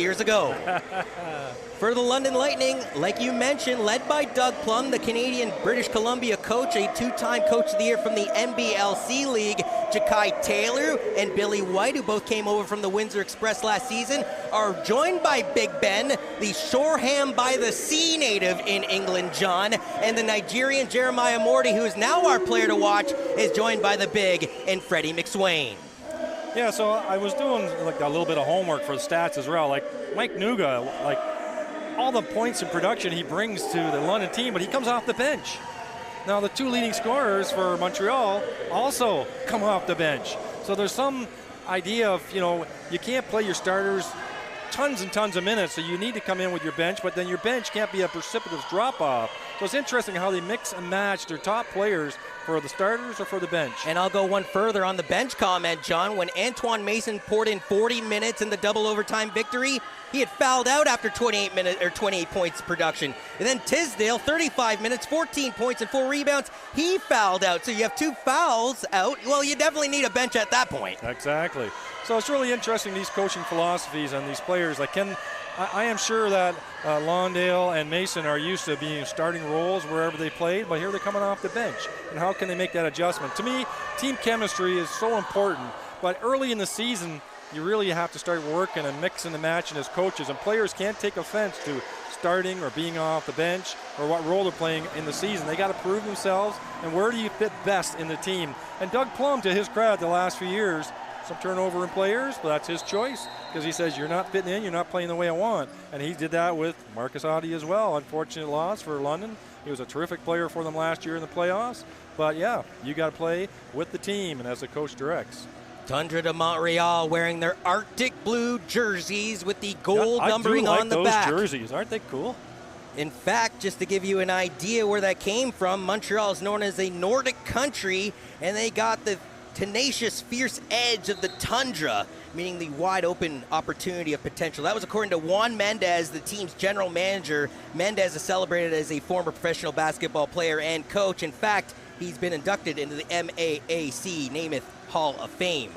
years ago. For the London Lightning, like you mentioned, led by Doug Plum, the Canadian British Columbia coach, a two-time Coach of the Year from the NBLC League, Jakai Taylor and Billy White, who both came over from the Windsor Express last season, are joined by Big Ben, the Shoreham by the Sea native in England, John, and the Nigerian Jeremiah Morty, who is now our player to watch, is joined by the Big and Freddie McSwain. Yeah, so I was doing like a little bit of homework for the stats as well. Like Mike Nuga, like all the points and production he brings to the London team, but he comes off the bench. Now the two leading scorers for Montreal also come off the bench. So there's some idea of, you can't play your starters tons and tons of minutes, so you need to come in with your bench, but then your bench can't be a precipitous drop-off. So it's interesting how they mix and match their top players for the starters or for the bench. And I'll go one further on the bench comment, John. When Antoine Mason poured in 40 minutes in the double overtime victory, he had fouled out after 28 points production. And then Tisdale, 35 minutes, 14 points and 4 rebounds, he fouled out. So you have 2 fouls out. Well, you definitely need a bench at that point. Exactly. So it's really interesting, these coaching philosophies and these players. Like I am sure that Lawndale and Mason are used to being starting roles wherever they played, but here they're coming off the bench. And how can they make that adjustment? To me, team chemistry is so important, but early in the season, you really have to start working and mixing and matching as coaches, and players can't take offense to starting or being off the bench or what role they're playing in the season. They got to prove themselves, and where do you fit best in the team? And Doug Plum, to his credit, the last few years, some turnover in players, but that's his choice because he says, you're not fitting in, you're not playing the way I want. And he did that with Marcus Audi as well. Unfortunate loss for London. He was a terrific player for them last year in the playoffs. But yeah, you got to play with the team and as the coach directs. Toundra Montréal wearing their Arctic blue jerseys with the gold numbering on the back. I do like those jerseys. Aren't they cool? In fact, just to give you an idea where that came from, Montreal is known as a Nordic country, and they got the tenacious, fierce edge of the tundra, meaning the wide open opportunity of potential. That was according to Juan Mendez, the team's general manager. Mendez is celebrated as a former professional basketball player and coach. In fact, he's been inducted into the MAAC Namath Hall of Fame.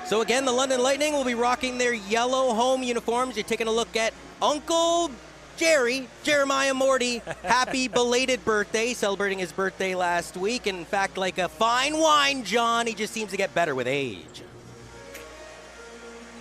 So again, the London Lightning will be rocking their yellow home uniforms. You're taking a look at Uncle Jeremiah Morty. Happy belated birthday, celebrating his birthday last week. In fact, like a fine wine, John, he just seems to get better with age.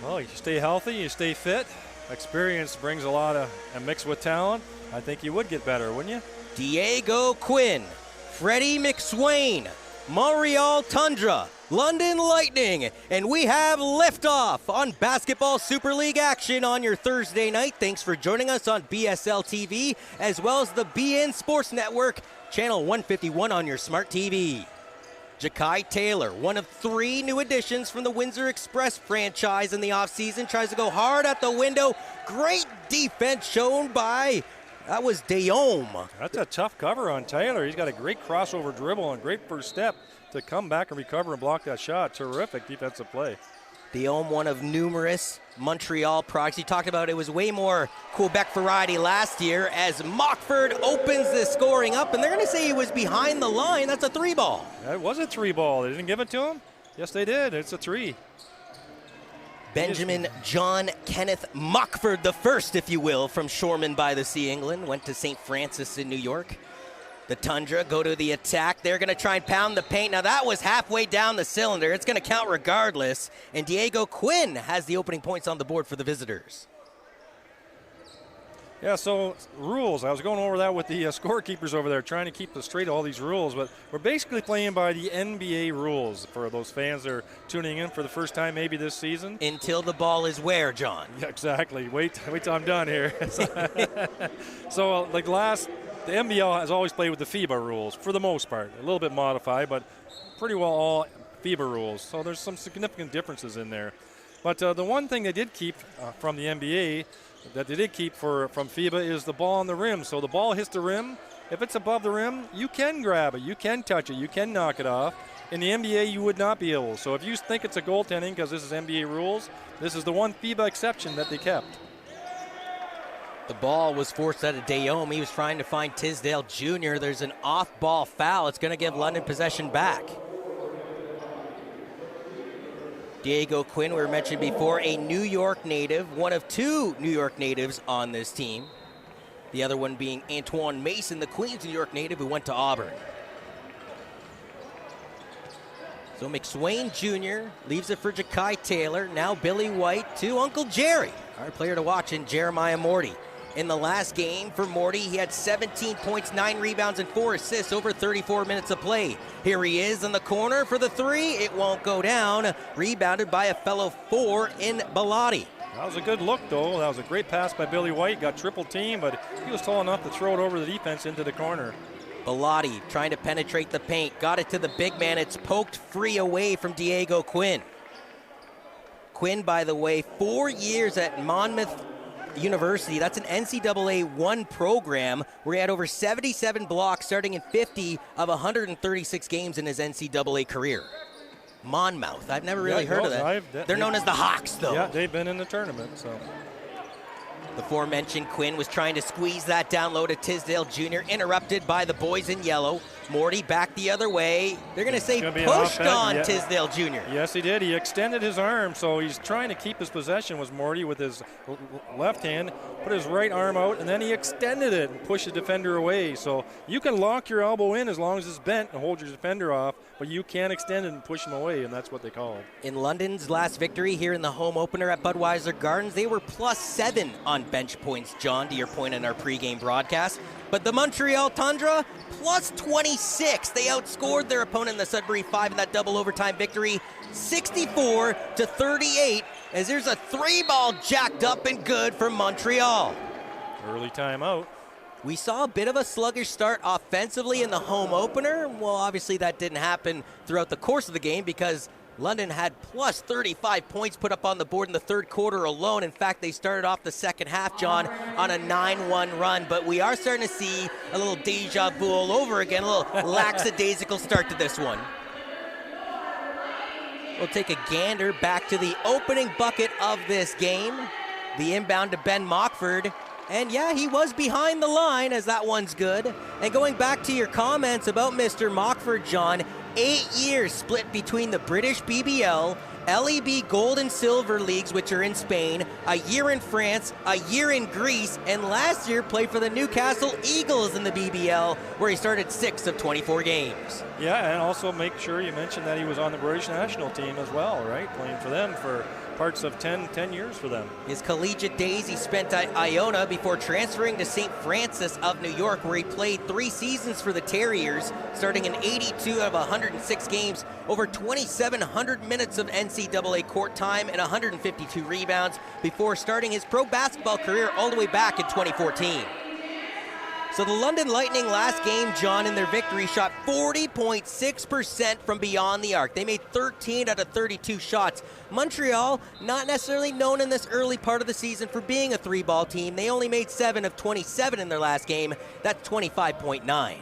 Well, you stay healthy, you stay fit. Experience brings a lot of, and mixed with talent, I think you would get better, wouldn't you? Diego Quinn, Freddie McSwain, Montreal Toundra, London Lightning, and we have liftoff on Basketball Super League action on your Thursday night. Thanks for joining us on BSL TV, as well as the BN Sports Network, channel 151 on your smart TV. Jakai Taylor, one of 3 new additions from the Windsor Express franchise in the offseason, tries to go hard at the window. Great defense shown by, that was Deome. That's a tough cover on Taylor. He's got a great crossover dribble and great first step to come back and recover and block that shot. Terrific defensive play. Deome, one of numerous Montreal products. He talked about it was way more Quebec variety last year as Mockford opens the scoring up, and they're going to say he was behind the line. That's a 3-ball. That was a 3-ball. They didn't give it to him? Yes, they did. It's a 3. Benjamin John Kenneth Mockford the first, if you will, from Shoreman by the Sea, England. Went to St. Francis in New York. The Tundra go to the attack. They're going to try and pound the paint. Now, that was halfway down the cylinder. It's going to count regardless. And Diego Quinn has the opening points on the board for the visitors. Yeah, so rules. I was going over that with the scorekeepers over there, trying to keep straight all these rules. But we're basically playing by the NBA rules for those fans that are tuning in for the first time maybe this season. Until the ball is where, John? Yeah, exactly. Wait till I'm done here. So like the NBL has always played with the FIBA rules for the most part. A little bit modified, but pretty well all FIBA rules. So there's some significant differences in there. But the one thing they did keep from the NBA that they did keep from FIBA is the ball on the rim. So the ball hits the rim. If it's above the rim, you can grab it. You can touch it. You can knock it off. In the NBA, you would not be able. So if you think it's a goaltending because this is NBA rules, this is the one FIBA exception that they kept. The ball was forced out of Deome. He was trying to find Tisdale Jr. There's an off-ball foul. It's going to give London possession back. Diego Quinn, we were mentioned before, a New York native, one of 2 New York natives on this team. The other one being Antoine Mason, the Queens, New York native who went to Auburn. So McSwain Jr. leaves it for Ja'Kai Taylor. Now Billy White to Uncle Jerry, our player to watch in Jeremiah Morty. In the last game for Morty, he had 17 points, 9 rebounds, and 4 assists over 34 minutes of play. Here he is in the corner for the 3. It won't go down. Rebounded by a fellow 4 in Bellotti. That was a good look, though. That was a great pass by Billy White. Got triple team, but he was tall enough to throw it over the defense into the corner. Bellotti trying to penetrate the paint. Got it to the big man. It's poked free away from Diego Quinn. Quinn, by the way, 4 years at Monmouth University. That's an NCAA 1 program where he had over 77 blocks, starting in 50 of 136 games in his NCAA career. Monmouth. I've never really heard of that. They're known as the Hawks, though. Yeah, they've been in the tournament, so. The aforementioned Quinn was trying to squeeze that down low to Tisdale Jr., interrupted by the boys in yellow. Morty back the other way. They're going to say pushed on Tisdale Jr. Yes, he did. He extended his arm, so he's trying to keep his possession, was Morty, with his left hand, put his right arm out, and then he extended it and pushed the defender away. So you can lock your elbow in as long as it's bent and hold your defender off, but you can't extend it and push him away, and that's what they call it. In London's last victory here in the home opener at Budweiser Gardens, they were +7 on bench points, John, to your point in our pregame broadcast. But the Montreal Toundra, +26. They outscored their opponent in the Sudbury 5 in that double overtime victory, 64-38, as there's a 3-ball jacked up and good for Montreal. Early timeout. We saw a bit of a sluggish start offensively in the home opener. Well, obviously that didn't happen throughout the course of the game because London had +35 points put up on the board in the third quarter alone. In fact, they started off the second half, John, on a 9-1 run. But we are starting to see a little deja vu all over again, a little lackadaisical start to this one. We'll take a gander back to the opening bucket of this game. The inbound to Ben Mockford. And yeah, he was behind the line, as that one's good. And going back to your comments about Mr. Mockford, John, 8 years split between the British BBL, LEB Gold and Silver Leagues, which are in Spain, a year in France, a year in Greece, and last year played for the Newcastle Eagles in the BBL, where he started 6 of 24 games. Yeah, and also make sure you mention that he was on the British national team as well, right? Playing for them for parts of 10 years for them. His collegiate days he spent at Iona before transferring to St. Francis of New York, where he played 3 seasons for the Terriers, starting in 82 of 106 games, over 2,700 minutes of NCAA court time and 152 rebounds before starting his pro basketball career all the way back in 2014. So the London Lightning last game, John, in their victory, shot 40.6% from beyond the arc. They made 13 out of 32 shots. Montreal, not necessarily known in this early part of the season for being a 3-ball team. They only made 7 of 27 in their last game. That's 25.9.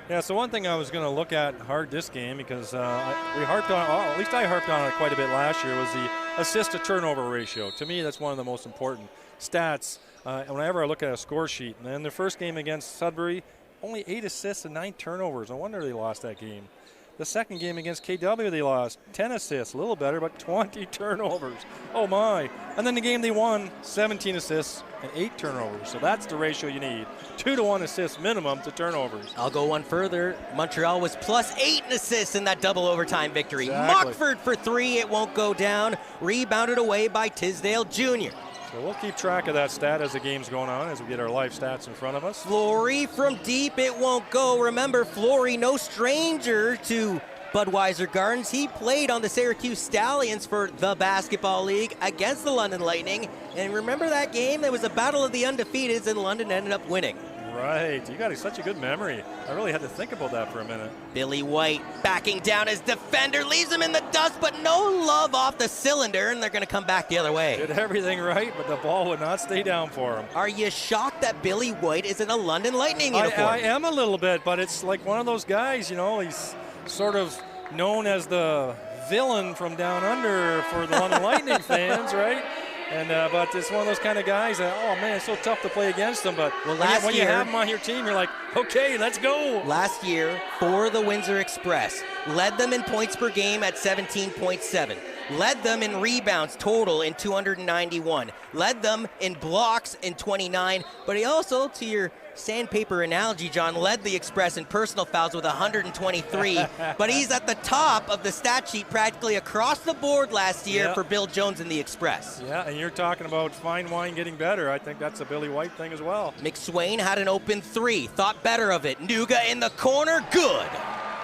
Yeah, so one thing I was going to look at hard this game, because we harped on, at least I harped on it quite a bit last year, was the assist to turnover ratio. To me, that's one of the most important stats. Whenever I look at a score sheet, and in the first game against Sudbury, only 8 assists and 9 turnovers. No wonder they lost that game. The second game against KW, they lost 10 assists, a little better, but 20 turnovers. Oh my. And then the game they won, 17 assists and 8 turnovers. So that's the ratio you need. 2-to-1 assists minimum to turnovers. I'll go one further. Montreal was +8 in assists in that double overtime victory. Exactly. Mockford for 3, it won't go down. Rebounded away by Tisdale Jr. So we'll keep track of that stat as the game's going on, as we get our live stats in front of us. Flory from deep, it won't go. Remember, Flory, no stranger to Budweiser Gardens. He played on the Syracuse Stallions for the Basketball League against the London Lightning. And remember that game? It was a battle of the undefeateds, and London ended up winning. Right. You got such a good memory. I really had to think about that for a minute. Billy White backing down his defender, leaves him in the dust, but no love off the cylinder, and they're going to come back the other way. Did everything right, but the ball would not stay down for him. Are you shocked that Billy White is in a London Lightning uniform? I am a little bit, but it's like one of those guys, you know, he's sort of known as the villain from down under for the London Lightning fans, right? And but it's one of those kind of guys that, oh man, it's so tough to play against them. But well, when you have them on your team, you're like, okay, let's go. Last year, for the Windsor Express, led them in points per game at 17.7. Led them in rebounds total in 291. Led them in blocks in 29. But he also, to your sandpaper analogy, John, led the Express in personal fouls with 123. But he's at the top of the stat sheet practically across the board last year for Bill Jones and the Express. Yeah, and you're talking about fine wine getting better. I think that's a Billy White thing as well. McSwain had an open three. Thought better of it. Nuga in the corner. Good.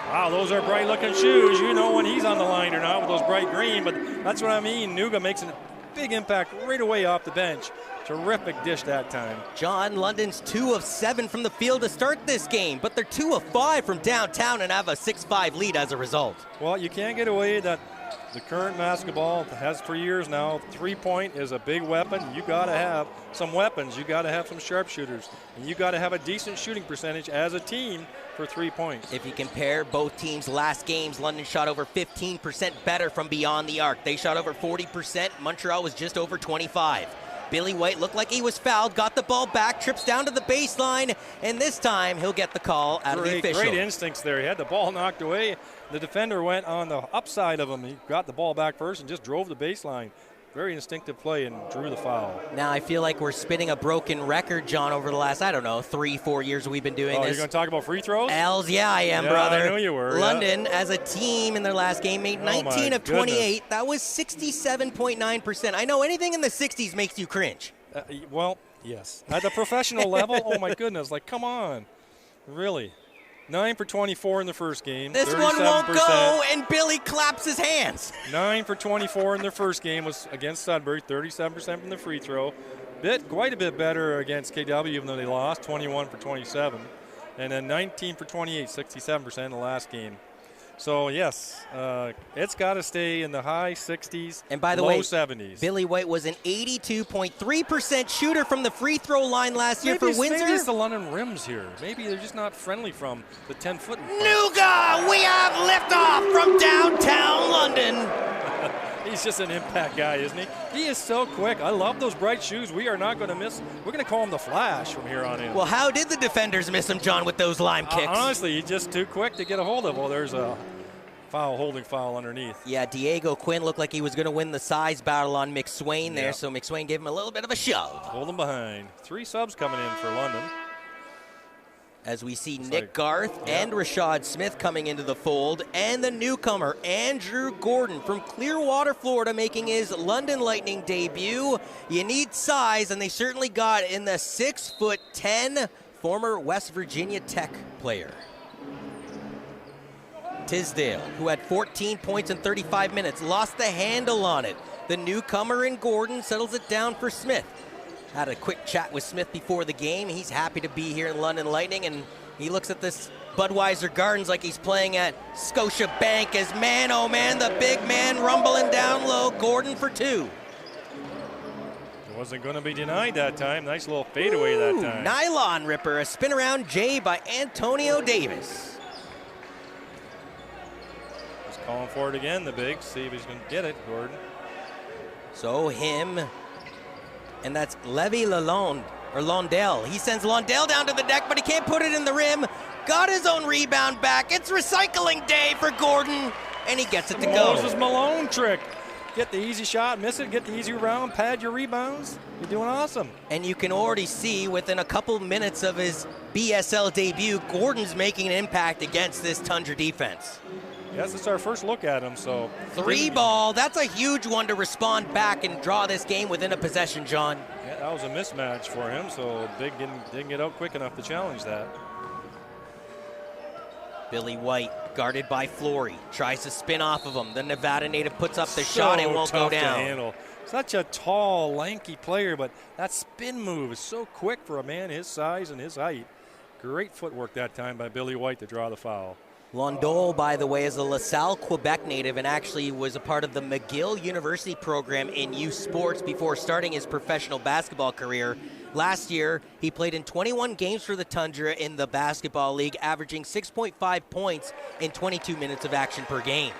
Wow, those are bright-looking shoes. You know when he's on the line or not with those bright green, but that's what I mean. Nuga makes a big impact right away off the bench. Terrific dish that time. John, London's 2 of 7 from the field to start this game, but they're 2 of 5 from downtown and have a 6-5 lead as a result. Well, you can't get away that the current basketball has for years now. Three-point is a big weapon. You got to have some weapons. You got to have some sharpshooters, and you got to have a decent shooting percentage as a team for 3 points. If you compare both teams' last games, London shot over 15% better from beyond the arc. They shot over 40%. Montreal was just over 25. Billy White looked like he was fouled, got the ball back, trips down to the baseline, and this time he'll get the call out of the official. Great instincts there. He had the ball knocked away. The defender went on the upside of him. He got the ball back first and just drove the baseline. Very instinctive play and drew the foul. Now I feel like we're spinning a broken record, John, over the last, 3-4 years we've been doing this. You're going to talk about free throws? Els, yeah, I am, brother. I knew you were. London, as a team in their last game, made 19 of 28. That was 67.9%. I know anything in the 60s makes you cringe. Well, yes. At the professional level, oh my goodness, like come on. Really. 9 for 24 in the first game. This 37%. one won't go, and Billy claps his hands. 9 for 24 in their first game was against Sudbury, 37% from the free throw. Quite a bit better against KW, even though they lost, 21 for 27. And then 19 for 28, 67% in the last game. So, yes, it's got to stay in the high 60s, and by the low way, 70s. Billy White was an 82.3% shooter from the free throw line last year for Windsor. Maybe it's the London rims here. Maybe they're just not friendly from the 10-foot. Nuga, we have liftoff from downtown London. He's just an impact guy, isn't he? He is so quick. I love those bright shoes. We are not going to miss. We're going to call him the Flash from here on in. Well, how did the defenders miss him, John, with those lime kicks? Honestly, he's just too quick to get a hold of. Well, there's a holding foul underneath. Yeah, Diego Quinn looked like he was going to win the size battle on McSwain there, so McSwain gave him a little bit of a shove. Hold him behind. 3 subs coming in for London. As we see Nick Garth and Rashad Smith coming into the fold, and the newcomer, Andrew Gordon from Clearwater, Florida, making his London Lightning debut. You need size, and they certainly got in the 6'10", former West Virginia Tech player. Tisdale, who had 14 points in 35 minutes, lost the handle on it. The newcomer in Gordon settles it down for Smith. Had a quick chat with Smith before the game. He's happy to be here in London Lightning, and he looks at this Budweiser Gardens like he's playing at Scotia Bank as man, oh man, the big man rumbling down low. Gordon for 2. It wasn't going to be denied that time. Nice little fadeaway that time. Nylon ripper, a spin around J by Antonio Davis. He's calling for it again, the big. See if he's going to get it, Gordon. So him, and that's Levy Lalonde, or Londell. He sends Londell down to the deck, but he can't put it in the rim. Got his own rebound back. It's recycling day for Gordon, and he gets it to go. Moses Malone trick. Get the easy shot, miss it, get the easy round, pad your rebounds. You're doing awesome. And you can already see within a couple minutes of his BSL debut, Gordon's making an impact against this Toundra defense. Yes, it's our first look at him, so. 3 ball, that's a huge one to respond back and draw this game within a possession, John. Yeah, that was a mismatch for him, so Big didn't get out quick enough to challenge that. Billy White, guarded by Flory, tries to spin off of him. The Nevada native puts up the shot, it won't go down. To handle. Such a tall, lanky player, but that spin move is so quick for a man his size and his height. Great footwork that time by Billy White to draw the foul. Londol, by the way, is a LaSalle, Quebec native and actually was a part of the McGill University program in youth sports before starting his professional basketball career. Last year, he played in 21 games for the Toundra in the basketball league, averaging 6.5 points in 22 minutes of action per game.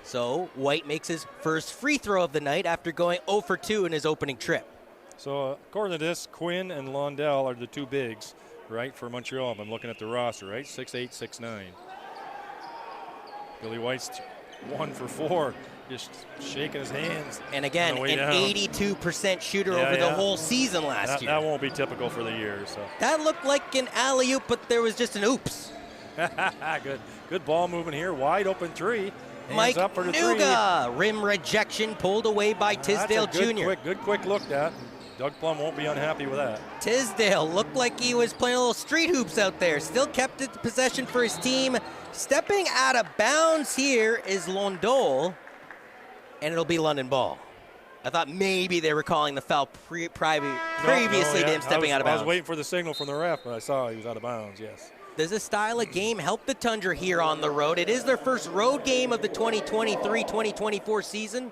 So White makes his first free throw of the night after going 0 for 2 in his opening trip. So according to this, Quinn and Londell are the two bigs, right, for Montreal. I'm looking at the roster, right? 6'8", 6'9". Billy White's 1 for 4, just shaking his hands. And again, an 82% shooter over the whole season last year. That won't be typical for the year. So that looked like an alley-oop, but there was just an oops. Good ball movement here. Wide open three. Mike up for the Nuga, rim rejection pulled away by Tisdale Jr. Good quick look at. Doug Plum won't be unhappy with that. Tisdale looked like he was playing a little street hoops out there. Still kept it possession for his team. Stepping out of bounds here is Londol, and it'll be London ball. I thought maybe they were calling the foul previously to him stepping out of bounds. I was waiting for the signal from the ref, but I saw he was out of bounds, yes. Does this style of game help the Toundra here on the road? It is their first road game of the 2023-2024 season.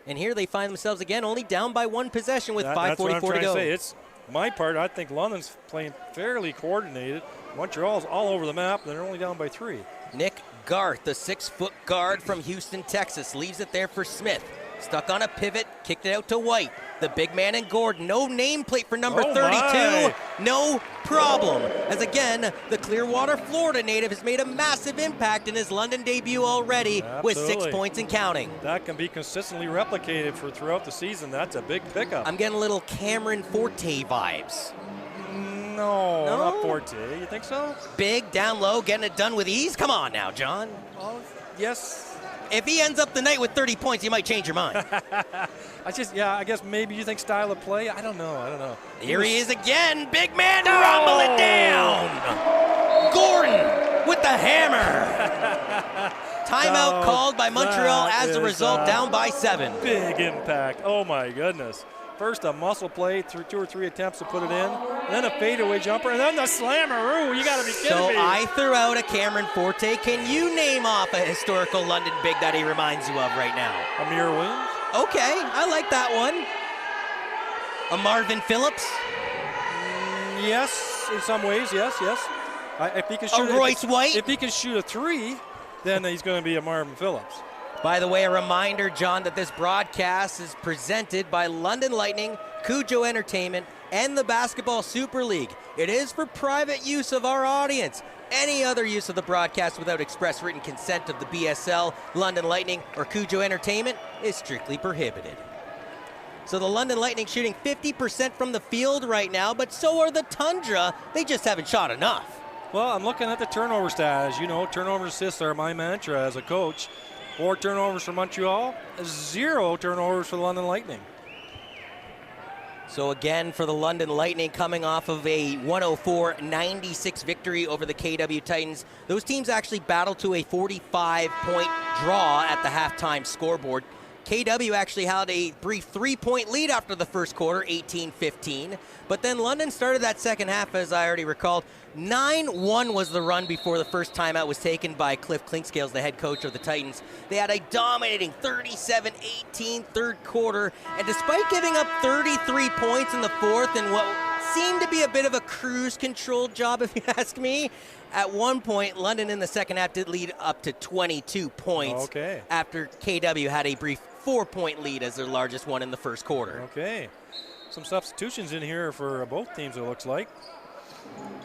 And here they find themselves again only down by 1 possession with 5:44 to go. That's what I'm trying to say. It's my part. I think London's playing fairly coordinated. Montreal's all over the map, and they're only down by 3. Nick Garth, the 6-foot guard from Houston, Texas, leaves it there for Smith. Stuck on a pivot, kicked it out to White. The big man in Gordon, no nameplate for number 32. My. No problem. As again, the Clearwater, Florida native has made a massive impact in his London debut already. Absolutely. With 6 points and counting. That can be consistently replicated throughout the season. That's a big pickup. I'm getting a little Cameron Forte vibes. No, not Forte. You think so? Big, down low, getting it done with ease. Come on now, John. Oh, yes. If he ends up the night with 30 points, you might change your mind. I guess maybe you think style of play. I don't know. Here he is again. Big man rumbling down. Gordon with the hammer. Timeout called by Montreal as a result, down by 7. Big impact. Oh, my goodness. First a muscle play, 2 or 3 attempts to put it in, then a fadeaway jumper, and then the slammer. You got to be kidding me. So I threw out a Cameron Forte. Can you name off a historical London big that he reminds you of right now? Amir Williams. Okay, I like that one. A Marvin Phillips? Yes, in some ways, yes. If he can shoot Royce White? If he can shoot a 3, then he's going to be a Marvin Phillips. By the way, a reminder, John, that this broadcast is presented by London Lightning, Cujo Entertainment, and the Basketball Super League. It is for private use of our audience. Any other use of the broadcast without express written consent of the BSL, London Lightning, or Cujo Entertainment is strictly prohibited. So the London Lightning shooting 50% from the field right now, but so are the Toundra. They just haven't shot enough. Well, I'm looking at the turnover stat. As you know, turnover assists are my mantra as a coach. 4 turnovers for Montreal, 0 turnovers for the London Lightning. So again, for the London Lightning, coming off of a 104-96 victory over the KW Titans, those teams actually battled to a 45-point draw at the halftime scoreboard. KW actually had a brief 3-point lead after the first quarter, 18-15. But then London started that second half, as I already recalled. 9-1 was the run before the first timeout was taken by Cliff Clinkscales, the head coach of the Titans. They had a dominating 37-18 third quarter, and despite giving up 33 points in the fourth in what seemed to be a bit of a cruise control job, if you ask me, at one point, London in the second half did lead up to 22 points after KW had a brief 4-point lead as their largest one in the first quarter. Okay. Some substitutions in here for both teams, it looks like.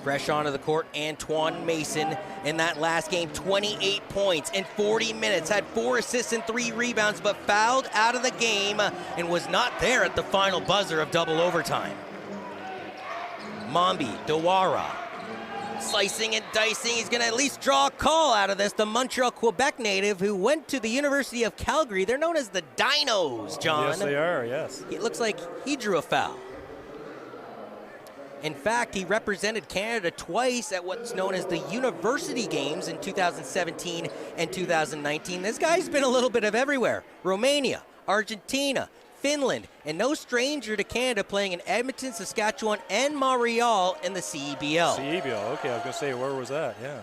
Fresh onto the court, Antoine Mason in that last game, 28 points in 40 minutes, had 4 assists and 3 rebounds, but fouled out of the game and was not there at the final buzzer of double overtime. Mambi Dawara slicing and dicing. He's going to at least draw a call out of this. The Montreal, Quebec native who went to the University of Calgary. They're known as the Dinos, John. Yes, they are, yes. It looks like he drew a foul. In fact, he represented Canada twice at what's known as the University Games in 2017 and 2019. This guy's been a little bit of everywhere. Romania, Argentina, Finland, and no stranger to Canada, playing in Edmonton, Saskatchewan, and Montreal in the CEBL. CEBL, okay, I was going to say, where was that? Yeah.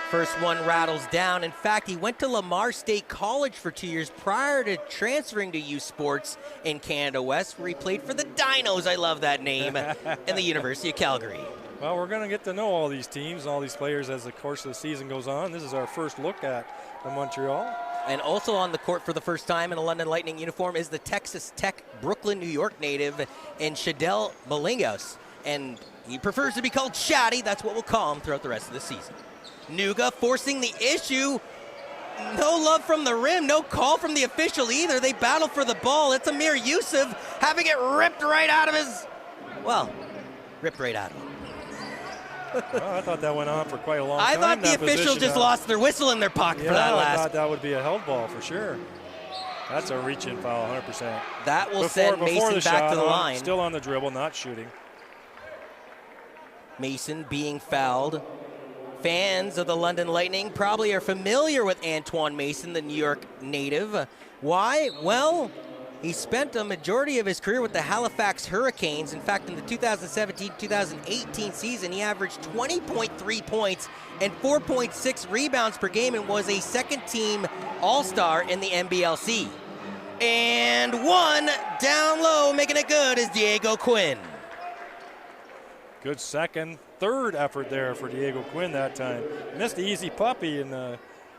First one rattles down. In fact, he went to Lamar State College for 2 years prior to transferring to U Sports in Canada West, where he played for the Dinos, I love that name, and the University of Calgary. Well, we're going to get to know all these teams, all these players as the course of the season goes on. This is our first look at the Montreal. And also on the court for the first time in a London Lightning uniform is the Texas Tech, Brooklyn, New York native, and Shadell Malingos. And he prefers to be called Shaddy. That's what we'll call him throughout the rest of the season. Nuga forcing the issue. No love from the rim. No call from the official either. They battle for the ball. It's Amir Yusuf having it ripped right out of his... Well, ripped right out of him. Well, I thought that went on for quite a long time. I thought the official just lost their whistle in their pocket for that last. I thought that would be a held ball for sure. That's a reach-in foul, 100%. That will send Mason back to the line. Still on the dribble, not shooting. Mason being fouled. Fans of the London Lightning probably are familiar with Antoine Mason, the New York native. Why? Well, he spent a majority of his career with the Halifax Hurricanes. In fact, in the 2017-2018 season, he averaged 20.3 points and 4.6 rebounds per game and was a second-team All-Star in the NBLC. And one down low, making it good, is Diego Quinn. Good third effort there for Diego Quinn that time. Missed the easy puppy and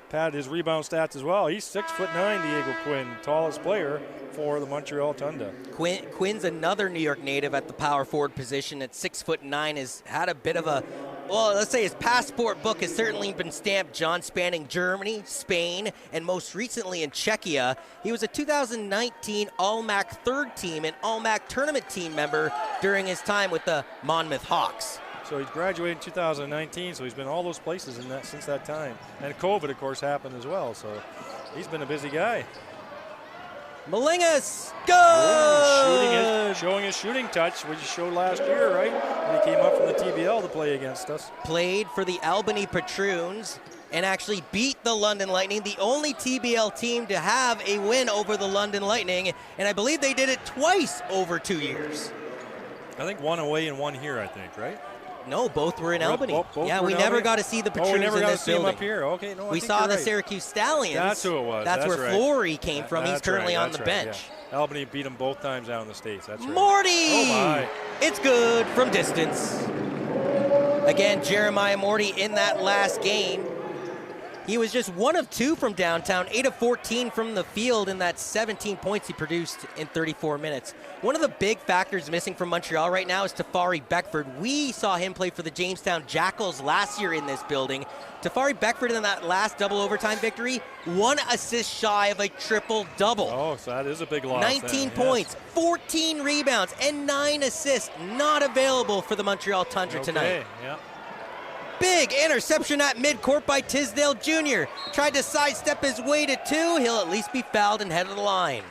padded his rebound stats as well. He's 6'9", Diego Quinn, tallest player for the Montreal Tundra. Quinn's another New York native at the power forward position at 6'9", has had a bit of a, well, let's say his passport book has certainly been stamped, John, spanning Germany, Spain, and most recently in Czechia. He was a 2019 All-MAC third team and All-MAC tournament team member during his time with the Monmouth Hawks. So he graduated in 2019, so he's been all those places since that time. And COVID, of course, happened as well, so he's been a busy guy. Malingas, good! Showing his shooting touch, which he showed last year, right? When he came up from the TBL to play against us. Played for the Albany Patroons and actually beat the London Lightning, the only TBL team to have a win over the London Lightning, and I believe they did it twice over 2 years. I think one away and one here, I think, right? No, both were in Albany. Both yeah, we never got to see the Patroons we never in got this to see them building. up here. Okay, no, we saw the Syracuse Stallions. That's who it was. That's where right. Flory came from. He's currently on the bench. Yeah. Albany beat them both times down in the States. That's right. Morty! Oh, my. It's good from distance. Again, Jeremiah Morty in that last game. He was just 1 of 2 from downtown, 8 of 14 from the field in that 17 points he produced in 34 minutes. One of the big factors missing from Montreal right now is Tafari Beckford. We saw him play for the Jamestown Jackals last year in this building. Tafari Beckford in that last double overtime victory, 1 assist shy of a triple-double. Oh, so that is a big loss. 19 points, 14 rebounds, and 9 assists not available for the Montreal Tundra tonight. Yeah. Big interception at midcourt by Tisdale Jr. Tried to sidestep his way to 2. He'll at least be fouled and head of the line.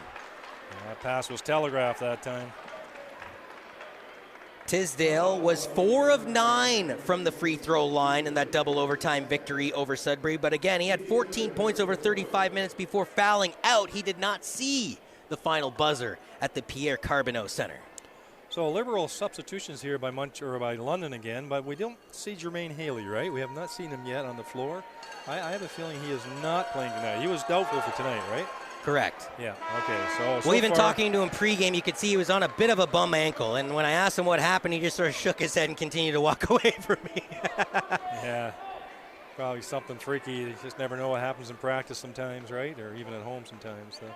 Yeah, that pass was telegraphed that time. Tisdale was 4 of 9 from the free throw line in that double overtime victory over Sudbury. But again, he had 14 points over 35 minutes before fouling out. He did not see the final buzzer at the Pierre Carbonneau Center. So liberal substitutions here by London again, but we don't see Jermaine Haley, right? We have not seen him yet on the floor. I have a feeling he is not playing tonight. He was doubtful for tonight, right? Correct. Yeah, okay. So even talking to him pregame, you could see he was on a bit of a bum ankle. And when I asked him what happened, he just sort of shook his head and continued to walk away from me. Yeah, probably something freaky. You just never know what happens in practice sometimes, right? Or even at home sometimes. So.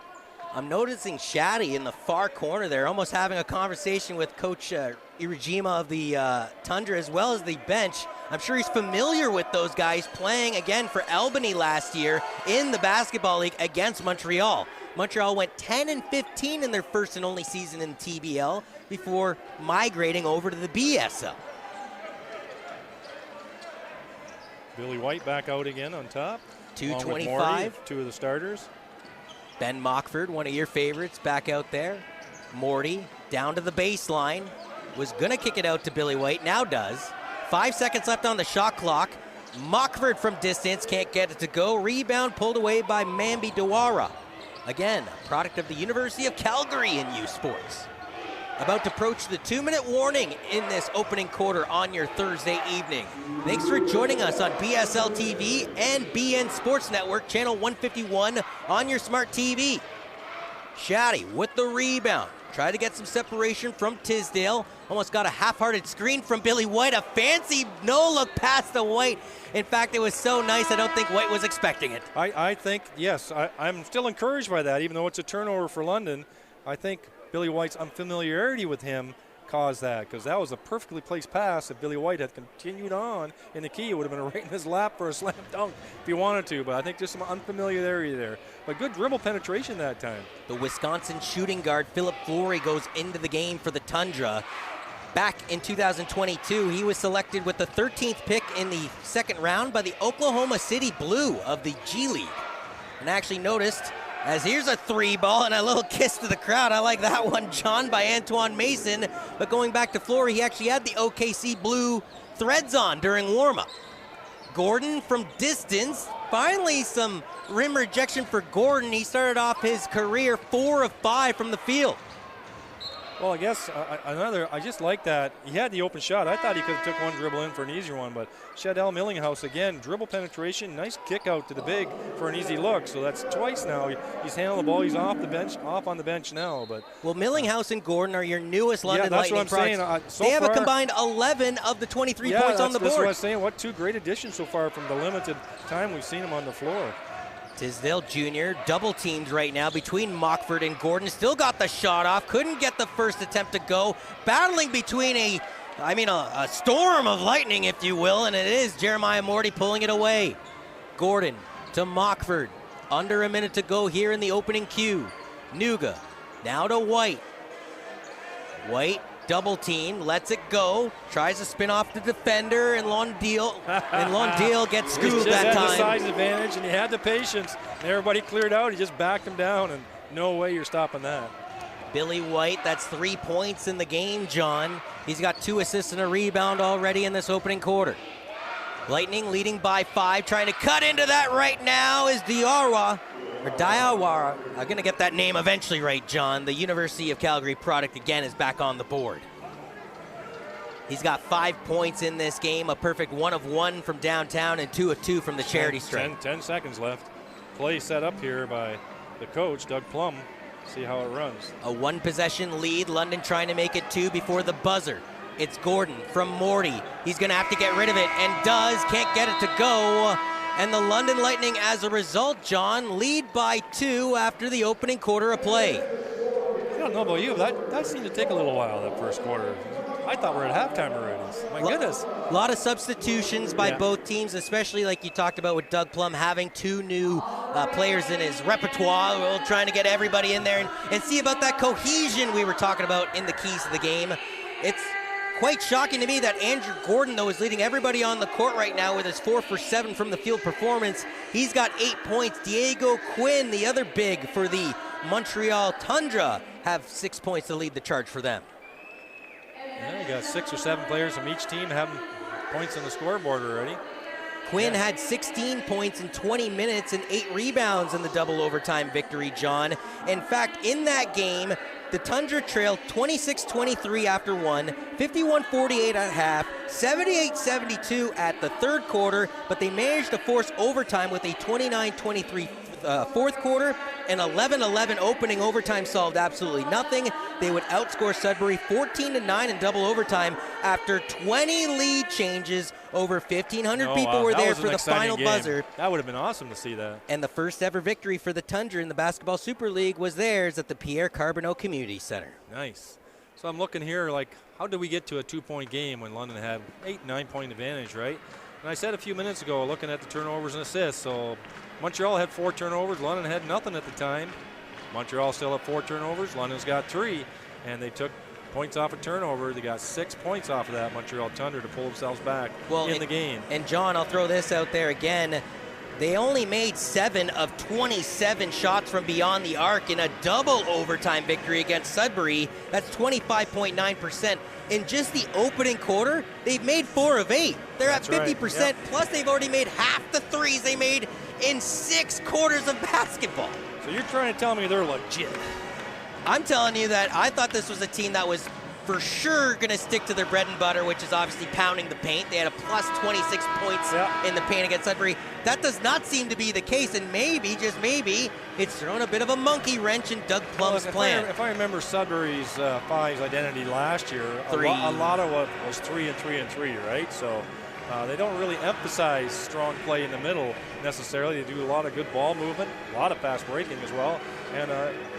I'm noticing Shaddy in the far corner there, almost having a conversation with Coach Irijima of the Tundra as well as the bench. I'm sure he's familiar with those guys playing again for Albany last year in the basketball league against Montreal. Montreal went 10-15 in their first and only season in TBL before migrating over to the BSL. Billy White back out again on top. 225. 2 of the starters. Ben Mockford, one of your favorites, back out there. Morty down to the baseline. Was going to kick it out to Billy White, now does. 5 seconds left on the shot clock. Mockford from distance, can't get it to go. Rebound pulled away by Mambi Dewara. Again, a product of the University of Calgary in U Sports. About to approach the 2-minute warning in this opening quarter on your Thursday evening. Thanks for joining us on BSL TV and BN Sports Network, channel 151 on your smart TV. Shaddy with the rebound. Tried to get some separation from Tisdale. Almost got a half-hearted screen from Billy White. A fancy no-look pass to White. In fact, it was so nice, I don't think White was expecting it. I think, yes, I'm still encouraged by that, even though it's a turnover for London. I think Billy White's unfamiliarity with him caused that, because that was a perfectly placed pass. If Billy White had continued on in the key, it would have been right in his lap for a slam dunk if he wanted to, but I think just some unfamiliarity there. But good dribble penetration that time. The Wisconsin shooting guard, Philip Flory, goes into the game for the Tundra. Back in 2022, he was selected with the 13th pick in the second round by the Oklahoma City Blue of the G League. And actually noticed, as here's a three ball and a little kiss to the crowd. I like that one, John, by Antoine Mason. But going back to Flory, he actually had the OKC Blue threads on during warm-up. Gordon from distance. Finally some rim rejection for Gordon. He started off his career 4 of 5 from the field. Well, I guess I just like that. He had the open shot. I thought he could have took one dribble in for an easier one, but Shadell Millinghouse, again, dribble penetration, nice kick out to the big for an easy look. So that's twice now. He's handling the ball. He's off on the bench now. But well, Millinghouse and Gordon are your newest London Lightning products. So they have a combined 11 of the 23 points on the board. That's what I was saying. What two great additions so far from the limited time we've seen him on the floor. Tisdale Jr. double teamed right now between Mockford and Gordon. Still got the shot off. Couldn't get the first attempt to go. Battling between a storm of lightning, if you will, and it is Jeremiah Morty pulling it away. Gordon to Mockford. Under a minute to go here in the opening cue. Nuga now to White. White double team, lets it go, tries to spin off the defender, and Londale gets scooped that time. He just had the size advantage, and he had the patience, and everybody cleared out. He just backed him down, and no way you're stopping that. Billy White, that's 3 points in the game, John. He's got 2 assists and a rebound already in this opening quarter. Lightning leading by 5, trying to cut into that right now is Diawara. I'm going to get that name eventually right, John. The University of Calgary product again is back on the board. He's got 5 points in this game, a perfect 1 of 1 from downtown and 2 of 2 from the charity stripe. 10 seconds left. Play set up here by the coach, Doug Plum. See how it runs. A 1-possession lead. London trying to make it 2 before the buzzer. It's Gordon from Morty. He's going to have to get rid of it and does. Can't get it to go. And the London Lightning, as a result, John, lead by 2 after the opening quarter of play. I don't know about you, but that seemed to take a little while, that first quarter. I thought we were at halftime already. My goodness. A lot of substitutions by both teams, especially like you talked about with Doug Plum having 2 new players in his repertoire. We're trying to get everybody in there and see about that cohesion we were talking about in the keys to the game. It's quite shocking to me that Andrew Gordon, though, is leading everybody on the court right now with his 4 for 7 from the field performance. He's got 8 points. Diego Quinn, the other big for the Montreal Tundra, have 6 points to lead the charge for them. Yeah, you got 6 or 7 players from each team having points on the scoreboard already. Quinn had 16 points in 20 minutes and 8 rebounds in the double overtime victory, John. In fact, in that game, the Tundra trailed 26-23 after 1, 51-48 at half, 78-72 at the third quarter, but they managed to force overtime with a 29-23 fourth quarter. An 11-11 opening overtime solved absolutely nothing. They would outscore Sudbury 14-9 in double overtime after 20 lead changes. Over 1,500 people were there for the final buzzer. That would have been awesome to see that. And the first ever victory for the Tundra in the Basketball Super League was theirs at the Pierre Carbonneau Community Center. Nice. So I'm looking here, like, how did we get to a 2-point game when London had 8-9 point advantage, right? And I said a few minutes ago, looking at the turnovers and assists, so Montreal had 4 turnovers. London had nothing at the time. Montreal still had 4 turnovers. London's got 3, and they took points off a turnover. They got 6 points off of that Montreal Tundra to pull themselves back in the game. And John, I'll throw this out there again. They only made 7 of 27 shots from beyond the arc in a double overtime victory against Sudbury. That's 25.9%. In just the opening quarter, they've made 4 of 8. They're at 50%. Right. Yep. Plus, they've already made half the threes they made in 6 quarters of basketball. So you're trying to tell me they're legit? I'm telling you that I thought this was a team that was for sure going to stick to their bread and butter, which is obviously pounding the paint. They had a plus 26 points in the paint against Sudbury. That does not seem to be the case, and maybe, just maybe, it's thrown a bit of a monkey wrench in Doug Plum's plan. If I remember Sudbury's five's identity last year, a lot of what was 3 and 3 and 3, right? So they don't really emphasize strong play in the middle necessarily. They do a lot of good ball movement, a lot of fast breaking as well, and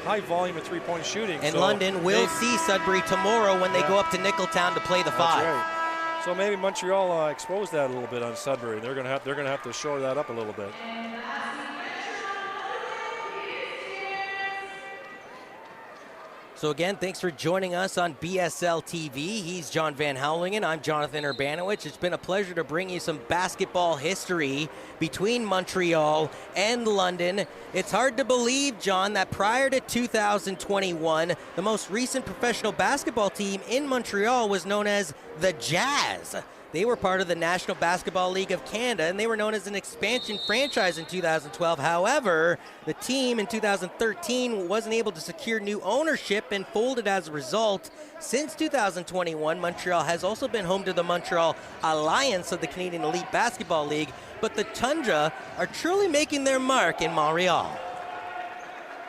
high volume of three-point shooting. And so London will see Sudbury tomorrow when they go up to Nickeltown to play the 5. That's right. So maybe Montreal exposed that a little bit on Sudbury. They're going to have to shore that up a little bit. So again, thanks for joining us on BSL TV. He's John Van Houwelingen. I'm Jonathan Urbanowicz. It's been a pleasure to bring you some basketball history between Montreal and London. It's hard to believe, John, that prior to 2021, the most recent professional basketball team in Montreal was known as the Jazz. They were part of the National Basketball League of Canada, and they were known as an expansion franchise in 2012. However, the team in 2013 wasn't able to secure new ownership and folded as a result. Since 2021, Montreal has also been home to the Montreal Alliance of the Canadian Elite Basketball League, but the Toundra are truly making their mark in Montreal.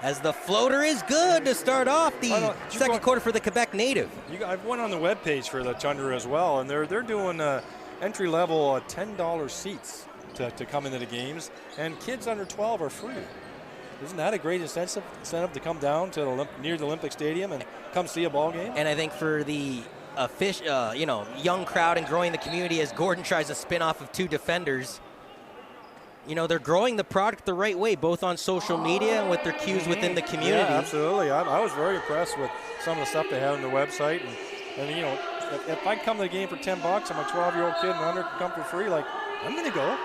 As the floater is good to start off the second quarter for the Quebec native. I've went on the webpage for the Toundra as well, and they're doing entry-level $10 seats to come into the games, and kids under 12 are free. Isn't that a great incentive to come down to near the Olympic Stadium and come see a ball game? And I think for the young crowd and growing the community, as Gordon tries to spin off of 2 defenders, they're growing the product the right way, both on social media and with their cues within the community. Yeah, absolutely. I was very impressed with some of the stuff they had on the website. And if I come to the game for $10 and my 12-year-old kid and under can come for free, I'm going to go.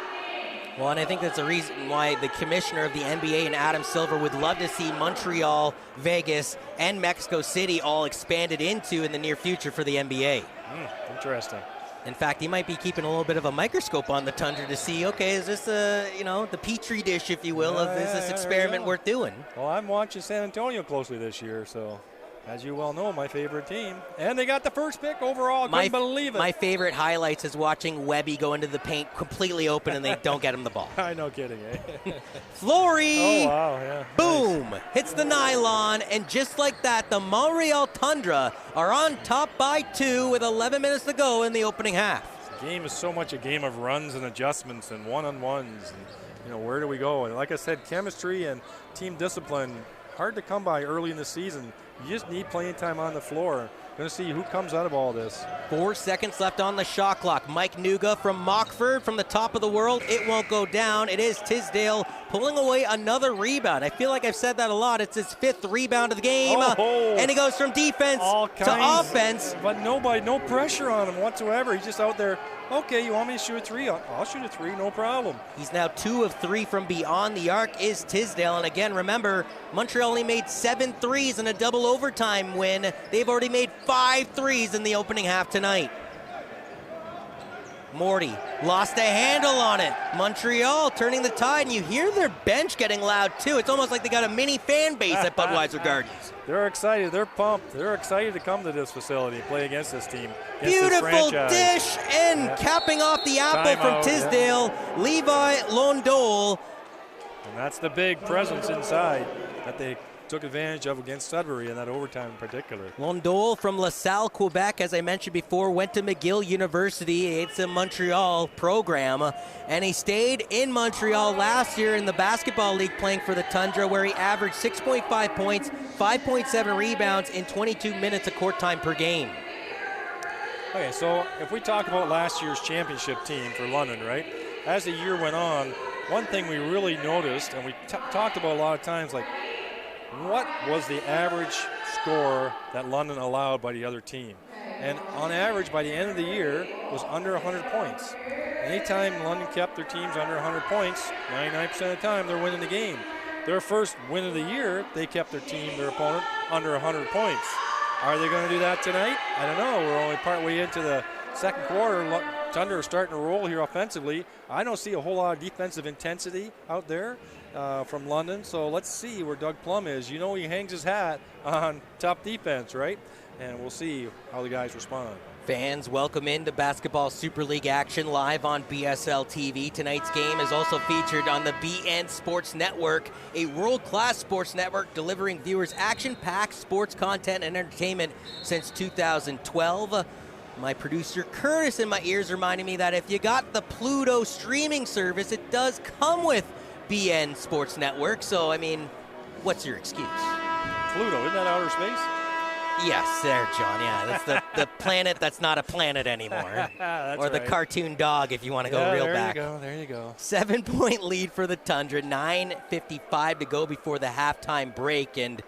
Well, and I think that's the reason why the commissioner of the NBA and Adam Silver would love to see Montreal, Vegas, and Mexico City all expanded into in the near future for the NBA. Interesting. In fact, he might be keeping a little bit of a microscope on the Toundra to see, okay, is this the petri dish, if you will, is this experiment worth doing? Well, I'm watching San Antonio closely this year, so as you well know, my favorite team. And they got the first pick overall. Couldn't believe it. My favorite highlights is watching Webby go into the paint completely open and they don't get him the ball. I know, kidding, eh? Flory! Oh, wow, yeah. Boom! Nice. Hits the nylon, and just like that, the Montreal Toundra are on top by 2 with 11 minutes to go in the opening half. The game is so much a game of runs and adjustments and one-on-ones. And, where do we go? And like I said, chemistry and team discipline, hard to come by early in the season. You just need playing time on the floor. Going to see who comes out of all this. 4 seconds left on the shot clock. Mike Nuga from Mockford from the top of the world. It won't go down. It is Tisdale pulling away another rebound. I feel like I've said that a lot. It's his 5th rebound of the game. And he goes from defense to offense. But no pressure on him whatsoever. He's just out there. Okay, you want me to shoot a 3? I'll shoot a 3, no problem. He's now 2 of 3 from beyond the arc is Tisdale. And again, remember, Montreal only made 7 threes in a double overtime win. They've already made 5 threes in the opening half tonight. Morty lost a handle on it. Montreal turning the tide, and you hear their bench getting loud too. It's almost like they got a mini fan base at Budweiser Gardens. They're excited. They're pumped. They're excited to come to this facility and play against this team. Beautiful dish, and capping off the apple from Tisdale, Levi Londol. And that's the big presence inside that they took advantage of against Sudbury in that overtime in particular. Londol from LaSalle, Quebec, as I mentioned before, went to McGill University. It's a Montreal program, and he stayed in Montreal last year in the basketball league playing for the Toundra, where he averaged 6.5 points, 5.7 rebounds in 22 minutes of court time per game. Okay, so if we talk about last year's championship team for London, right? As the year went on, one thing we really noticed, and we talked about a lot of times, what was the average score that London allowed by the other team? And on average, by the end of the year, was under 100 points. Anytime London kept their teams under 100 points, 99% of the time, they're winning the game. Their first win of the year, they kept their opponent, under 100 points. Are they going to do that tonight? I don't know. We're only partway into the second quarter. Toundra are starting to roll here offensively. I don't see a whole lot of defensive intensity out there from London, so let's see where Doug Plum is. You know he hangs his hat on top defense, right? And we'll see how the guys respond. Fans, welcome into Basketball Super League action live on BSL TV. Tonight's game is also featured on the BN Sports Network, a world-class sports network delivering viewers action-packed sports content and entertainment since 2012. My producer Curtis in my ears reminding me that if you got the Pluto streaming service, it does come with BN Sports Network. So, I mean, what's your excuse? Pluto, isn't that outer space? Yes, there, John. Yeah, that's the planet that's not a planet anymore. Or the cartoon dog, if you want to go real back. There you go. 7-point lead for the Toundra. 9:55 to go before the halftime break. And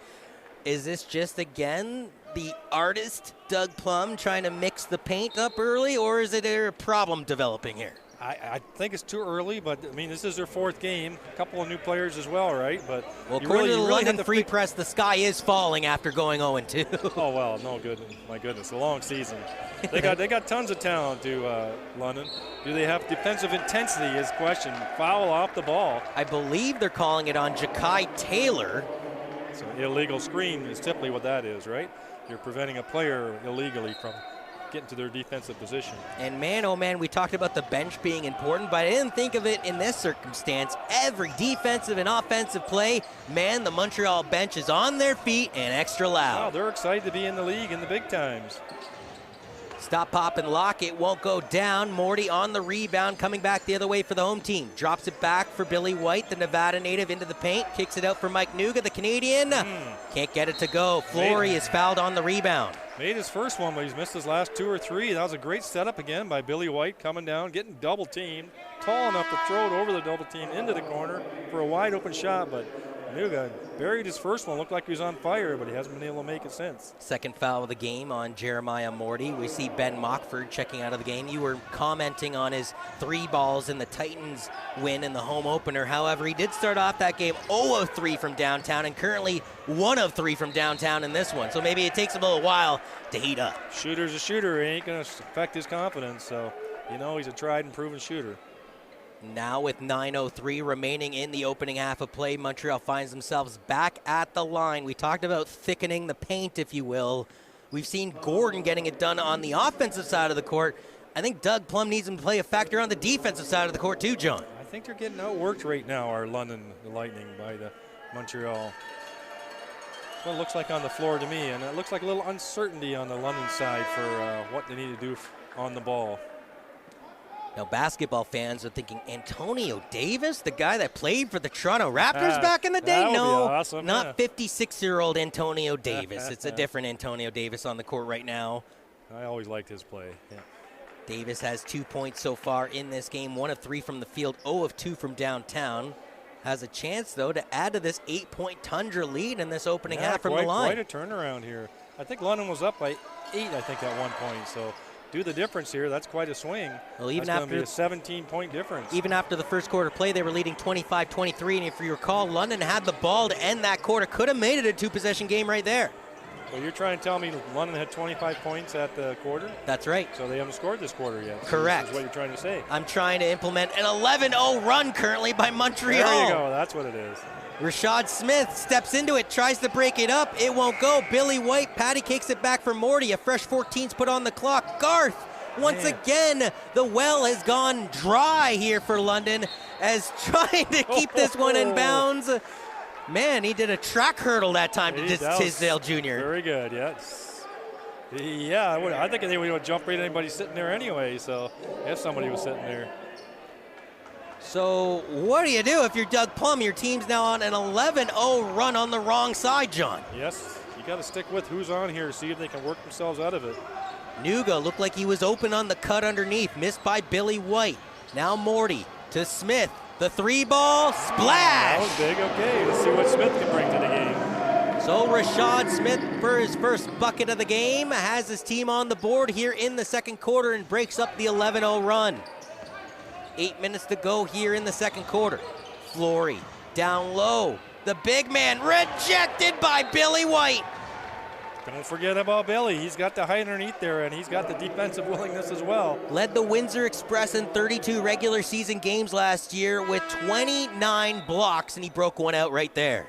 is this just, again, the artist, Doug Plum, trying to mix the paint up early, or is it a problem developing here? I think it's too early, but, I mean, this is their 4th game. A couple of new players as well, right? But well, according to the London Free Press, the sky is falling after going 0-2. Oh, well, no good. My goodness, a long season. They got tons of talent to London. Do they have defensive intensity is the question. Foul off the ball. I believe they're calling it on Ja'Kai Taylor. So illegal screen is typically what that is, right? You're preventing a player illegally from getting to their defensive position. And man, oh man, we talked about the bench being important, but I didn't think of it in this circumstance. Every defensive and offensive play, man, the Montreal bench is on their feet and extra loud. Wow, they're excited to be in the league in the big times. Stop, pop, and lock. It won't go down. Morty on the rebound, coming back the other way for the home team. Drops it back for Billy White, the Nevada native, into the paint. Kicks it out for Mike Nuga, the Canadian. Can't get it to go. Flory is fouled on the rebound. Made his first one, but he's missed his last 2 or 3. That was a great setup again by Billy White, coming down, getting double teamed. Tall enough to throw it over the double team into the corner for a wide open shot, but Nuga buried his first one. Looked like he was on fire, but he hasn't been able to make it since. Second foul of the game on Jeremiah Morty. We see Ben Mockford checking out of the game. You were commenting on his 3 balls in the Titans win in the home opener. However, he did start off that game 0 of 3 from downtown and currently 1 of 3 from downtown in this one. So maybe it takes him a little while to heat up. Shooter's a shooter. It ain't going to affect his confidence. So, you know, he's a tried and proven shooter. Now with 9:03 remaining in the opening half of play, Montreal finds themselves back at the line. We talked about thickening the paint, if you will. We've seen Gordon getting it done on the offensive side of the court. I think Doug Plum needs him to play a factor on the defensive side of the court too, John. I think they're getting outworked right now, our London Lightning, by the Montreal. That's what it looks like on the floor to me, and it looks like a little uncertainty on the London side for what they need to do on the ball. Now, basketball fans are thinking, Antonio Davis, the guy that played for the Toronto Raptors back in the day? No, awesome, not 56-year-old Antonio Davis. It's a different Antonio Davis on the court right now. I always liked his play. Yeah. Davis has 2 points so far in this game, 1 of 3 from the field, 0 of 2 from downtown. Has a chance, though, to add to this 8-point Toundra lead in this opening half from the line. Quite a turnaround here. I think London was up by 8, I think, at one point, so do the difference here. That's quite a swing. Well, even that's after going to be a 17-point difference. Even after the first quarter play, they were leading 25-23, and if you recall, London had the ball to end that quarter. Could have made it a 2-possession game right there. Well, you're trying to tell me London had 25 points at the quarter? That's right. So they haven't scored this quarter yet. Correct. That's what you're trying to say. I'm trying to implement an 11-0 run currently by Montreal. There you go. That's what it is. Rashad Smith steps into it, tries to break it up. It won't go. Billy White, patty cakes it back for Morty. A fresh 14's put on the clock. Garth, once again, the well has gone dry here for London as trying to keep this one in bounds. Man, he did a track hurdle that time to Tisdale Jr. Very good, yes. Yeah, I think they would jump right at anybody sitting there anyway, so if somebody was sitting there. So what do you do if you're Doug Plum? Your team's now on an 11-0 run on the wrong side, John. Yes, you got to stick with who's on here to see if they can work themselves out of it. Nuga looked like he was open on the cut underneath, missed by Billy White. Now Morty to Smith. The 3-ball, splash! That was big, okay. Let's see what Smith can bring to the game. So Rashad Smith, for his first bucket of the game, has his team on the board here in the second quarter and breaks up the 11-0 run. 8 minutes to go here in the second quarter. Flory down low. The big man rejected by Billy White. Don't forget about Billy. He's got the height underneath there, and he's got the defensive willingness as well. Led the Windsor Express in 32 regular season games last year with 29 blocks, and he broke one out right there.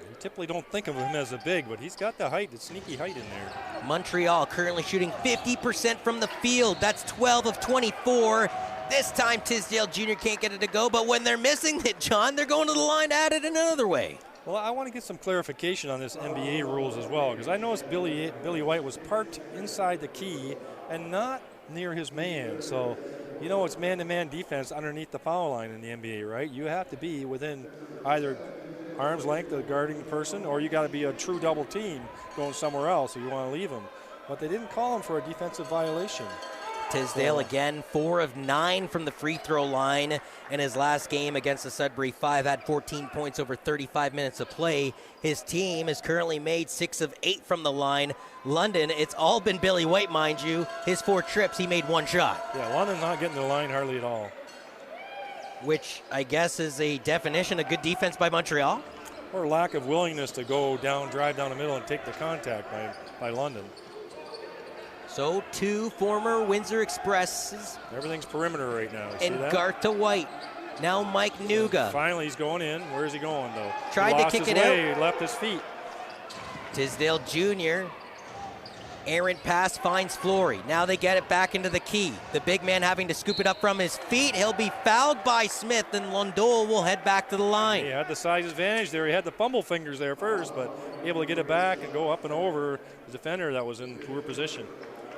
You typically don't think of him as a big, but he's got the height, the sneaky height in there. Montreal currently shooting 50% from the field. That's 12 of 24. This time Tisdale Jr. can't get it to go, but when they're missing it, John, they're going to the line at it another way. Well, I want to get some clarification on this NBA rules as well, because I noticed Billy White was parked inside the key and not near his man. So, you know, it's man-to-man defense underneath the foul line in the NBA, right? You have to be within either arm's length of the guarding person, or you got to be a true double team going somewhere else, so you want to leave him. But they didn't call him for a defensive violation. Tisdale again 4 of 9 from the free throw line. In his last game against the Sudbury Five, had 14 points over 35 minutes of play. His team has currently made 6 of 8 from the line. London, it's all been Billy White, mind you. His 4 trips, he made 1 shot. Yeah, London's not getting to the line hardly at all. Which I guess is a definition of good defense by Montreal. Or lack of willingness to go down, drive down the middle and take the contact by London. So 2 former Windsor Expresses. Everything's perimeter right now. And Garth to White. Now Mike Nuga. Finally, he's going in. Where's he going, though? Tried to kick it out. He left his feet. Tisdale Jr. Errant pass finds Flory. Now they get it back into the key. The big man having to scoop it up from his feet. He'll be fouled by Smith, and Lundol will head back to the line. He had the size advantage there. He had the fumble fingers there first, but able to get it back and go up and over the defender that was in poor position.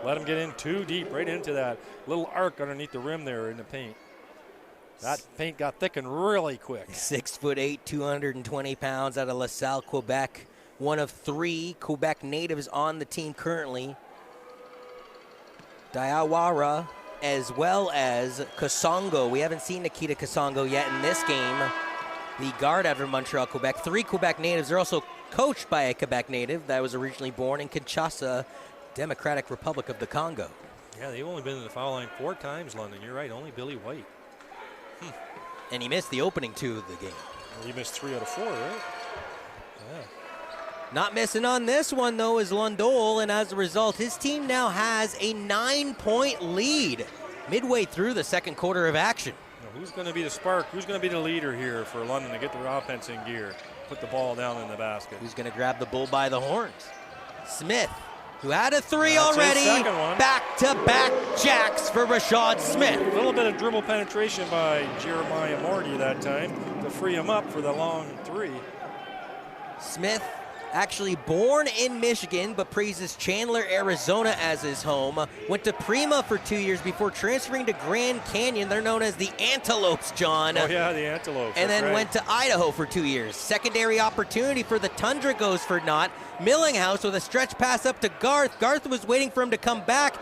Let him get in too deep, right into that little arc underneath the rim there in the paint. That paint got thickened really quick. 6'8", 220 pounds out of LaSalle, Quebec. One of 3 Quebec natives on the team currently. Diawara as well as Kasongo. We haven't seen Nikita Kasongo yet in this game. The guard out of Montreal, Quebec. 3 Quebec natives. They're also coached by a Quebec native that was originally born in Kinshasa, Democratic Republic of the Congo. Yeah, they've only been in the foul line 4 times, London. You're right, only Billy White. And he missed the opening 2 of the game. Well, he missed 3 out of 4, right? Yeah. Not missing on this one, though, is Lundol, and as a result, his team now has a 9-point lead midway through the second quarter of action. Now, who's going to be the spark? Who's going to be the leader here for London to get their offense in gear? Put the ball down in the basket. Who's going to grab the bull by the horns? Smith, who had a 3 already. Back-to-back jacks for Rashad Smith. A little bit of dribble penetration by Jeremiah Morty that time to free him up for the long 3. Smith, actually born in Michigan, but praises Chandler, Arizona as his home. Went to Prima for 2 years before transferring to Grand Canyon. They're known as the Antelopes, John. Oh, yeah, the Antelopes. And then went to Idaho for 2 years. Secondary opportunity for the Toundra goes for naught. Millinghouse with a stretch pass up to Garth. Garth was waiting for him to come back.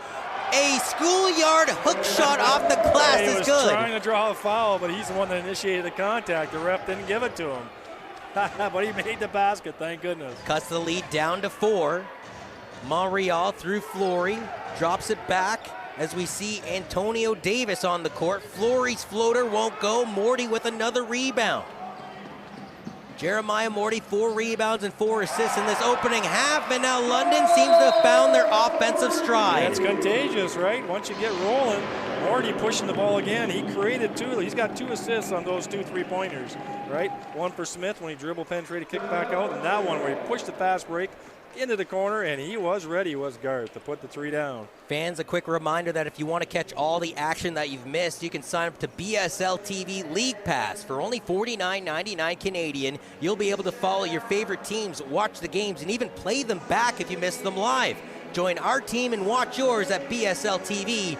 A schoolyard hook shot off the glass is good. He was trying to draw a foul, but he's the one that initiated the contact. The ref didn't give it to him. But he made the basket, thank goodness. Cuts the lead down to 4. Montreal through Flory, drops it back as we see Antonio Davis on the court. Flory's floater won't go. Morty with another rebound. Jeremiah Morty, 4 rebounds and 4 assists in this opening half, and now London seems to have found their offensive stride. Yeah, it's contagious, right? Once you get rolling, Morty pushing the ball again. He created 2. He's got 2 assists on those 2 3-pointers, right? One for Smith when he dribble penetrated, kick back out, and that one where he pushed the fast break into the corner, and he was ready, was Garth, to put the 3 down. Fans, a quick reminder that if you want to catch all the action that you've missed, you can sign up to BSL TV League Pass. For only $49.99 Canadian, you'll be able to follow your favorite teams, watch the games, and even play them back if you missed them live. Join our team and watch yours at bsltv.tv.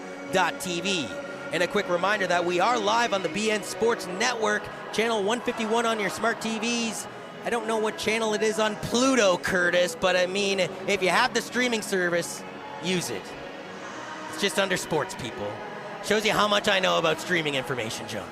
And a quick reminder that we are live on the BN Sports Network, channel 151 on your smart TVs. I don't know what channel it is on Pluto, Curtis, but I mean, if you have the streaming service, use it. It's just under sports, people. Shows you how much I know about streaming information, John.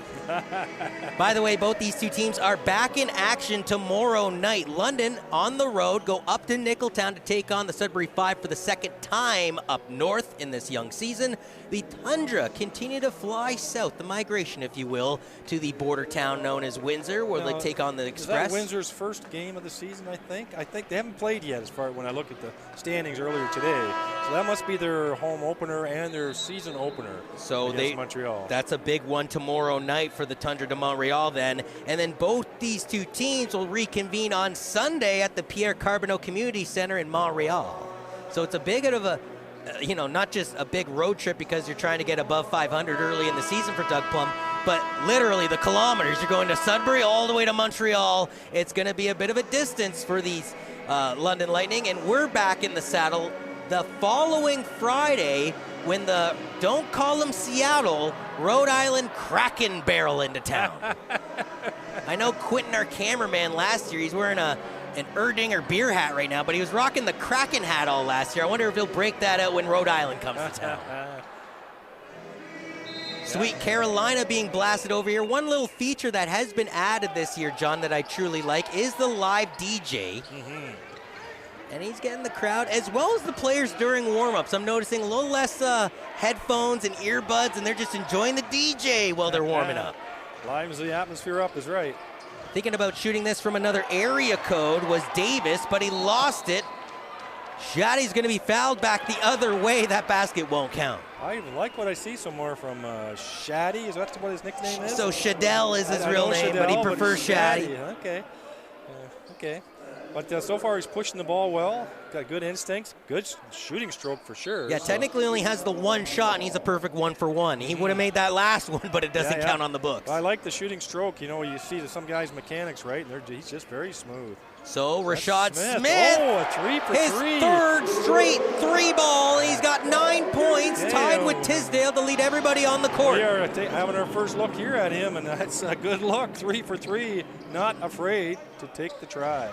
By the way, both these two teams are back in action tomorrow night. London on the road go up to Nicholtown to take on the Sudbury Five for the second time up north in this young season. The Toundra continue to fly south, the migration, if you will, to the border town known as Windsor, where they take on the Express. Is that Windsor's first game of the season, I think? I think they haven't played yet as far as when I look at the standings earlier today. So that must be their home opener and their season opener against Montreal. That's a big one tomorrow night for the Toundra de Montréal then. And then both these two teams will reconvene on Sunday at the Pierre Carbonneau Community Center in Montreal. So it's a big bit of a, not just a big road trip because you're trying to get above 500 early in the season for Doug Plum, but literally the kilometers. You're going to Sudbury all the way to Montreal. It's going to be a bit of a distance for these London Lightning, and we're back in the saddle the following Friday when the, don't call them Seattle, Rhode Island Kraken barrel into town. I know Quentin, our cameraman, last year, he's wearing an Erdinger beer hat right now, but he was rocking the Kraken hat all last year. I wonder if he'll break that out when Rhode Island comes to town. Sweet Carolina being blasted over here. One little feature that has been added this year, John, that I truly like is the live DJ. And he's getting the crowd, as well as the players during warm-ups. I'm noticing a little less headphones and earbuds, and they're just enjoying the DJ while they're warming up. Livens the atmosphere up is right. Thinking about shooting this from another area code was Davis, but he lost it. Shaddy's going to be fouled back the other way. That basket won't count. I like what I see some more from Shaddy. Is that what his nickname is? So Shadell is his real name, but he prefers Shaddy. Okay. Okay. But so far he's pushing the ball well. Got good instincts. Good shooting stroke for sure. Yeah, technically only has the one shot, and he's a perfect 1-for-1. He would have made that last one, but it doesn't count on the books. I like the shooting stroke. You see some guys' mechanics, right? And he's just very smooth. So Rashad Smith, oh, a 3 for his 3. third straight 3-ball. He's got 9 points, tied with Tisdale to lead everybody on the court. We are having our first look here at him, and that's a good look. 3 for 3, not afraid to take the try.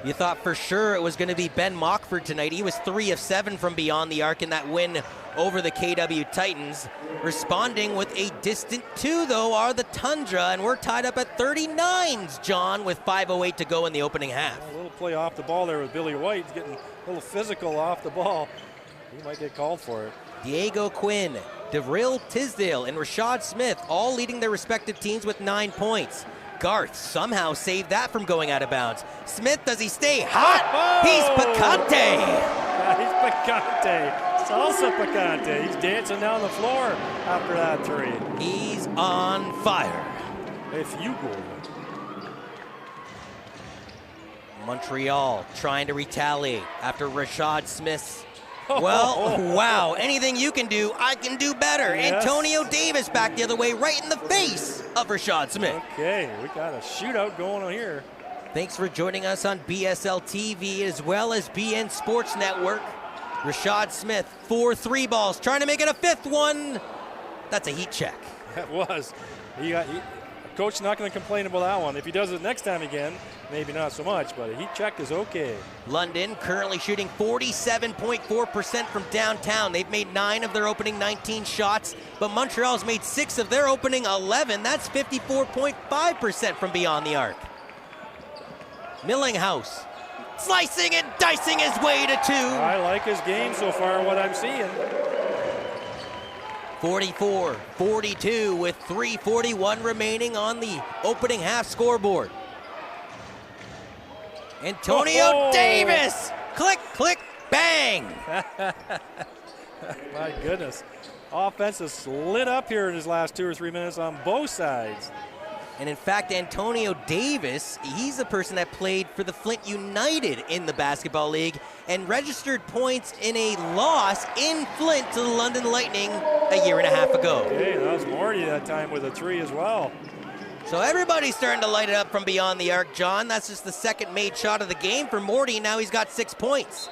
You thought for sure it was going to be Ben Mockford tonight. He was 3 of 7 from beyond the arc in that win over the KW Titans. Responding with a distant 2, though, are the Toundra, and we're tied up at 39s, John, with 5:08 to go in the opening half. A little play off the ball there with Billy White. He's getting a little physical off the ball. He might get called for it. Diego Quinn, DeVril Tisdale, and Rashad Smith all leading their respective teams with 9 points. Garth somehow saved that from going out of bounds. Smith, does he stay hot? Oh! He's picante. Yeah, he's picante. Salsa picante. He's dancing down the floor after that 3. He's on fire. If you go. Montreal trying to retaliate after Rashad Smith's. Well, wow. Anything you can do, I can do better. Yes. Antonio Davis back the other way, right in the face of Rashad Smith. Okay, we got a shootout going on here. Thanks for joining us on BSL TV as well as BN Sports Network. Rashad Smith, 4 3-balls, trying to make it a 5th one. That's a heat check. That was. Coach not going to complain about that one. If he does it next time again, maybe not so much, but a heat check is okay. London currently shooting 47.4% from downtown. They've made 9 of their opening 19 shots, but Montreal's made 6 of their opening 11. That's 54.5% from beyond the arc. Millinghouse slicing and dicing his way to 2. I like his game so far, what I'm seeing. 44-42 with 3:41 remaining on the opening half scoreboard. Antonio Davis! Click, click, bang! My goodness. Offense has lit up here in his last 2 or 3 minutes on both sides. And in fact, Antonio Davis, he's the person that played for the Flint United in the Basketball League and registered points in a loss in Flint to the London Lightning a year and a half ago. Okay, that was Morty that time with a 3 as well. So everybody's starting to light it up from beyond the arc, John. That's just the second made shot of the game for Morty. Now he's got 6 points.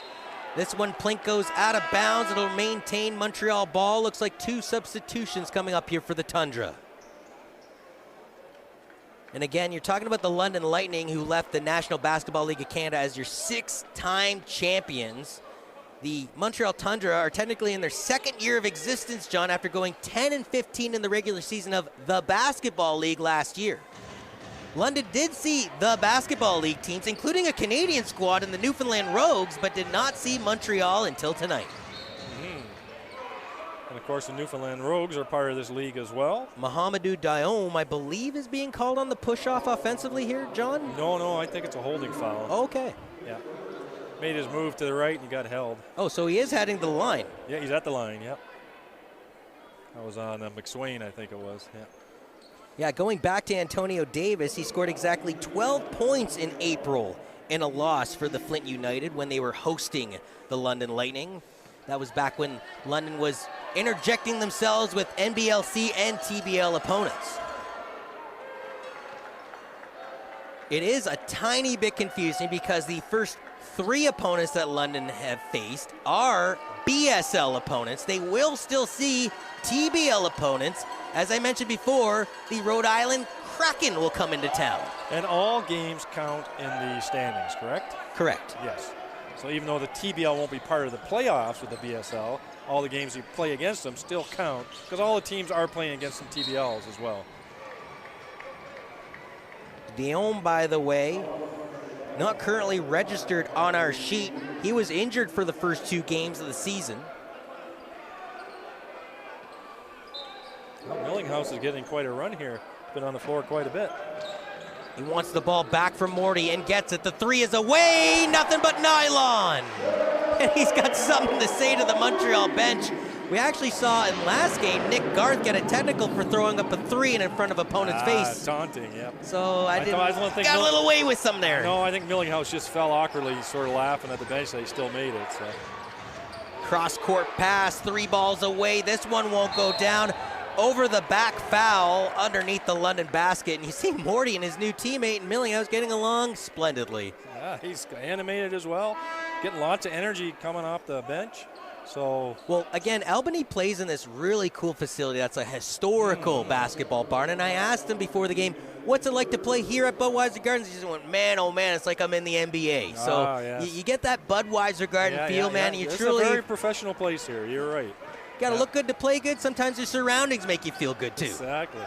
This one, Plink goes out of bounds. It'll maintain Montreal ball. Looks like 2 substitutions coming up here for the Toundra. And again, you're talking about the London Lightning, who left the National Basketball League of Canada as your 6-time champions. The Montreal Toundra are technically in their second year of existence, John, after going 10-15 in the regular season of the Basketball League last year. London did see the Basketball League teams, including a Canadian squad in the Newfoundland Rogues, but did not see Montreal until tonight. And of course, the Newfoundland Rogues are part of this league as well. Mohamedou Diome, I believe, is being called on the push-off offensively here, John? No, I think it's a holding foul. Okay. Yeah. Made his move to the right and he got held. Oh, so he is heading to the line. Yeah, he's at the line, yep. That was on McSwain, I think it was, yeah. Yeah, going back to Antonio Davis, he scored exactly 12 points in April in a loss for the Flint United when they were hosting the London Lightning. That was back when London was interjecting themselves with NBLC and TBL opponents. It is a tiny bit confusing because the first 3 opponents that London have faced are BSL opponents. They will still see TBL opponents. As I mentioned before, the Rhode Island Kraken will come into town. And all games count in the standings, correct? Correct. Yes. So even though the TBL won't be part of the playoffs with the BSL, all the games you play against them still count because all the teams are playing against some TBLs as well. Diome, by the way, not currently registered on our sheet. He was injured for the first 2 games of the season. Well, Millinghouse is getting quite a run here. Been on the floor quite a bit. He wants the ball back from Morty and gets it. The 3 is away, nothing but nylon. And he's got something to say to the Montreal bench. We actually saw in last game Nick Garth get a technical for throwing up a 3 in front of opponent's face. Taunting, yep. So I got a little away with some there. No, I think Millinghouse just fell awkwardly, sort of laughing at the bench that he still made it. So. Cross-court pass, 3 balls away. This one won't go down. Over the back foul underneath the London basket. And you see Morty and his new teammate Millinghouse getting along splendidly. Yeah, he's animated as well. Getting lots of energy coming off the bench. So, well, again, Albany plays in this really cool facility that's a historical basketball barn. And I asked him before the game, what's it like to play here at Budweiser Gardens? He just went, man, oh man, it's like I'm in the NBA. So yes. you get that Budweiser Garden feel, man. Yeah. You It's truly a very professional place here. You're right. Got to look good to play good. Sometimes your surroundings make you feel good too. Exactly.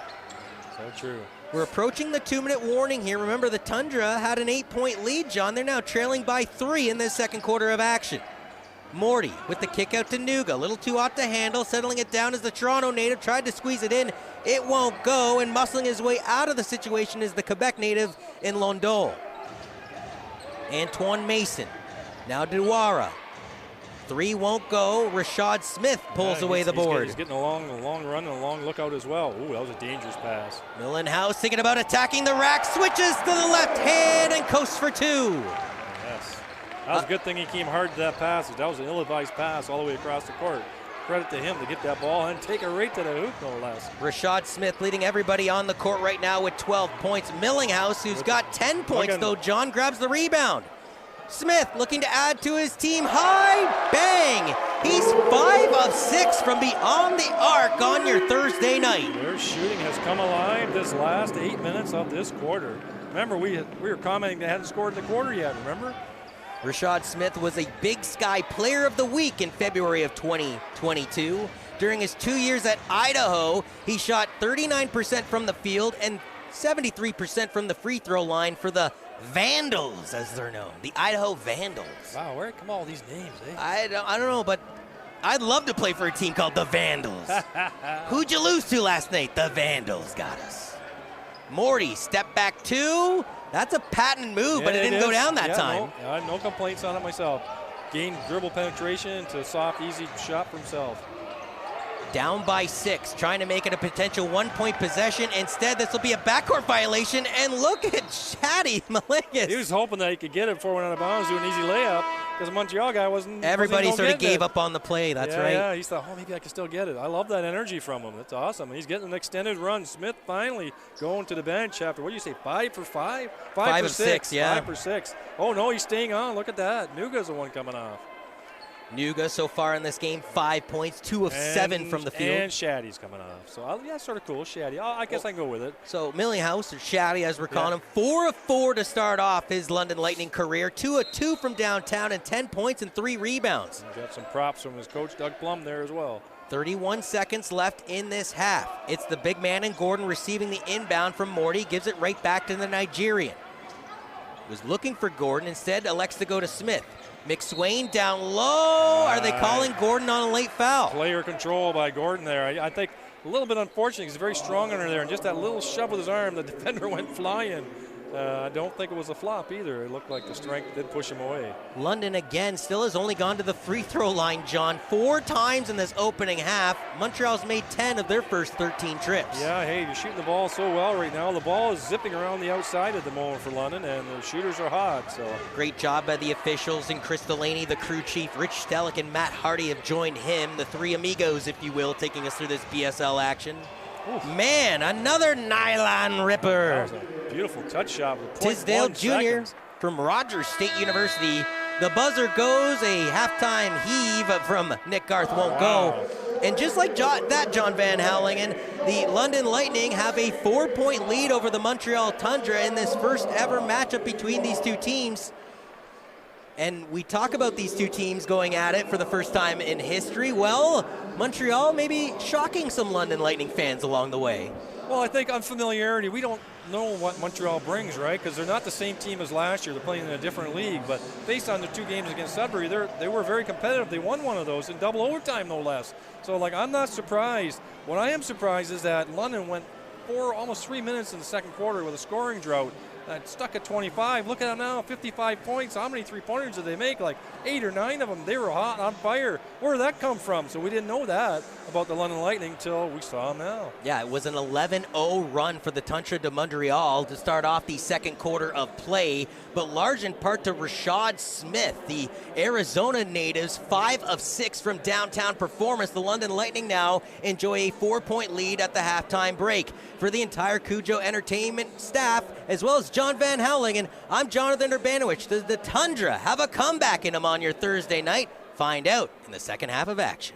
So true. We're approaching the 2-minute warning here. Remember, the Toundra had an 8-point lead, John. They're now trailing by 3 in this second quarter of action. Morty with the kick out to Nuga. A little too hot to handle. Settling it down as the Toronto native tried to squeeze it in. It won't go, and muscling his way out of the situation is the Quebec native in Londol. Antoine Mason. Now Dewara. 3 won't go. Rashad Smith pulls away the board. He's getting a long run and a long lookout as well. Ooh, that was a dangerous pass. Millinghouse thinking about attacking the rack. Switches to the left hand and coasts for 2. Yes. That was a good thing he came hard to that pass. That was an ill-advised pass all the way across the court. Credit to him to get that ball and take it right to the hoop, no less. Rashad Smith leading everybody on the court right now with 12 points. Millinghouse, who's got 10 points, though, John grabs the rebound. Smith looking to add to his team. High bang. He's 5 of 6 from beyond the arc on your Thursday night. Their shooting has come alive this last 8 minutes of this quarter. Remember, we were commenting they hadn't scored in the quarter yet, remember? Rashad Smith was a Big Sky Player of the Week in February of 2022. During his 2 years at Idaho, he shot 39% from the field and 73% from the free throw line for the Vandals, as they're known. The Idaho Vandals. Wow, where come all these names, eh? I don't know, but I'd love to play for a team called the Vandals. Who'd you lose to last night? The Vandals got us. Morty, step back 2. That's a patent move, but it didn't go down that time. No, I have no complaints on it myself. Gained dribble penetration to a soft, easy shot for himself. Down by 6, trying to make it a potential 1-point possession. Instead, this will be a backcourt violation, and look at Chatty Malingus. He was hoping that he could get it before it went out of bounds, do an easy layup, because the Montreal guy wasn't. Everybody wasn't sort of gave up on the play, that's right. Yeah, he thought, oh, maybe I can still get it. I love that energy from him. That's awesome. And he's getting an extended run. Smith finally going to the bench after, what do you say, 5 for 5? 5 of 6, yeah. 5 for 6. Oh, no, he's staying on. Look at that. Nuga's the one coming off. Nuga so far in this game, 5 points, 2 of 7 from the field. And Shaddy's coming off. So, yeah, sort of cool. Shaddy. I guess I can go with it. So, Millinghouse, or Shaddy as we're calling him, 4 of 4 to start off his London Lightning career. 2 of 2 from downtown and 10 points and 3 rebounds. He's got some props from his coach, Doug Plum, there as well. 31 seconds left in this half. It's the big man and Gordon receiving the inbound from Morty. Gives it right back to the Nigerian. Was looking for Gordon. Instead, elects to go to Smith. McSwain down low. Are they calling Gordon on a late foul? Player control by Gordon there. I think a little bit unfortunate. He's very strong under there, and just that little shove with his arm, the defender went flying. I don't think it was a flop either. It looked like the strength did push him away. London again still has only gone to the free throw line, John, 4 times in this opening half. Montreal's made 10 of their first 13 trips. Yeah, hey, you're shooting the ball so well right now. The ball is zipping around the outside at the moment for London, and the shooters are hot. So great job by the officials, and Chris Delaney, the crew chief, Rich Stellick, and Matt Hardy have joined him, the three amigos, if you will, taking us through this BSL action. Oof. Man, another nylon ripper. That was a beautiful touch shot with Tisdale Jr. from Rogers State University. The buzzer goes, a halftime heave from Nick Garth won't go. And just like John Van Houwelingen, the London Lightning have a 4-point lead over the Montreal Tundra in this first ever matchup between these two teams. And we talk about these two teams going at it for the first time in history. Well, Montreal maybe shocking some London Lightning fans along the way. Well, I think unfamiliarity, we don't know what Montreal brings, right? Because they're not the same team as last year. They're playing in a different league. But based on the 2 games against Sudbury, they were very competitive. They won one of those in double overtime, no less. So, I'm not surprised. What I am surprised is that London went almost 3 minutes in the second quarter with a scoring drought. Stuck at 25. Look at them now, 55 points. How many three-pointers did they make? 8 or 9 of them. They were hot, on fire. Where did that come from? So we didn't know that about the London Lightning till we saw them now. Yeah, it was an 11-0 run for the Toundra de Montréal to start off the second quarter of play, but large in part to Rashad Smith, the Arizona native's 5 of 6 from downtown performance. The London Lightning now enjoy a 4-point lead at the halftime break. For the entire Cujo Entertainment staff, as well as John Van Houwelingen, I'm Jonathan Urbanowicz. Does the Tundra have a comeback in them on your Thursday night? Find out in the second half of action.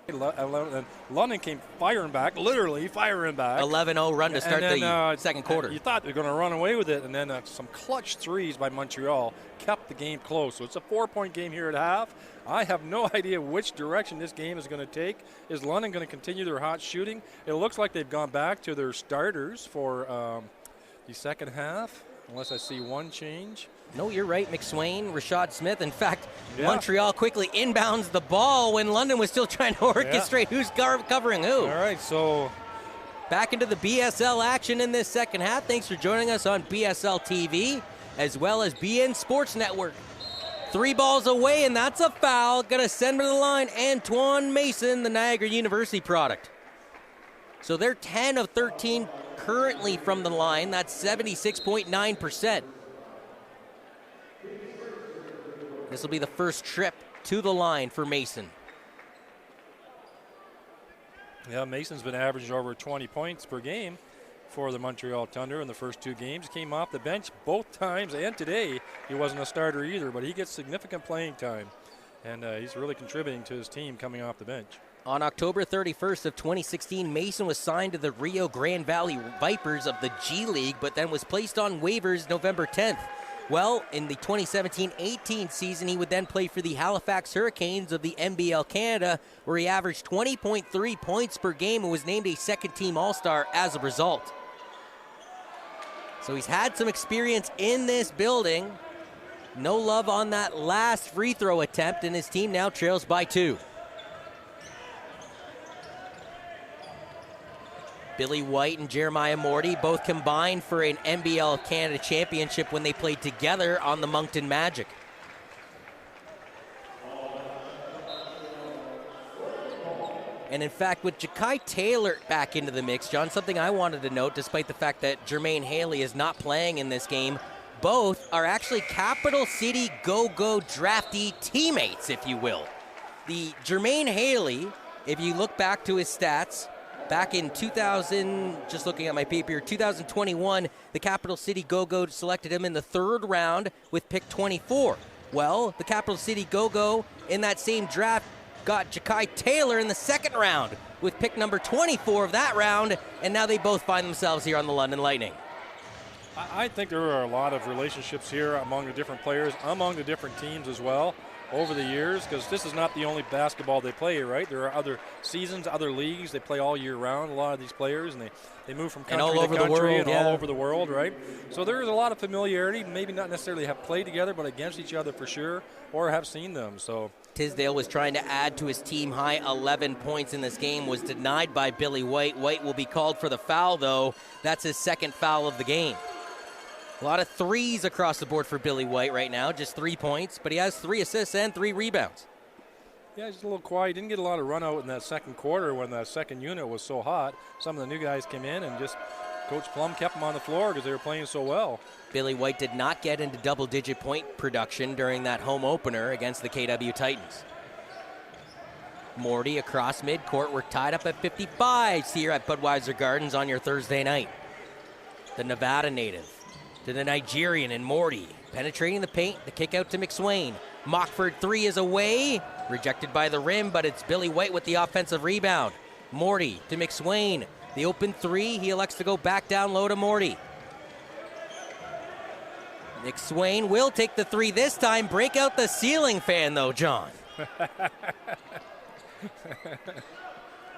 And London came firing back, literally firing back. 11-0 run to start the second quarter. You thought they were going to run away with it, and then some clutch threes by Montreal kept the game close. So it's a 4-point game here at half. I have no idea which direction this game is going to take. Is London going to continue their hot shooting? It looks like they've gone back to their starters for the second half, unless I see one change. No, you're right, McSwain, Rashad Smith. In fact, Montreal quickly inbounds the ball when London was still trying to orchestrate who's covering who. All right, so back into the BSL action in this second half. Thanks for joining us on BSL TV, as well as BN Sports Network. 3 balls away, and that's a foul. Gonna send to the line, Antoine Mason, the Niagara University product. So they're 10 of 13 currently from the line. That's 76.9%. This will be the first trip to the line for Mason. Yeah, Mason's been averaging over 20 points per game for the Montreal Tundra in the first 2 games. Came off the bench both times, and today he wasn't a starter either, but he gets significant playing time, and he's really contributing to his team coming off the bench. On October 31st of 2016, Mason was signed to the Rio Grande Valley Vipers of the G League, but then was placed on waivers November 10th. Well, in the 2017-18 season, he would then play for the Halifax Hurricanes of the NBL Canada, where he averaged 20.3 points per game and was named a second-team All-Star as a result. So he's had some experience in this building. No love on that last free throw attempt, and his team now trails by 2. Billy White and Jeremiah Morty both combined for an NBL Canada championship when they played together on the Moncton Magic. And in fact, with Ja'Kai Taylor back into the mix, John, something I wanted to note, despite the fact that Jermaine Haley is not playing in this game, both are actually Capital City Go-Go draftee teammates, if you will. The Jermaine Haley, if you look back to his stats, Back in 2000, just looking at my paper here, 2021, the Capital City Go-Go selected him in the 3rd round with pick 24. Well, the Capital City Go-Go in that same draft got Jakai Taylor in the 2nd round with pick number 24 of that round, and now they both find themselves here on the London Lightning. I think there are a lot of relationships here among the different players, among the different teams as well over the years, because this is not the only basketball they play, right? There are other seasons, other leagues. They play all year round, a lot of these players, and they move from country to country and all over the world, right? So there is a lot of familiarity, maybe not necessarily have played together, but against each other for sure, or have seen them. So Tisdale was trying to add to his team high 11 points in this game, was denied by Billy White. White will be called for the foul, though. That's his 2nd foul of the game. A lot of threes across the board for Billy White right now, just 3 points, but he has 3 assists and 3 rebounds. Yeah, he's a little quiet. He didn't get a lot of run out in that 2nd quarter when that 2nd unit was so hot. Some of the new guys came in and just Coach Plum kept them on the floor because they were playing so well. Billy White did not get into double-digit point production during that home opener against the KW Titans. Morty across midcourt. We're tied up at 55 here at Budweiser Gardens on your Thursday night. The Nevada native to the Nigerian and Morty. Penetrating the paint, the kick out to McSwain. Mockford 3 is away, rejected by the rim, but it's Billy White with the offensive rebound. Morty to McSwain. The open 3, he elects to go back down low to Morty. McSwain will take the 3 this time. Break out the ceiling fan, though, John.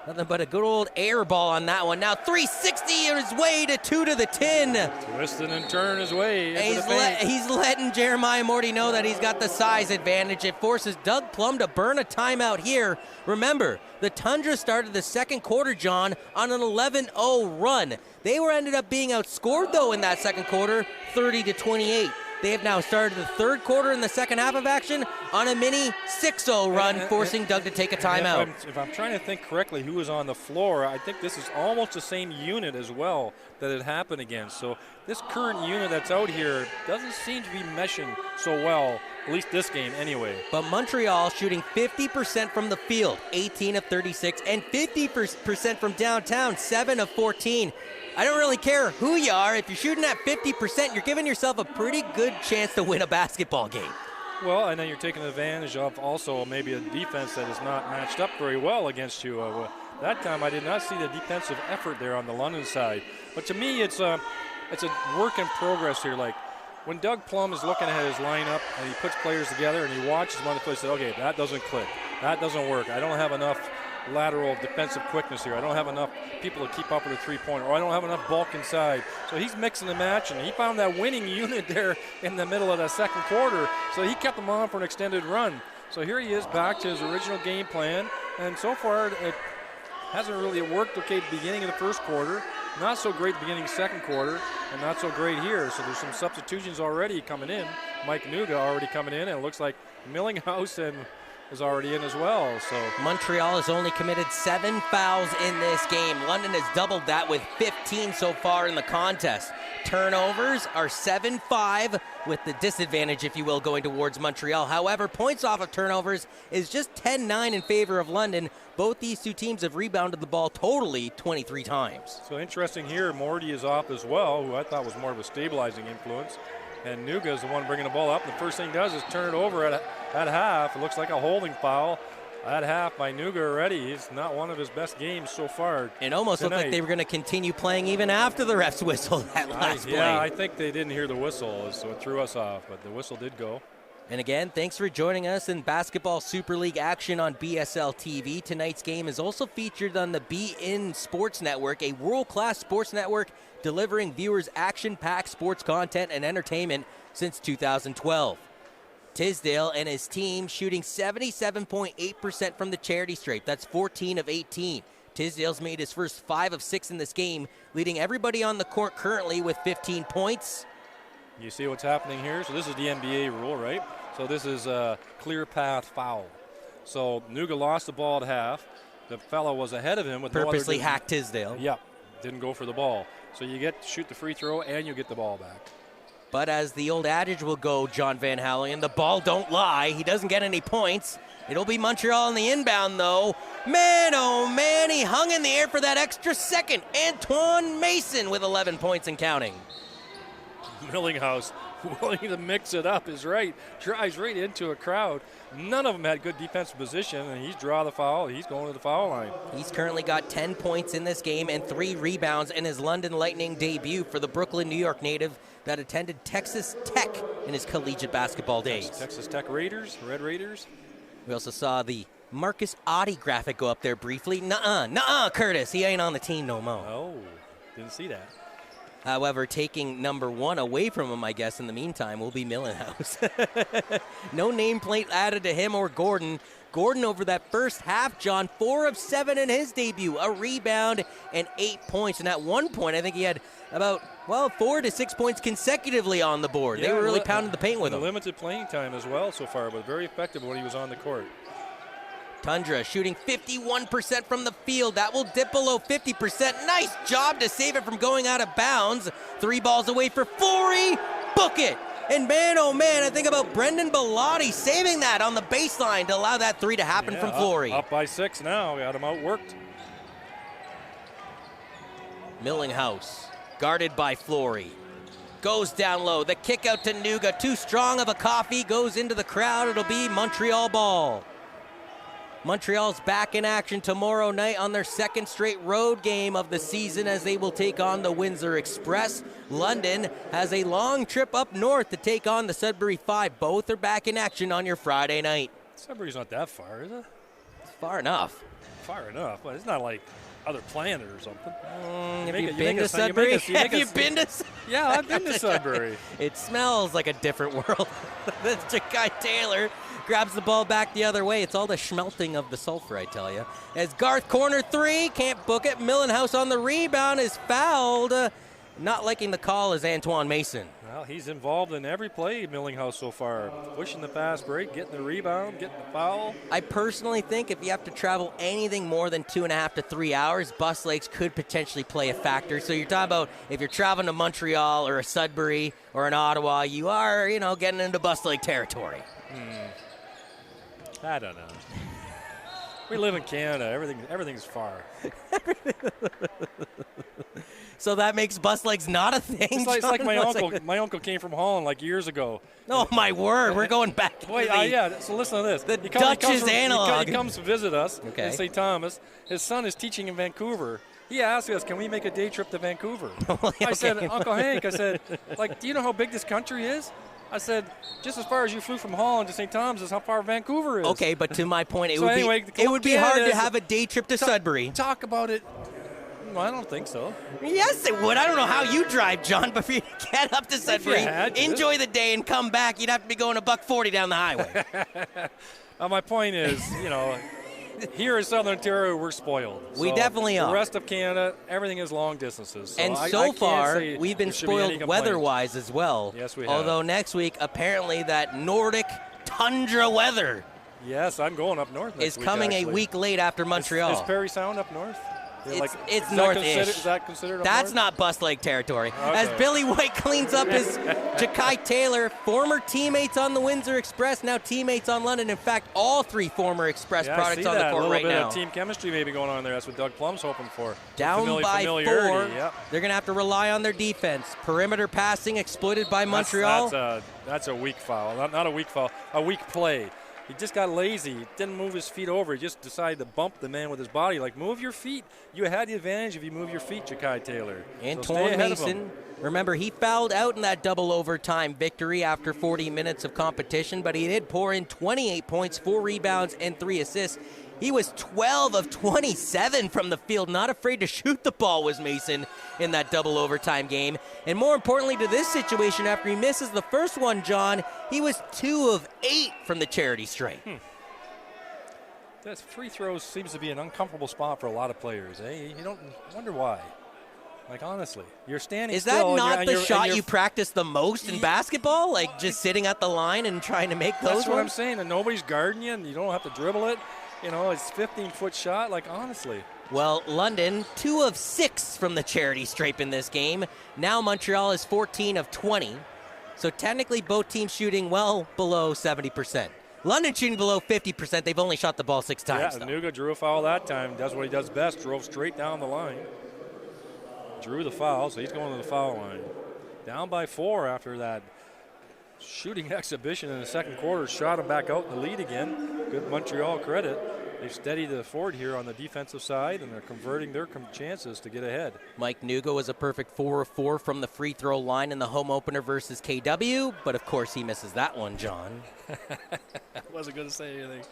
Nothing but a good old air ball on that one. Now 360 his way to 2 to the 10. Twisting and turn his way into the paint. He's letting Jeremiah Morty know that he's got the size advantage. It forces Doug Plum to burn a timeout here. Remember, the Tundra started the 2nd quarter, John, on an 11-0 run. They ended up being outscored, though, in that 2nd quarter, 30-28. They have now started the 3rd quarter in the 2nd half of action on a mini 6-0 run, forcing Doug to take a timeout. If I'm trying to think correctly who was on the floor, I think this is almost the same unit as well that it happened against. So this current unit that's out here doesn't seem to be meshing so well, at least this game anyway. But Montreal shooting 50% from the field, 18 of 36, and 50% from downtown, 7 of 14. I don't really care who you are. If you're shooting at 50%, you're giving yourself a pretty good chance to win a basketball game. Well, and then you're taking advantage of also maybe a defense that is not matched up very well against you. That time I did not see the defensive effort there on the London side. But to me, it's a work in progress here. Like when Doug Plum is looking at his lineup and he puts players together and he watches one of the players and says, okay, that doesn't click. That doesn't work. I don't have enough lateral defensive quickness here. I don't have enough people to keep up with a three-pointer, or I don't have enough bulk inside. So he's mixing and matching. He found that winning unit there in the middle of the 2nd quarter, so he kept them on for an extended run. So here he is back to his original game plan, and so far it hasn't really worked okay at the beginning of the 1st quarter, not so great at the beginning of the 2nd quarter, and not so great here. So there's some substitutions already coming in. Mike Nuga already coming in, and it looks like Millinghouse and is already in as well. So Montreal has only committed 7 fouls in this game. London has doubled that with 15 so far in the contest. Turnovers are 7-5 with the disadvantage, if you will, going towards Montreal. However, points off of turnovers is just 10-9 in favor of London. Both these two teams have rebounded the ball totally 23 times. So interesting here, Morty is off as well, who I thought was more of a stabilizing influence. And Nuga is the one bringing the ball up. The first thing he does is turn it over at half. It looks like a holding foul at half by Nuga already. He's not one of his best games so far. It almost looked like they were going to continue playing even after the refs whistled that last play. Yeah, I think they didn't hear the whistle, so it threw us off, but the whistle did go. And again, thanks for joining us in Basketball Super League action on BSL TV. Tonight's game is also featured on the BN Sports Network, a world-class sports network delivering viewers action-packed sports content and entertainment since 2012. Tisdale and his team shooting 77.8% from the charity stripe. That's 14 of 18. Tisdale's made his first 5 of 6 in this game, leading everybody on the court currently with 15 points. You see what's happening here? So this is the NBA rule, right? So this is a clear path foul. So Nuga lost the ball at half. The fellow was ahead of him with purposely hacked Tisdale. Yep, didn't go for the ball. So you get to shoot the free throw and you get the ball back. But as the old adage will go, John Van Halen, the ball don't lie. He doesn't get any points. It'll be Montreal on the inbound, though. Man, oh man, he hung in the air for that extra second. Antoine Mason with 11 points and counting. Millinghouse willing to mix it up is right. Drives right into a crowd. None of them had good defensive position, and he's draw the foul. He's going to the foul line. He's currently got 10 points in this game and 3 rebounds in his London Lightning debut for the Brooklyn, New York native that attended Texas Tech in his collegiate basketball days. Texas Tech Raiders, Red Raiders. We also saw the Marcus Oddie graphic go up there briefly. Nuh-uh, Curtis. He ain't on the team no more. Oh, didn't see that. However, taking number 1 away from him, I guess, in the meantime, will be Millinghouse. No nameplate added to him or Gordon. Gordon over that first half, John, 4 of 7 in his debut, a rebound and 8 points. And at one point, I think he had about, 4 to 6 points consecutively on the board. Yeah, they were really pounding the paint with him. Limited playing time as well so far, but very effective when he was on the court. Toundra shooting 51% from the field. That will dip below 50%. Nice job to save it from going out of bounds. 3 balls away for Flory. Book it. And man, oh man, I think about Brendan Bellotti saving that on the baseline to allow that 3 to happen from Flory. Up by 6 now. Got him outworked. Millinghouse guarded by Flory. Goes down low. The kick out to Nuga. Too strong of a coffee. Goes into the crowd. It'll be Montreal ball. Montreal's back in action tomorrow night on their second straight road game of the season as they will take on the Windsor Express. London has a long trip up north to take on the Sudbury Five. Both are back in action on your Friday night. Sudbury's not that far, is it? It's far enough. Far enough, but it's not like other planet or something. Have you been to Sudbury? Have you been to Sudbury? Yeah, I've been to Sudbury. It smells like a different world. That's Ja'Kai Taylor. Grabs the ball back the other way. It's all the schmelting of the sulfur, I tell you. As Garth corner 3, can't book it. Millinghouse on the rebound is fouled. Not liking the call is Antoine Mason. Well, he's involved in every play, Millinghouse, so far. Pushing the fast break, getting the rebound, getting the foul. I personally think if you have to travel anything more than 2.5 to 3 hours, bus legs could potentially play a factor. So you're talking about if you're traveling to Montreal or a Sudbury or an Ottawa, you are, getting into bus leg territory. I don't know. We live in Canada. Everything's far. So that makes bus legs not a thing. It's like my uncle. My uncle came from Holland like years ago. Oh my word, we're going back. Wait, yeah. So listen to this. The Dutch's analog. He comes to visit us in St. Thomas. His son is teaching in Vancouver. He asked us, "Can we make a day trip to Vancouver?" I said, "Uncle Hank," I said, "do you know how big this country is?" I said, just as far as you flew from Holland to St. Thomas is how far Vancouver is. Okay, but to my point, it So would be hard to have a day trip to Sudbury. Talk about it. No, I don't think so. Yes, it would. I don't know how you drive, John, but for you to get up to Sudbury, enjoy the day, and come back, you'd have to be going $140 down the highway. My point is, here in Southern Ontario, we're spoiled. We definitely are. The rest of Canada, everything is long distances. So and so far, we've been spoiled weather-wise as well. Yes, we have. Although next week, apparently that Nordic tundra weather yes, I'm going up north next is coming week, a week late after Montreal. Is Parry Sound up north? It's north-ish. Is that considered up That's north? not bus leg territory. Okay. As Billy White cleans up his Ja'Kai Taylor, former teammates on the Windsor Express, now teammates on London. In fact, all 3 former Express products on the court right now. A little bit of team chemistry maybe going on there. That's what Doug Plum's hoping for. Down by 4. Yep. They're going to have to rely on their defense. Perimeter passing exploited by Montreal. That's a weak foul. Not a weak foul. A weak play. He just got lazy. He didn't move his feet over. He just decided to bump the man with his body. Move your feet. You had the advantage if you move your feet, Ja'Kai Taylor. Antoine Mason, remember, he fouled out in that double overtime victory after 40 minutes of competition, but he did pour in 28 points, 4 rebounds, and 3 assists. He was 12 of 27 from the field. Not afraid to shoot the ball was Mason in that double overtime game. And more importantly to this situation, after he misses the first one, John, he was 2 of 8 from the charity stripe. That free throws seems to be an uncomfortable spot for a lot of players. You don't wonder why. Honestly, you're standing still. Is that not the shot you practice the most in basketball? Just sitting at the line and trying to make those That's what ones? I'm saying. And nobody's guarding you, and you don't have to dribble it. It's a 15-foot shot. Honestly. Well, London, 2 of 6 from the charity stripe in this game. Now Montreal is 14 of 20. So technically both teams shooting well below 70%. London shooting below 50%. They've only shot the ball 6 times. Yeah, Nuga drew a foul that time. Does what he does best. Drove straight down the line. Drew the foul, so he's going to the foul line. Down by 4 after that shooting exhibition in the second quarter. Shot him back out in the lead again. Good Montreal credit. They've steadied the fort here on the defensive side, and they're converting their chances to get ahead. Mike Nuga was a perfect 4 of 4 from the free throw line in the home opener versus KW, but of course he misses that one, John. I wasn't going to say anything.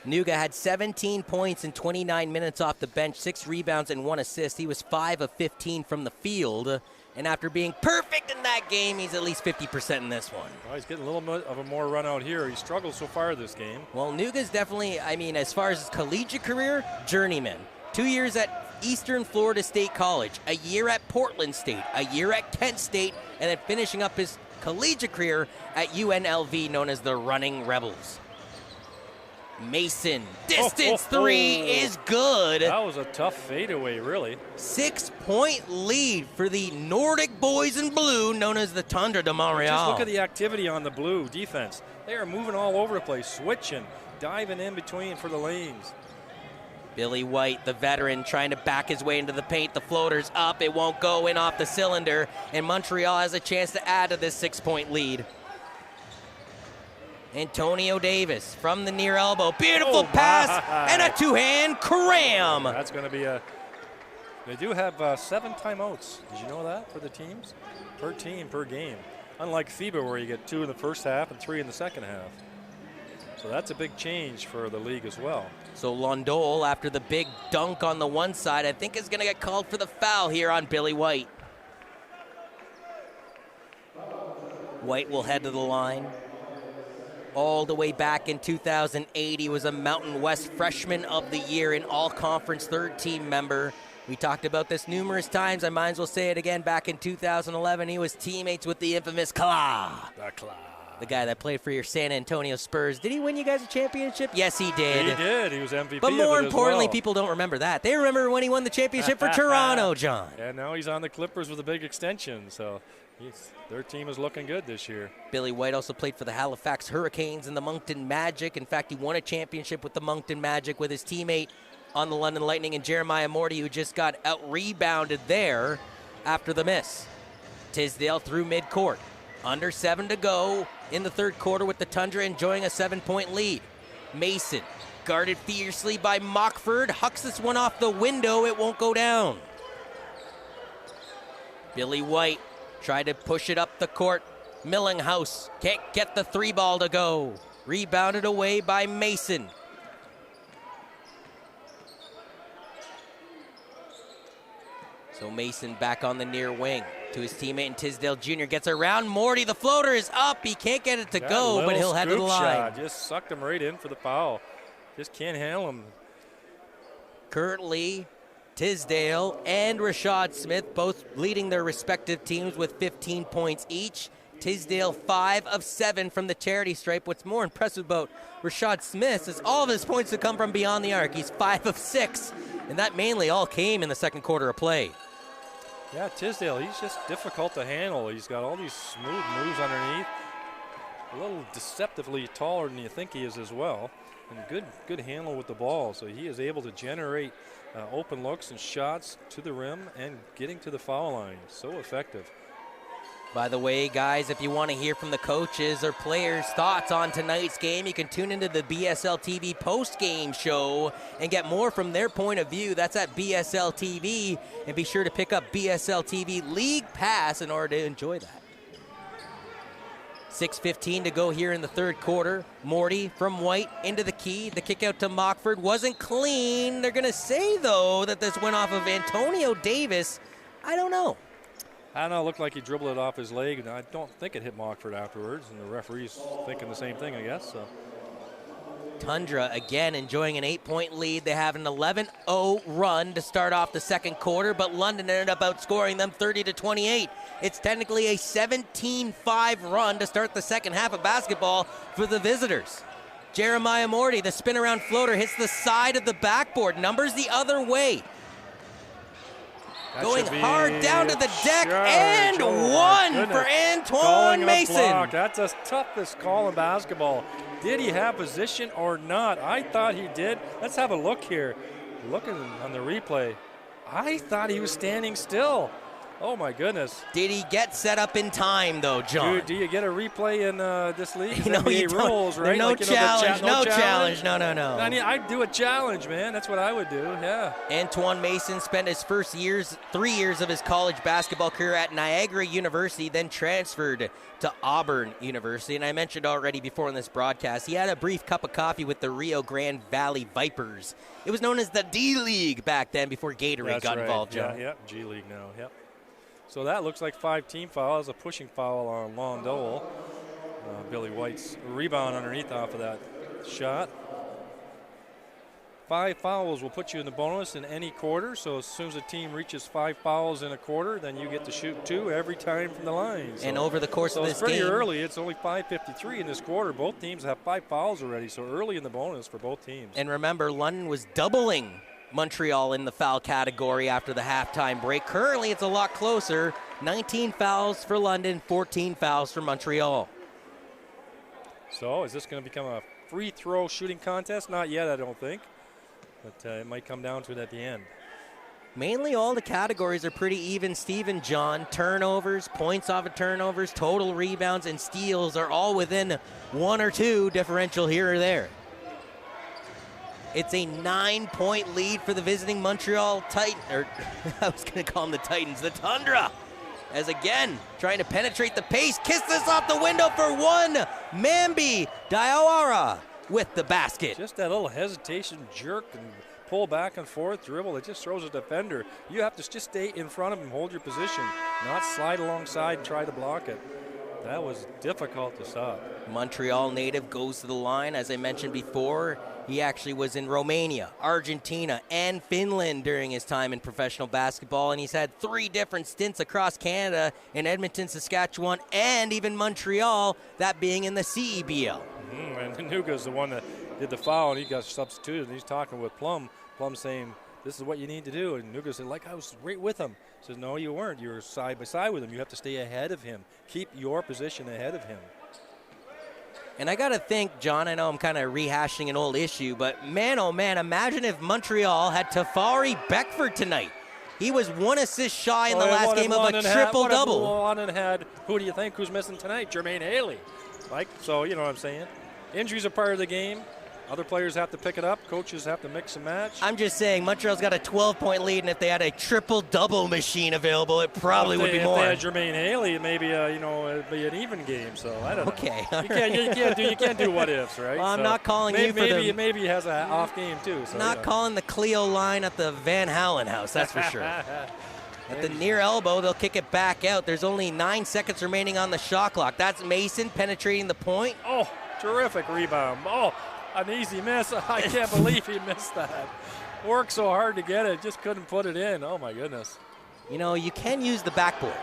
Nuga had 17 points in 29 minutes off the bench, 6 rebounds and 1 assist. He was 5 of 15 from the field, and after being perfect in that game, he's at least 50% in this one. Well, he's getting a little bit of a more run out here. He struggled so far this game. Well, Nuga's definitely, I mean, as far as his collegiate career, journeyman. 2 years at Eastern Florida State College, a year at Portland State, a year at Kent State, and then finishing up his collegiate career at UNLV, known as the Running Rebels. Mason, distance three is good. That was a tough fadeaway, really. 6-point lead for the Nordic boys in blue, known as the Toundra Montréal. Just look at the activity on the blue defense. They are moving all over the place, switching, diving in between for the lanes. Billy White, the veteran, trying to back his way into the paint. The floater's up. It won't go in off the cylinder, and Montreal has a chance to add to this 6-point lead. Antonio Davis from the near elbow. Beautiful pass and a two-hand cram. That's going to be a... They do have 7 timeouts. Did you know that for the teams? Per team, per game. Unlike FIBA where you get 2 in the first half and 3 in the second half. So that's a big change for the league as well. So Londol, after the big dunk on the one side, I think is going to get called for the foul here on Billy White. White will head to the line. All the way back in 2008, he was a Mountain West Freshman of the Year, an all-conference third-team member. We talked about this numerous times. I might as well say it again. Back in 2011, he was teammates with the infamous Kla. The guy that played for your San Antonio Spurs. Did he win you guys a championship? Yes, he did. He did. He was MVP. But more importantly, well. People don't remember that. They remember when he won the championship for Toronto, John. And now he's on the Clippers with a big extension. So their team is looking good this year. Billy White also played for the Halifax Hurricanes and the Moncton Magic. In fact, he won a championship with the Moncton Magic with his teammate on the London Lightning and Jeremiah Morty, who just got out-rebounded there after the miss. Tisdale through midcourt. Under 7 to go in the third quarter with the Tundra enjoying a 7-point lead. Mason guarded fiercely by Mockford. Hucks this one off the window. It won't go down. Billy White tried to push it up the court. Millinghouse can't get the 3-ball to go. Rebounded away by Mason. So Mason back on the near wing to his teammate, and Tisdale Jr. gets around Morty. The floater is up. He can't get it to go, but he'll head to the line. Shot. Just sucked him right in for the foul. Just can't handle him. Currently, Tisdale and Rashad Smith both leading their respective teams with 15 points each. Tisdale 5 of 7 from the charity stripe. What's more impressive about Rashad Smith is all of his points have come from beyond the arc. He's 5 of 6, and that mainly all came in the second quarter of play. Yeah, Tisdale, he's just difficult to handle. He's got all these smooth moves underneath. A little deceptively taller than you think he is as well. And good handle with the ball. So he is able to generate open looks and shots to the rim and getting to the foul line. So effective. By the way, guys, if you want to hear from the coaches or players' thoughts on tonight's game, you can tune into the BSL TV post-game show and get more from their point of view. That's at BSL TV, and be sure to pick up BSL TV League Pass in order to enjoy that. 6:15 to go here in the third quarter. Morty from White into the key. The kick out to Mockford wasn't clean. They're going to say, though, that this went off of Antonio Davis. I don't know. I don't know, it looked like he dribbled it off his leg, and I don't think it hit Mockford afterwards, and the referee's thinking the same thing, I guess. So. Tundra, again, enjoying an 8-point lead. They have an 11-0 run to start off the second quarter, but London ended up outscoring them 30-28. It's technically a 17-5 run to start the second half of basketball for the visitors. Jeremiah Morty, the spin-around floater, hits the side of the backboard, numbers the other way. Going hard down to the deck, and one for Antoine Mason. That's the toughest call in basketball. Did he have position or not? I thought he did. Let's have a look here. Looking on the replay, I thought he was standing still. Oh, my goodness. Did he get set up in time, though, John? Dude, do you get a replay in this league? No, NBA you don't. rules, right? No challenge, no challenge. No. I mean, I'd do a challenge, man. That's what I would do, yeah. Antoine Mason spent his first 3 years of his college basketball career at Niagara University, then transferred to Auburn University. And I mentioned already before in this broadcast, he had a brief cup of coffee with the Rio Grande Valley Vipers. It was known as the D-League back then before Gatorade got involved, John. Yeah, G-League now, yep. So that looks like 5-team foul. That's a pushing foul on Londell. Billy White's rebound underneath off of that shot. 5 fouls will put you in the bonus in any quarter. So as soon as a team reaches 5 fouls in a quarter, then you get to shoot 2 every time from the line. So, and over the course of this game, it's pretty early. It's only 5:53 in this quarter. Both teams have 5 fouls already, so early in the bonus for both teams. And remember, London was doubling Montreal in the foul category after the halftime break. Currently, it's a lot closer. 19 fouls for London, 14 fouls for Montreal. So is this going to become a free throw shooting contest? Not yet, I don't think. But it might come down to it at the end. Mainly all the categories are pretty even, Steven, John. Turnovers, points off of turnovers, total rebounds, and steals are all within 1 or 2 differential here or there. It's a 9-point lead for the visiting Montreal Titan, or I was going to call them the Titans, the Toundra. As again, trying to penetrate the pace, kiss this off the window for one. Mambi Diawara with the basket. Just that little hesitation, jerk, and pull back and forth, dribble. It just throws a defender. You have to just stay in front of him, hold your position, not slide alongside and try to block it. That was difficult to stop. Montreal native goes to the line. As I mentioned before, he actually was in Romania, Argentina, and Finland during his time in professional basketball, and he's had 3 different stints across Canada in Edmonton, Saskatchewan, and even Montreal, that being in the CEBL. And Nuga's the one that did the foul, and he got substituted, and he's talking with Plum. Plum saying, this is what you need to do. And Nuga said, like, I was right with him. He says, no, you weren't. You were side by side with him. You have to stay ahead of him. Keep your position ahead of him. And I got to think, John, I know I'm kind of rehashing an old issue, but man, oh man, imagine if Montreal had Tafari Beckford tonight. He was 1 assist shy in the last game of a triple-double. London had, who do you think who's missing tonight? Jermaine Haley. Like, so you know what I'm saying. Injuries are part of the game. Other players have to pick it up. Coaches have to mix and match. I'm just saying, Montreal's got a 12-point lead, and if they had a triple-double machine available, it probably would be more. If they had Jermaine Haley, maybe it'd be an even game. So I don't know. Okay, you can't do what ifs, right? Well, I'm not calling you for the. Maybe he has an off game too. So, not calling the Cleo line at the Van Halen house. That's for sure. At the near elbow, they'll kick it back out. There's only 9 seconds remaining on the shot clock. That's Mason penetrating the point. Oh, terrific rebound. Oh. An easy miss. I can't believe he missed that. Worked so hard to get it, just couldn't put it in. Oh, my goodness. You know, you can use the backboard.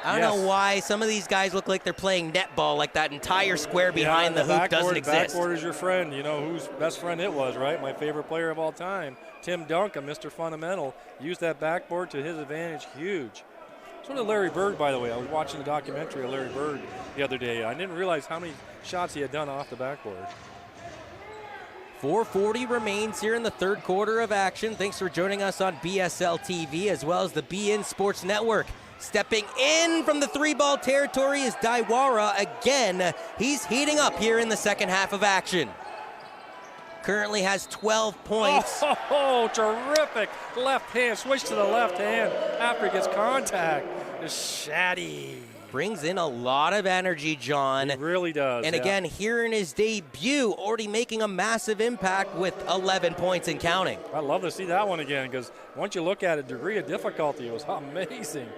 I don't know why some of these guys look like they're playing netball, like that entire square behind the hoop doesn't exist. Backboard is your friend. You know whose best friend it was, right? My favorite player of all time, Tim Duncan, Mr. Fundamental, used that backboard to his advantage. Huge. So did Larry Bird, by the way. I was watching the documentary of Larry Bird the other day. I didn't realize how many shots he had done off the backboard. 4:40 remains here in the third quarter of action. Thanks for joining us on BSL TV as well as the BN Sports Network. Stepping in from the 3-ball territory is Diawara again. He's heating up here in the second half of action. Currently has 12 points. Oh, terrific left hand. Switch to the left hand after he gets contact. Just shatty. Brings in a lot of energy, John. He really does. And again, here in his debut, already making a massive impact with 11 points and counting. I'd love to see that one again because once you look at it, degree of difficulty, it was amazing.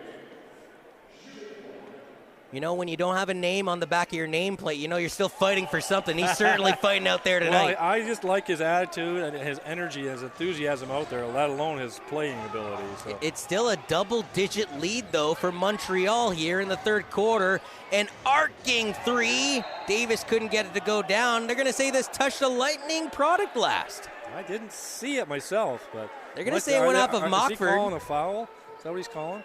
You know, when you don't have a name on the back of your nameplate, you know you're still fighting for something. He's certainly fighting out there tonight. Well, I just like his attitude and his energy, his enthusiasm out there, let alone his playing ability. So. It's still a double-digit lead, though, for Montreal here in the third quarter. An arcing 3. Davis couldn't get it to go down. They're going to say this touched a lightning product blast. I didn't see it myself, but they're going to say it went off of Mockford. Is he calling a foul? Is that what he's calling?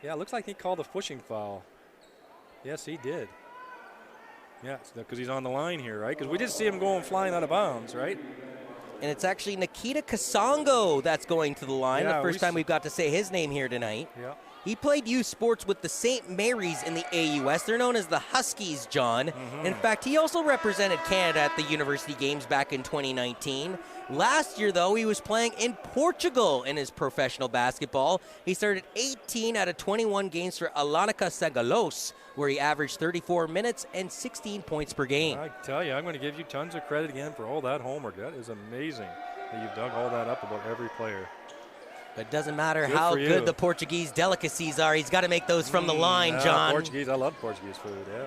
Yeah, it looks like he called a pushing foul. Yes, he did. Yeah, because he's on the line here, right? Because we did see him going flying out of bounds, right? And it's actually Nikita Kasongo that's going to the line. Yeah, the first time we've got to say his name here tonight. Yeah. He played youth sports with the St. Mary's in the AUS. They're known as the Huskies, John. In fact, he also represented Canada at the University Games back in 2019. Last year, though, he was playing in Portugal in his professional basketball. He started 18 out of 21 games for Alanica Sagalos, where he averaged 34 minutes and 16 points per game. I tell you, I'm going to give you tons of credit again for all that homework. That is amazing that you've dug all that up about every player. But it doesn't matter how good the Portuguese delicacies are. He's got to make those from the line, John. Portuguese, I love Portuguese food, yeah.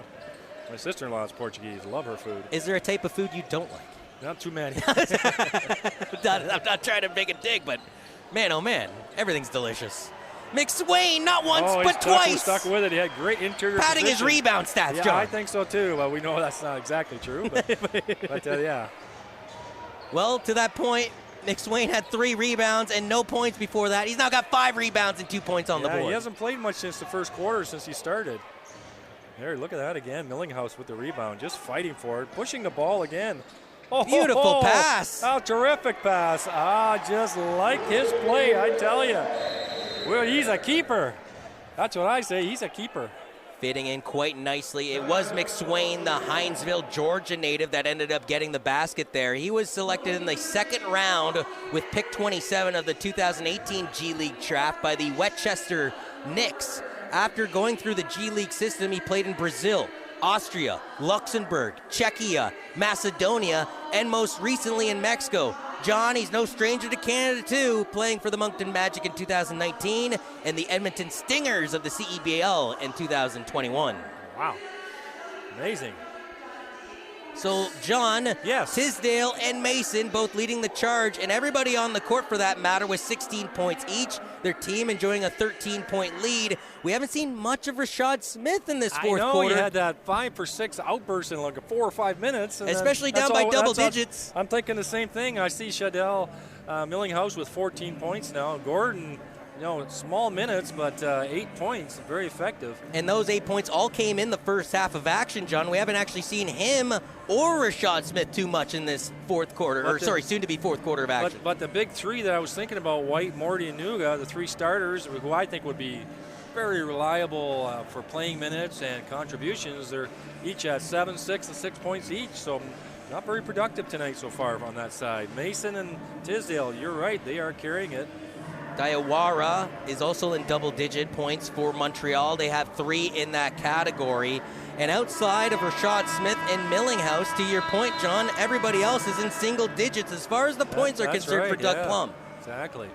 My sister-in-law is Portuguese. Love her food. Is there a type of food you don't like? Not too many. I'm not trying to make a dig, but man, oh man, everything's delicious. McSwain, not once, but twice. He's stuck with it. He had great interior Padding position. his rebound stats, yeah, John. I think so too, but we know that's not exactly true. But yeah. Well, to that point, McSwain had 3 rebounds and no points before that. He's now got 5 rebounds and 2 points on the board. He hasn't played much since the first quarter since he started. There, look at that again. Millinghouse with the rebound, just fighting for it, pushing the ball again. Oh, beautiful pass. Oh, terrific pass. Just like his play, I tell you. Well, he's a keeper. That's what I say. He's a keeper. Fitting in quite nicely. It was McSwain, the Hinesville, Georgia native, that ended up getting the basket there. He was selected in the second round with pick 27 of the 2018 G League draft by the Westchester Knicks. After going through the G League system, he played in Brazil, Austria, Luxembourg, Czechia, Macedonia, and most recently in Mexico. John, he's no stranger to Canada, too, playing for the Moncton Magic in 2019 and the Edmonton Stingers of the CEBL in 2021. Wow. Amazing. So, John, yes. Tisdale and Mason both leading the charge, and everybody on the court, for that matter, with 16 points each. Their team enjoying a 13-point lead. We haven't seen much of Rashad Smith in this fourth quarter. He had that 5 for 6 outburst in like 4 or 5 minutes. Especially down by double digits. I'm thinking the same thing. I see Shadell Millinghouse with 14 points now. Gordon, small minutes, but 8 points, very effective. And those 8 points all came in the first half of action, John. We haven't actually seen him or Rashad Smith too much in this fourth quarter, soon-to-be fourth quarter of action. But the big 3 that I was thinking about, White, Morty, and Nuga, the 3 starters, who I think would be very reliable for playing minutes and contributions. They're each at 7, 6, and 6 points each, so not very productive tonight so far on that side. Mason and Tisdale, you're right, they are carrying it. Diawara is also in double-digit points for Montreal. They have 3 in that category. And outside of Rashad Smith and Millinghouse, to your point, John, everybody else is in single digits as far as the points are concerned for Doug Plum. Exactly.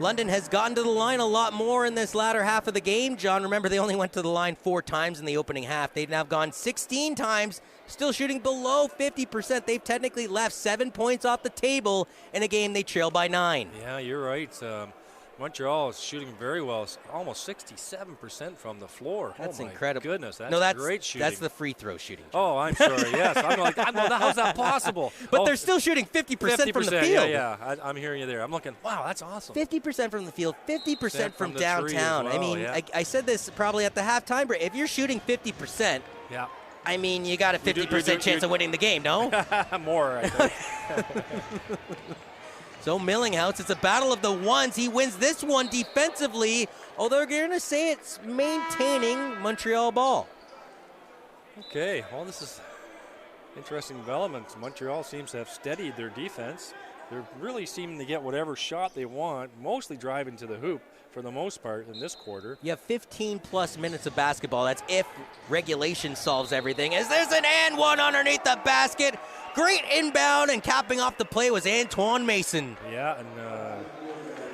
London has gotten to the line a lot more in this latter half of the game, John. Remember, they only went to the line 4 times in the opening half. They've now gone 16 times, still shooting below 50%. They've technically left 7 points off the table in a game they trail by 9. Yeah, you're right. Montreal is shooting very well, almost 67% from the floor. That's incredible. Goodness, that's great shooting. That's the free throw shooting. Oh, I'm sorry. Yes, I'm like, how's that possible? But they're still shooting 50% from the field. Yeah, I'm hearing you there. I'm looking, wow, that's awesome. 50% from the field, 50% from downtown. Well, I mean, I said this probably at the halftime break. If you're shooting 50%, I mean, you got a 50% chance of winning the game, no? More, I think. So Millinghouse, it's a battle of the ones. He wins this one defensively, although they're going to say it's maintaining Montreal ball. Okay, well, this is interesting developments. Montreal seems to have steadied their defense. They're really seeming to get whatever shot they want, mostly driving to the hoop for the most part in this quarter. You have 15-plus minutes of basketball. That's if regulation solves everything. As there's an and one underneath the basket. Great inbound, and capping off the play was Antoine Mason. Yeah, and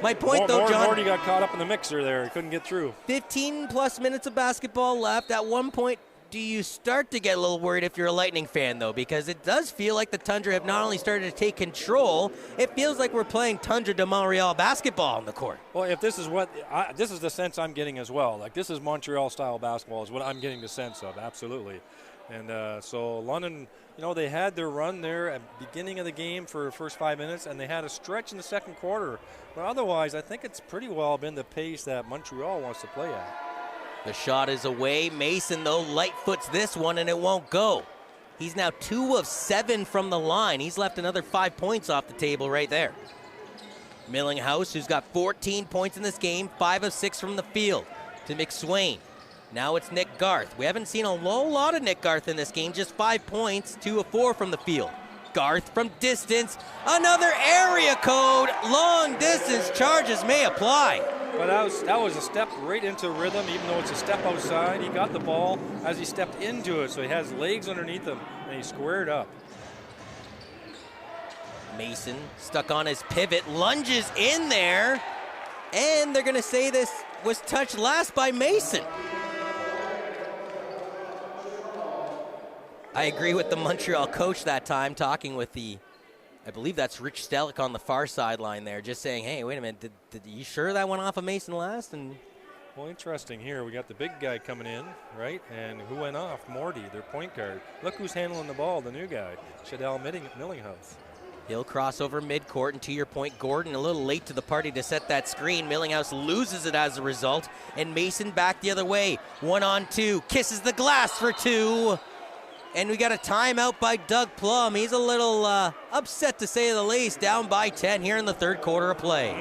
my point, though, John. Morty got caught up in the mixer there. He couldn't get through. 15-plus minutes of basketball left. At one point, do you start to get a little worried if you're a Lightning fan, though? Because it does feel like the Toundra have not only started to take control, it feels like we're playing Toundra de Montréal basketball on the court. Well, if this is this is the sense I'm getting as well. Like, this is Montreal-style basketball is what I'm getting the sense of, absolutely. And so London, they had their run there at the beginning of the game for the first 5 minutes, and they had a stretch in the second quarter. But otherwise, I think it's pretty well been the pace that Montreal wants to play at. The shot is away. Mason, though, light foots this one, and it won't go. He's now 2 of 7 from the line. He's left another 5 points off the table right there. Millinghouse, who's got 14 points in this game, 5 of 6 from the field, to McSwain. Now it's Nick Garth. We haven't seen a whole lot of Nick Garth in this game, just 5 points, 2 of 4 from the field. Garth from distance, another area code, long distance charges may apply. But that was a step right into rhythm, even though it's a step outside. He got the ball as he stepped into it, so he has legs underneath him, and he squared up. Mason stuck on his pivot, lunges in there, and they're going to say this was touched last by Mason. I agree with the Montreal coach that time, talking with I believe that's Rich Stellick on the far sideline there, just saying, hey, wait a minute, did you sure that went off of Mason last? And well, interesting here. We got the big guy coming in, right? And who went off? Morty, their point guard. Look who's handling the ball, the new guy, Shadell Millinghouse. He'll cross over midcourt, and to your point, Gordon a little late to the party to set that screen. Millinghouse loses it as a result, and Mason back the other way. 1-on-2, kisses the glass for 2. And we got a timeout by Doug Plum. He's a little upset, to say the least, down by 10 here in the third quarter of play.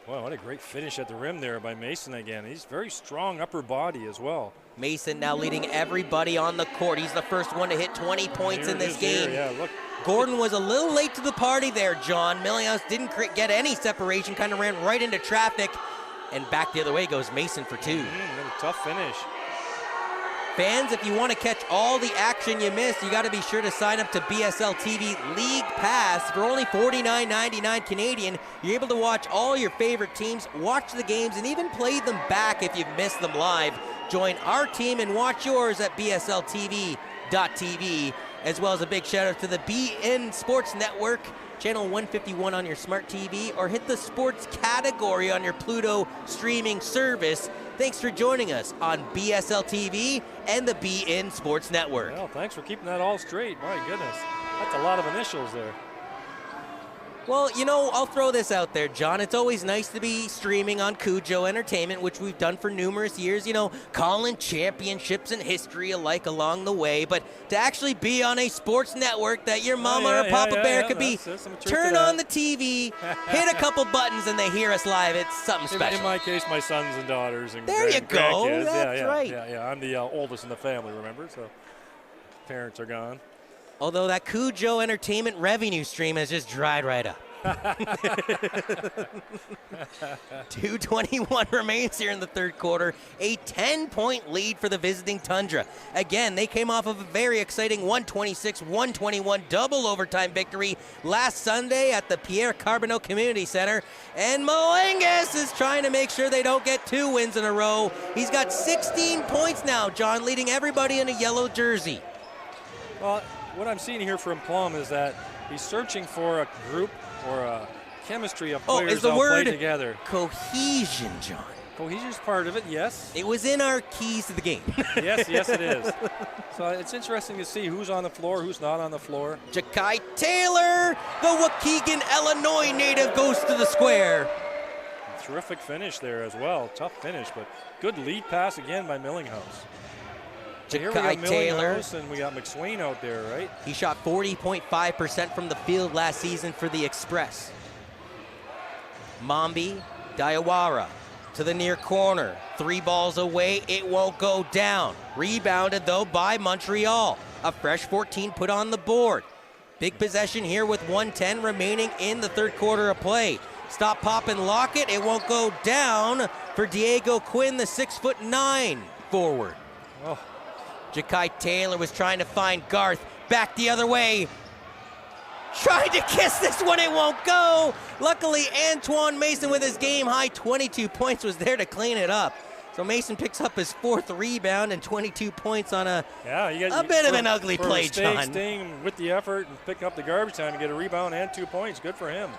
Wow, what a great finish at the rim there by Mason again. He's very strong upper body as well. Mason now leading everybody on the court. He's the first one to hit 20 points in this game. Yeah, look. Gordon was a little late to the party there, John. Millinghouse didn't get any separation, kind of ran right into traffic. And back the other way goes Mason for 2. A tough finish. Fans, if you want to catch all the action you missed, you got to be sure to sign up to BSL TV League Pass. For only $49.99 Canadian, you're able to watch all your favorite teams, watch the games, and even play them back if you've missed them live. Join our team and watch yours at bsltv.tv, as well as a big shout out to the BN Sports Network, channel 151 on your smart TV, or hit the sports category on your Pluto streaming service. Thanks for joining us on BSL TV and the BN Sports Network. Well, thanks for keeping that all straight. My goodness, that's a lot of initials there. Well, you know, I'll throw this out there, John. It's always nice to be streaming on Cujo Entertainment, which we've done for numerous years, you know, calling championships and history alike along the way. But to actually be on a sports network that your mama or Papa Bear could be, turn on the TV, hit a couple buttons, and they hear us live. It's something special. In my case, my sons and daughters and there you go. Grandkids. That's right. Yeah. I'm the oldest in the family, remember? So parents are gone. Although that Cujo Entertainment revenue stream has just dried right up. 2:21 remains here in the third quarter. A 10-point lead for the visiting Toundra. Again, they came off of a very exciting 126-121 double overtime victory last Sunday at the Pierre Carbonneau Community Center. And Molangas is trying to make sure they don't get 2 wins in a row. He's got 16 points now, John, leading everybody in a yellow jersey. Well, what I'm seeing here from Plum is that he's searching for a group or a chemistry of players that play together. Cohesion, John. Cohesion's part of it, yes. It was in our keys to the game. Yes, it is. So it's interesting to see who's on the floor, who's not on the floor. Ja'Kai Taylor, the Waukegan, Illinois native, goes to the square. Terrific finish there as well. Tough finish, but good lead pass again by Millinghouse. Here we got Millinghouse and we got McSwain out there, right? He shot 40.5% from the field last season for the Express. Mambi Diawara to the near corner. 3 balls away, it won't go down. Rebounded, though, by Montreal. A fresh 14 put on the board. Big possession here with 1:10 remaining in the third quarter of play. Stop, pop, and lock it. It won't go down for Diego Quinn, the 6'9" forward. Oh. Ja'Kai Taylor was trying to find Garth. Back the other way. Trying to kiss this one, it won't go. Luckily, Antoine Mason with his game-high 22 points was there to clean it up. So Mason picks up his 4th rebound and 22 points on a bit of an ugly play, John. Staying with the effort and picking up the garbage time to get a rebound and 2 points. Good for him.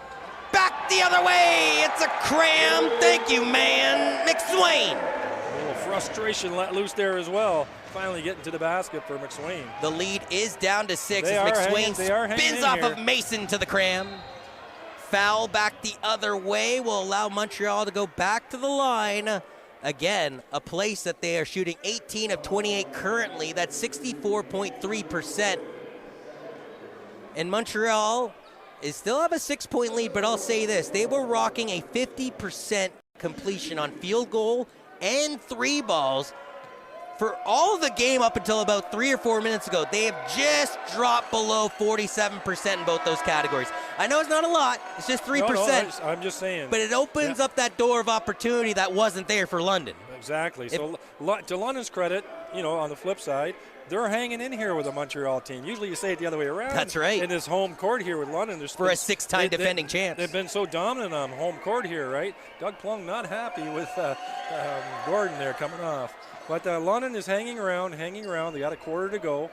Back the other way. It's a cram. Thank you, man. McSwain. A little frustration let loose there as well. Finally getting to the basket for McSwain. The lead is down to 6 as McSwain spins off of Mason to the cram. Foul back the other way will allow Montreal to go back to the line. again, a place that they are shooting 18 of 28 currently. That's 64.3%. And Montreal is still have a 6-point lead, but I'll say this. They were rocking a 50% completion on field goal and 3 balls for all the game up until about 3 or 4 minutes ago. They have just dropped below 47% in both those categories. I know it's not a lot. It's just 3%. No, I'm just saying. But it opens up that door of opportunity that wasn't there for London. Exactly. So to London's credit, on the flip side, they're hanging in here with a Montreal team. Usually you say it the other way around. That's right. In this home court here with London. For a 6-time defending champ. They've been so dominant on home court here, right? Doug Plum not happy with Gordon there coming off. But London is hanging around. They got a quarter to go.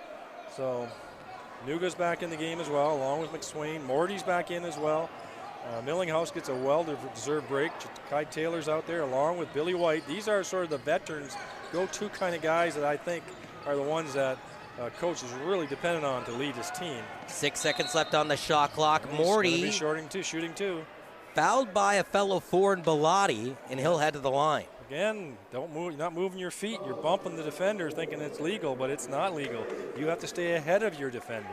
So Nuga's back in the game as well, along with McSwain. Morty's back in as well. Millinghouse gets a well-deserved break. Kai Taylor's out there along with Billy White. These are sort of the veterans, go-to kind of guys that I think are the ones that coach is really dependent on to lead his team. 6 seconds left on the shot clock. Morty shooting two. Fouled by a fellow Ford Bellotti, and he'll head to the line. Again, don't move. You're not moving your feet. You're bumping the defender thinking it's legal, but it's not legal. You have to stay ahead of your defender.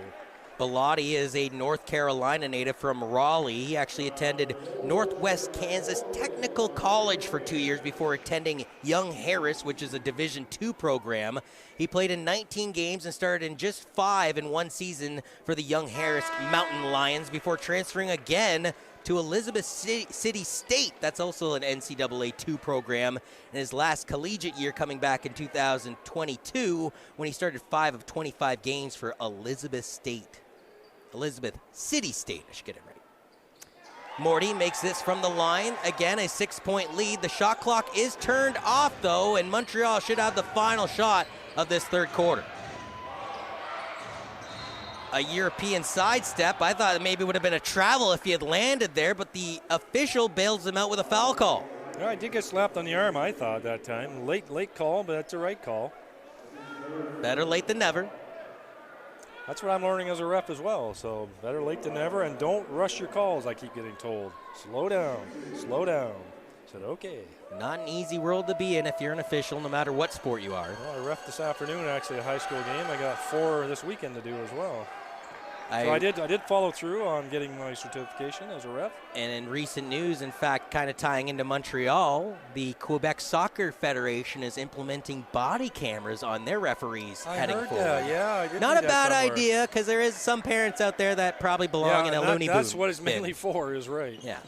Bellotti is a North Carolina native from Raleigh. He actually attended Northwest Kansas Technical College for 2 years before attending Young Harris, which is a Division II program. He played in 19 games and started in just 5 in one season for the Young Harris Mountain Lions before transferring again to Elizabeth City State. That's also an NCAA 2 program. In his last collegiate year coming back in 2022 when he started 5 of 25 games for Elizabeth City State, I should get it right. Morty makes this from the line. Again, a 6-point lead. The shot clock is turned off, though, and Montreal should have the final shot of this third quarter. A European sidestep. I thought it maybe would have been a travel if he had landed there, but the official bails him out with a foul call. Yeah, I did get slapped on the arm, I thought, that time. Late call, but that's the right call. Better late than never. That's what I'm learning as a ref as well. So better late than never, and don't rush your calls, I keep getting told. Slow down. I said, okay. Not an easy world to be in if you're an official, no matter what sport you are. Well, I ref this afternoon, actually, a high school game. I got 4 this weekend to do as well. So I did follow through on getting my certification as a ref. And in recent news, in fact, kind of tying into Montreal, the Quebec Soccer Federation is implementing body cameras on their referees heading forward. I did Not a bad idea, because there is some parents out there that probably belong in a loony bin. That's what it's mainly for, is right. Yeah.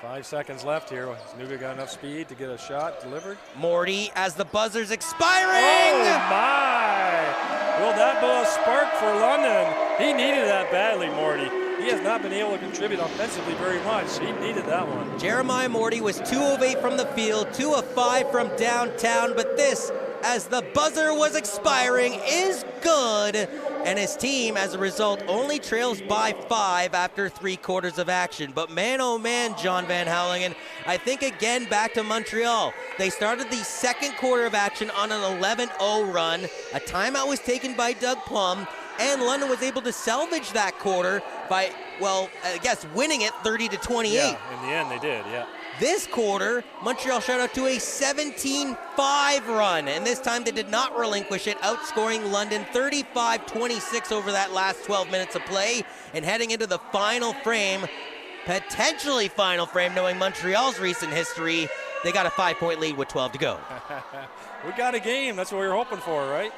5 seconds left here. Has Nuga got enough speed to get a shot delivered? Morty, as the buzzer's expiring. Oh, my. Will that be a spark for London? He needed that badly, Morty. He has not been able to contribute offensively very much. He needed that one. Jeremiah Morty was 2 of 8 from the field, 2 of 5 from downtown, but this, as the buzzer was expiring, is good. And his team, as a result, only trails by 5 after 3 quarters of action. But man, oh man, John Van Houwelingen, I think again back to Montreal. They started the second quarter of action on an 11-0 run. A timeout was taken by Doug Plum, and London was able to salvage that quarter by, well, I guess winning it 30-28. Yeah, in the end they did, yeah. This quarter, Montreal shot out to a 17-5 run, and this time they did not relinquish it, outscoring London 35-26 over that last 12 minutes of play, and heading into the final frame, potentially final frame, knowing Montreal's recent history, they got a 5-point lead with 12 to go. We got a game. That's what we were hoping for, right?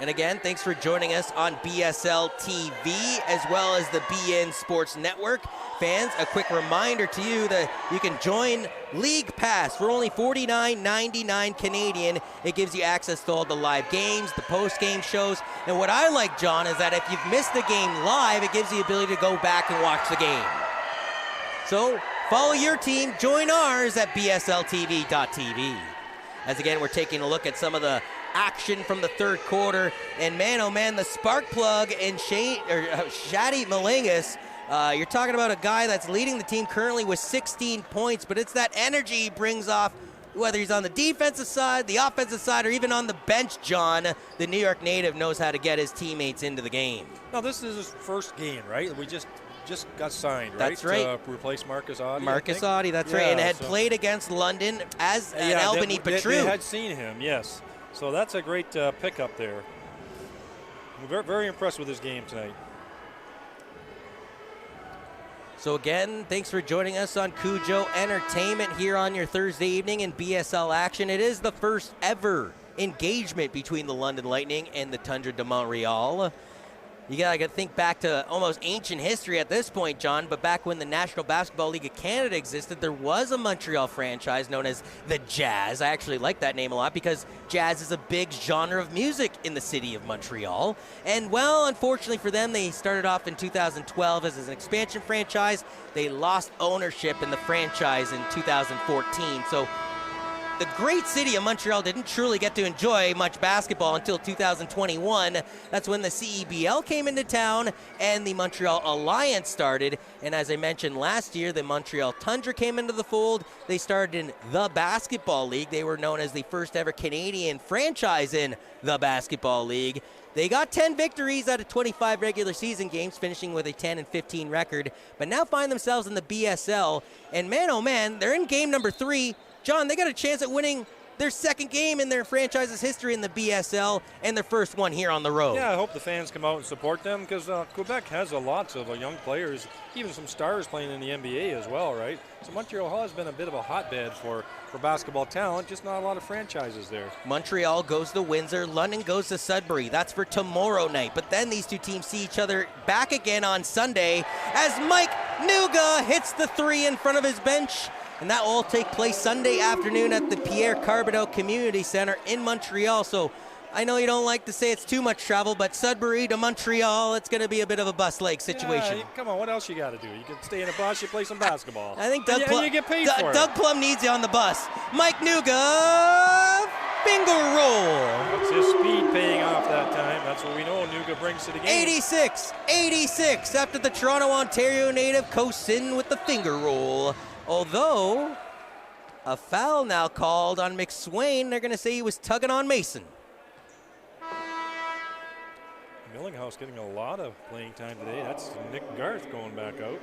And again, thanks for joining us on BSL TV as well as the BN Sports Network. Fans, a quick reminder to you that you can join League Pass for only $49.99 Canadian. It gives you access to all the live games, the post-game shows. And what I like, John, is that if you've missed the game live, it gives you the ability to go back and watch the game. So follow your team, join ours at bsltv.tv. As again, we're taking a look at some of the action from the third quarter, and man, oh man, the spark plug and Shadi Malingas. You're talking about a guy that's leading the team currently with 16 points, but it's that energy he brings off, whether he's on the defensive side, the offensive side, or even on the bench, John. The New York native knows how to get his teammates into the game. No, this is his first game, right? We just just got signed, right? That's right. To replace Marcus Audi. Marcus Audi, that's right. And had played against London as an Albany Petru. They had seen him, yes. So that's a great pickup there. I'm very, very impressed with this game tonight. So again, thanks for joining us on Cujo Entertainment here on your Thursday evening in BSL action. It is the first ever engagement between the London Lightning and the Toundra Montréal. You gotta think back to almost ancient history at this point, John, but back when the National Basketball League of Canada existed, there was a Montreal franchise known as the Jazz. I actually like that name a lot because jazz is a big genre of music in the city of Montreal. And, well, unfortunately for them, they started off in 2012 as an expansion franchise. They lost ownership in the franchise in 2014. So the great city of Montreal didn't truly get to enjoy much basketball until 2021. That's when the CEBL came into town and the Montreal Alliance started. And as I mentioned last year, the Montreal Toundra came into the fold. They started in the Basketball League. They were known as the first ever Canadian franchise in the Basketball League. They got 10 victories out of 25 regular season games, finishing with a 10-15 record, but now find themselves in the BSL. And man, oh man, they're in game number 3. John, they got a chance at winning their second game in their franchise's history in the BSL and their first one here on the road. Yeah, I hope the fans come out and support them because Quebec has lots of young players, even some stars playing in the NBA as well, right? So Montreal has been a bit of a hotbed for basketball talent, just not a lot of franchises there. Montreal goes to Windsor, London goes to Sudbury. That's for tomorrow night. But then these two teams see each other back again on Sunday as Mike Nuga hits the 3 in front of his bench. And that will all take place Sunday afternoon at the Pierre Carbonneau Community Center in Montreal. So I know you don't like to say it's too much travel, but Sudbury to Montreal, it's going to be a bit of a bus leg situation. Yeah, come on, what else you got to do? You can stay in a bus, you play some basketball. I think you get paid for it. Doug Plum needs you on the bus. Mike Nuga, finger roll. That's his speed paying off that time. That's what we know Nuga brings to the game. 86 after the Toronto, Ontario native coasts in with the finger roll. Although, a foul now called on McSwain. They're going to say he was tugging on Mason. Millinghouse getting a lot of playing time today. That's Nick Garth going back out.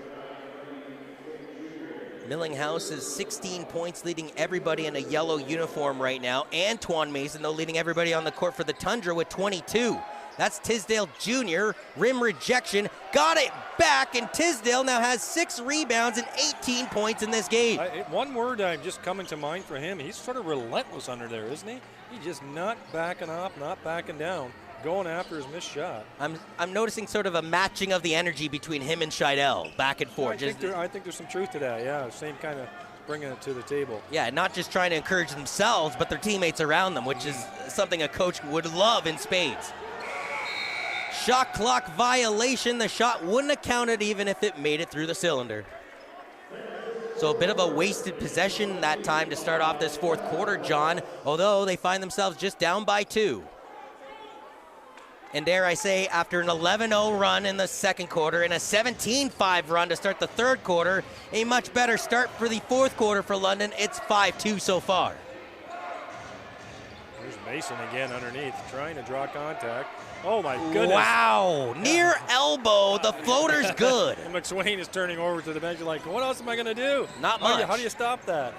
Millinghouse is 16 points, leading everybody in a yellow uniform right now. Antoine Mason, though, leading everybody on the court for the Toundra with 22. That's Tisdale Jr. Rim rejection. Got it back, and Tisdale now has 6 rebounds and 18 points in this game. One word I'm just coming to mind for him, he's sort of relentless under there, isn't he? He's just not backing up, not backing down, going after his missed shot. I'm noticing sort of a matching of the energy between him and Scheidel, back and forth. I think there's some truth to that, yeah. Same kind of bringing it to the table. Yeah, not just trying to encourage themselves, but their teammates around them, which is something a coach would love in spades. Shot clock violation. The shot wouldn't have counted even if it made it through the cylinder. So a bit of a wasted possession that time to start off this fourth quarter, John, although they find themselves just down by 2. And dare I say, after an 11-0 run in the second quarter and a 17-5 run to start the third quarter, a much better start for the fourth quarter for London. It's 5-2 so far. There's Mason again underneath, trying to draw contact. Oh, my goodness. Wow. Near elbow. The floater's good. And McSwain is turning over to the bench like, what else am I going to do? Not much. How do you stop that?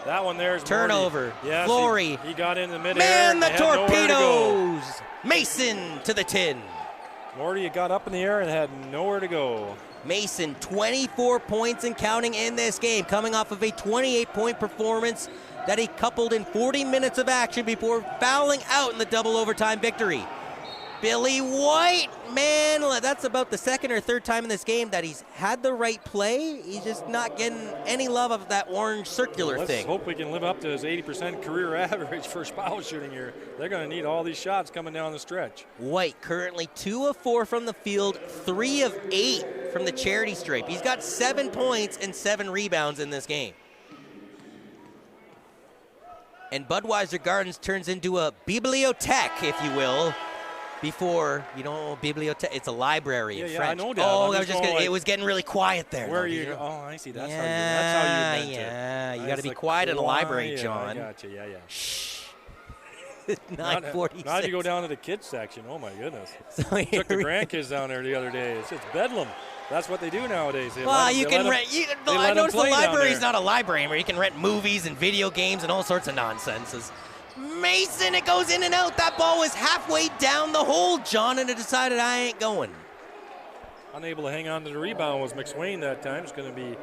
That one there is turnover. Yes, Flory. He got in the midair. Man, the torpedoes. Mason to the tin. Morty got up in the air and had nowhere to go. Mason, 24 points and counting in this game, coming off of a 28-point performance that he coupled in 40 minutes of action before fouling out in the double overtime victory. Billy White, man, that's about the second or third time in this game that he's had the right play. He's just not getting any love of that orange circular thing. Let's hope we can live up to his 80% career average for foul shooting here. They're going to need all these shots coming down the stretch. White currently 2 of 4 from the field, 3 of 8 from the charity stripe. He's got 7 points and 7 rebounds in this game. And Budweiser Gardens turns into a bibliothèque, if you will. Before, bibliothèque, it's a library in French. I know that. Oh, it was getting really quiet there. Where are you? Oh, I see. That's how you meant it. Yeah, you got to be quiet in a library, John. I got you. Yeah. Shh. 9:46. Not if you go down to the kids section. Oh my goodness. So Took the grandkids down there the other day. It's bedlam. That's what they do nowadays. Well, you can rent. I noticed the library's not a library where you can rent movies and video games and all sorts of nonsense. Mason, it goes in and out. That ball was halfway down the hole, John, and it decided I ain't going. Unable to hang on to the rebound was McSwain that time. It's going to be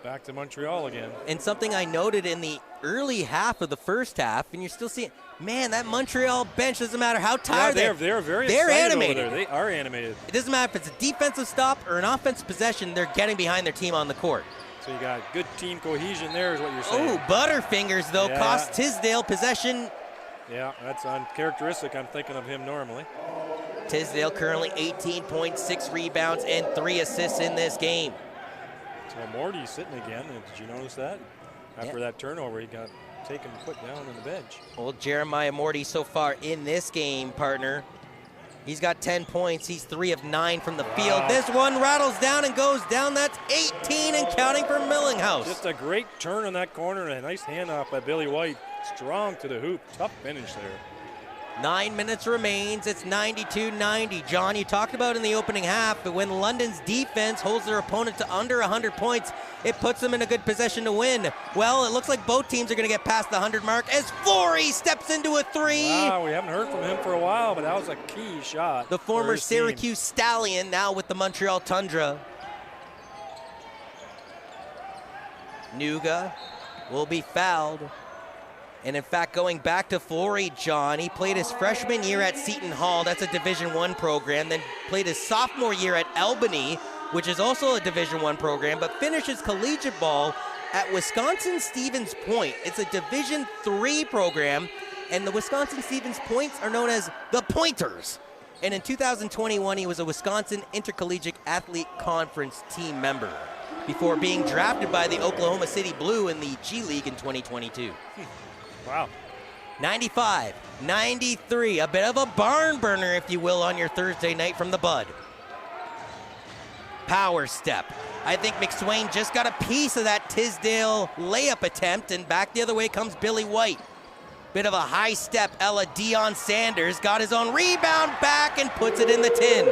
back to Montreal again. And something I noted in the early half of the first half, and you're still seeing, man, that Montreal bench, doesn't matter how tired they're very excited animated. over there. They are animated. It doesn't matter if it's a defensive stop or an offensive possession, they're getting behind their team on the court. So you got good team cohesion there is what you're saying. Oh, Butterfingers, though, cost Tisdale possession. Yeah, that's uncharacteristic. I'm thinking of him normally. Tisdale currently 18.6 rebounds and 3 assists in this game. So Morty's sitting again. Did you notice that? After that turnover, he got taken and put down on the bench. Well, Jeremiah Morty so far in this game, partner. He's got 10 points. He's 3 of 9 from the field. This one rattles down and goes down. That's 18 and counting for Millinghouse. Just a great turn on that corner and a nice handoff by Billy White. Strong to the hoop. Tough finish there. 9 minutes remains. It's 92-90. John, you talked about in the opening half, but when London's defense holds their opponent to under 100 points, it puts them in a good position to win. Well, it looks like both teams are going to get past the 100 mark as Flory steps into a 3. Wow, we haven't heard from him for a while, but that was a key shot. The former Syracuse Stallion now with the Montreal Tundra. Nuga will be fouled. And in fact, going back to Flory, John, he played his freshman year at Seton Hall. That's a Division I program. Then played his sophomore year at Albany, which is also a Division I program, but finished his collegiate ball at Wisconsin-Stevens Point. It's a Division III program, and the Wisconsin-Stevens Points are known as the Pointers. And in 2021, he was a Wisconsin Intercollegiate Athlete Conference team member before being drafted by the Oklahoma City Blue in the G League in 2022. Wow. 95-93, a bit of a barn burner, if you will, on your Thursday night from the Bud. Power step. I think McSwain just got a piece of that Tisdale layup attempt, and back the other way comes Billy White. Bit of a high step. Ella Deion Sanders got his own rebound back and puts it in the tin.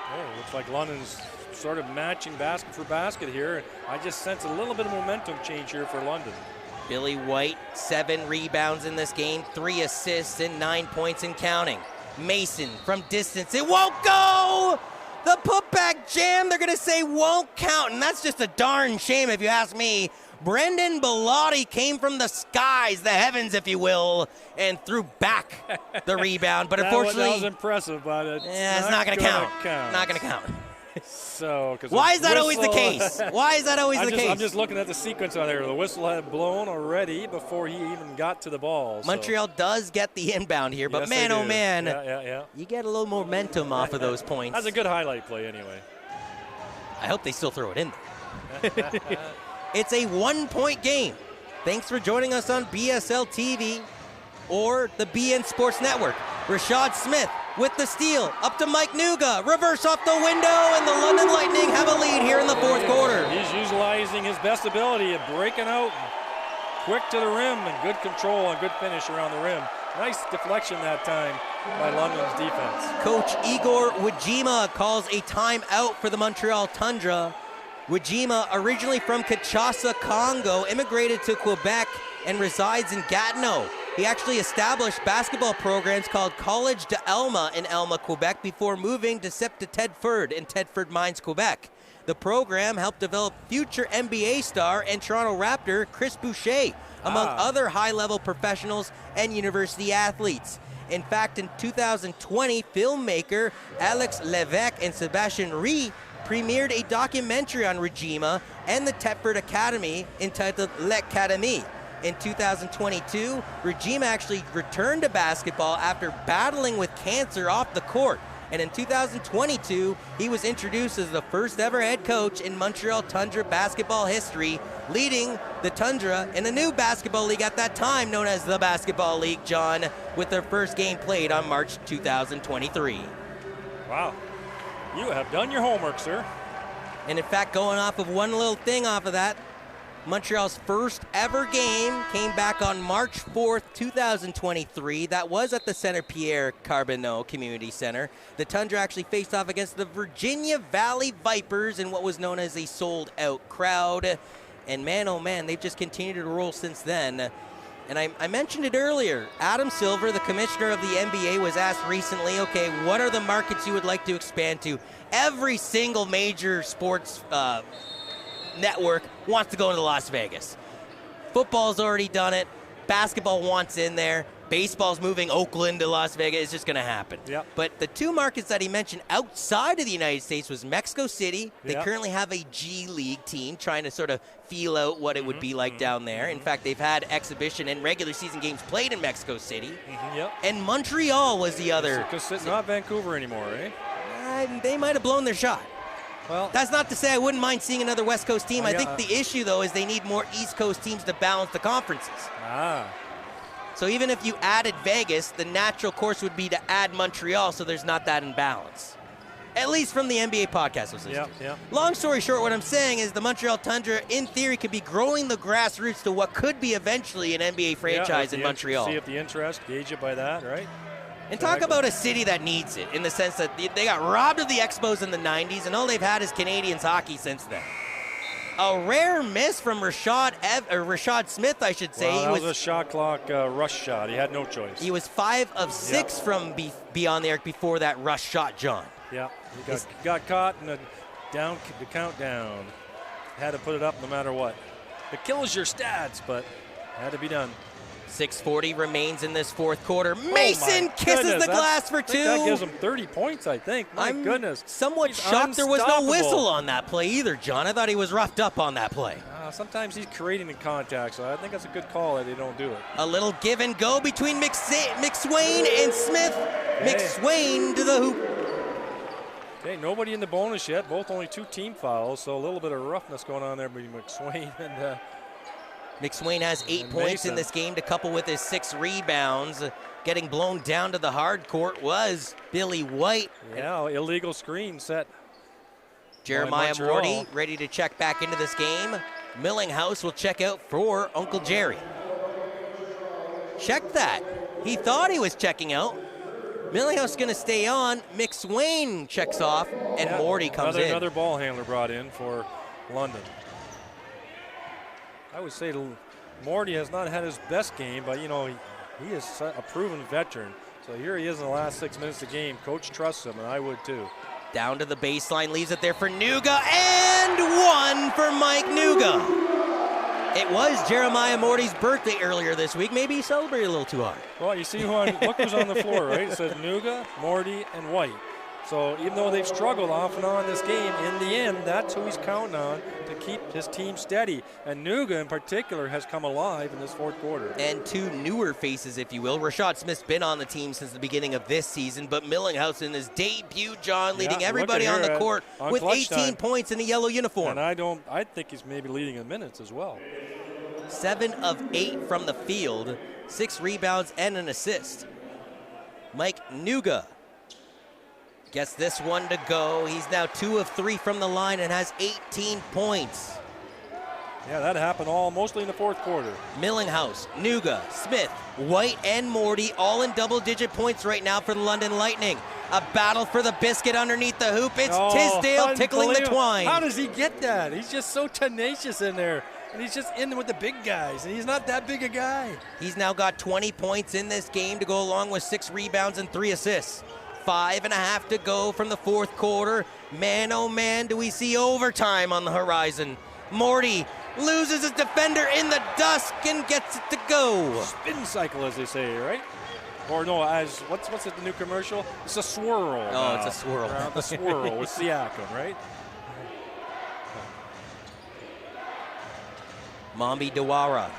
Oh, looks like London's sort of matching basket for basket here. I just sense a little bit of momentum change here for London. Billy White, 7 rebounds in this game, 3 assists and 9 points and counting. Mason from distance, it won't go! The putback jam, they're gonna say won't count, and that's just a darn shame if you ask me. Brendan Bellotti came from the skies, the heavens if you will, and threw back the rebound, but unfortunately... That was impressive, but it's not gonna count. Not gonna count. So, why is that always the case? Why is that always the case? I'm just looking at the sequence on there. The whistle had blown already before he even got to the ball. So. Montreal does get the inbound here, but yes, man, oh man, yeah. You get a little momentum off of those points. That's a good highlight play anyway. I hope they still throw it in there. It's a 1-point game. Thanks for joining us on BSL TV or the BN Sports Network. Rashad Smith with the steal, up to Mike Nuga, reverse off the window, and the London Lightning have a lead here in the fourth quarter. He's utilizing his best ability of breaking out, quick to the rim, and good control and good finish around the rim. Nice deflection that time by London's defense. Coach Igor Wajima calls a timeout for the Montreal Tundra. Wajima, originally from Kinshasa, Congo, immigrated to Quebec and resides in Gatineau. He actually established basketball programs called College de Alma in Alma, Quebec, before moving to CEP de Tedford in Tedford Mines, Quebec. The program helped develop future NBA star and Toronto Raptor Chris Boucher, among other high-level professionals and university athletes. In fact, in 2020, filmmaker Alex Levesque and Sebastian Ree premiered a documentary on Wajima and the Tedford Academy entitled L'Académie. In 2022, Wajima actually returned to basketball after battling with cancer off the court. And in 2022, he was introduced as the first ever head coach in Montreal Tundra basketball history, leading the Tundra in a new basketball league at that time known as the Basketball League, John, with their first game played on March 2023. Wow. You have done your homework, sir. And in fact, going off of one little thing off of that, Montreal's first ever game came back on March 4th, 2023. That was at the Centre Pierre Carbonneau Community Center. The Toundra actually faced off against the Virginia Valley Vipers in what was known as a sold-out crowd. And man, oh man, they've just continued to roll since then. And I mentioned it earlier. Adam Silver, the commissioner of the NBA, was asked recently, okay, what are the markets you would like to expand to? Every single major sports network wants to go to Las Vegas. Football's already done it. Basketball wants in there. Baseball's moving Oakland to Las Vegas. It's just going to happen. Yep. But the two markets that he mentioned outside of the United States was Mexico City. They currently have a G League team trying to sort of feel out what it would be like down there. In fact, they've had exhibition and regular season games played in Mexico City. And Montreal was the other. It's not Vancouver anymore, eh? They might have blown their shot. Well, that's not to say I wouldn't mind seeing another West Coast team. I think the issue, though, is they need more East Coast teams to balance the conferences. So even if you added Vegas, the natural course would be to add Montreal so there's not that imbalance. At least from the NBA podcast. Long story short, what I'm saying is the Montreal Toundra, in theory, could be growing the grassroots to what could be eventually an NBA franchise in Montreal. See if the interest, gauge it by that, right? And talk about a city that needs it, in the sense that they got robbed of the Expos in the 90s, and all they've had is Canadians hockey since then. A rare miss from Rashad Smith, I should say. Well, that was a shot clock rush shot. He had no choice. He was 5 of 6 from beyond the arc before that rush shot, John. Yeah, he got caught in the countdown. Had to put it up no matter what. It kills your stats, but had to be done. 6:40 remains in this fourth quarter. Mason kisses the glass for 2. That gives him 30 points, I think. My goodness. Somewhat shocked there was no whistle on that play either, John. I thought he was roughed up on that play. Sometimes he's creating the contact, so I think that's a good call that they don't do it. A little give and go between McSwain and Smith. McSwain to the hoop. Okay, nobody in the bonus yet. Both only 2 team fouls, so a little bit of roughness going on there between McSwain and McSwain has 8 points in this game to couple with his 6 rebounds. Getting blown down to the hard court was Billy White. Yeah, illegal screen set. Jeremiah Morty ready to check back into this game. Millinghouse will check out for Uncle Jerry. Check that. He thought he was checking out. Millinghouse going to stay on. McSwain checks off, and Morty comes in. Another ball handler brought in for London. I would say Morty has not had his best game, but, you know, he is a proven veteran. So here he is in the last 6 minutes of the game. Coach trusts him, and I would too. Down to the baseline, leaves it there for Nuga, and 1 for Mike Nuga. It was Jeremiah Morty's birthday earlier this week. Maybe he celebrated a little too hard. Well, you see look who's on the floor, right? It says Nuga, Morty, and White. So even though they've struggled off and on this game, in the end, that's who he's counting on to keep his team steady. And Nuga, in particular, has come alive in this fourth quarter. And 2 newer faces, if you will. Rashad Smith's been on the team since the beginning of this season, but Millinghouse in his debut, John, leading everybody on the court with 18 points in a yellow uniform. And I think he's maybe leading in minutes as well. 7 of 8 from the field, 6 rebounds and an assist. Mike Nuga gets this one to go. He's now 2 of 3 from the line and has 18 points. Yeah, that happened mostly in the fourth quarter. Millinghouse, Nuga, Smith, White, and Morty all in double-digit points right now for the London Lightning. A battle for the biscuit underneath the hoop. It's Tisdale tickling the twine. How does he get that? He's just so tenacious in there. And he's just in with the big guys, and he's not that big a guy. He's now got 20 points in this game to go along with 6 rebounds and 3 assists. 5.5 to go from the fourth quarter. Man, oh man, do we see overtime on the horizon. Morty loses his defender in the dusk and gets it to go. Spin cycle, as they say, right? Or no, as what's it, the new commercial? It's a swirl. Oh, it's a swirl. The swirl with Siakam, right? Mambi Dawara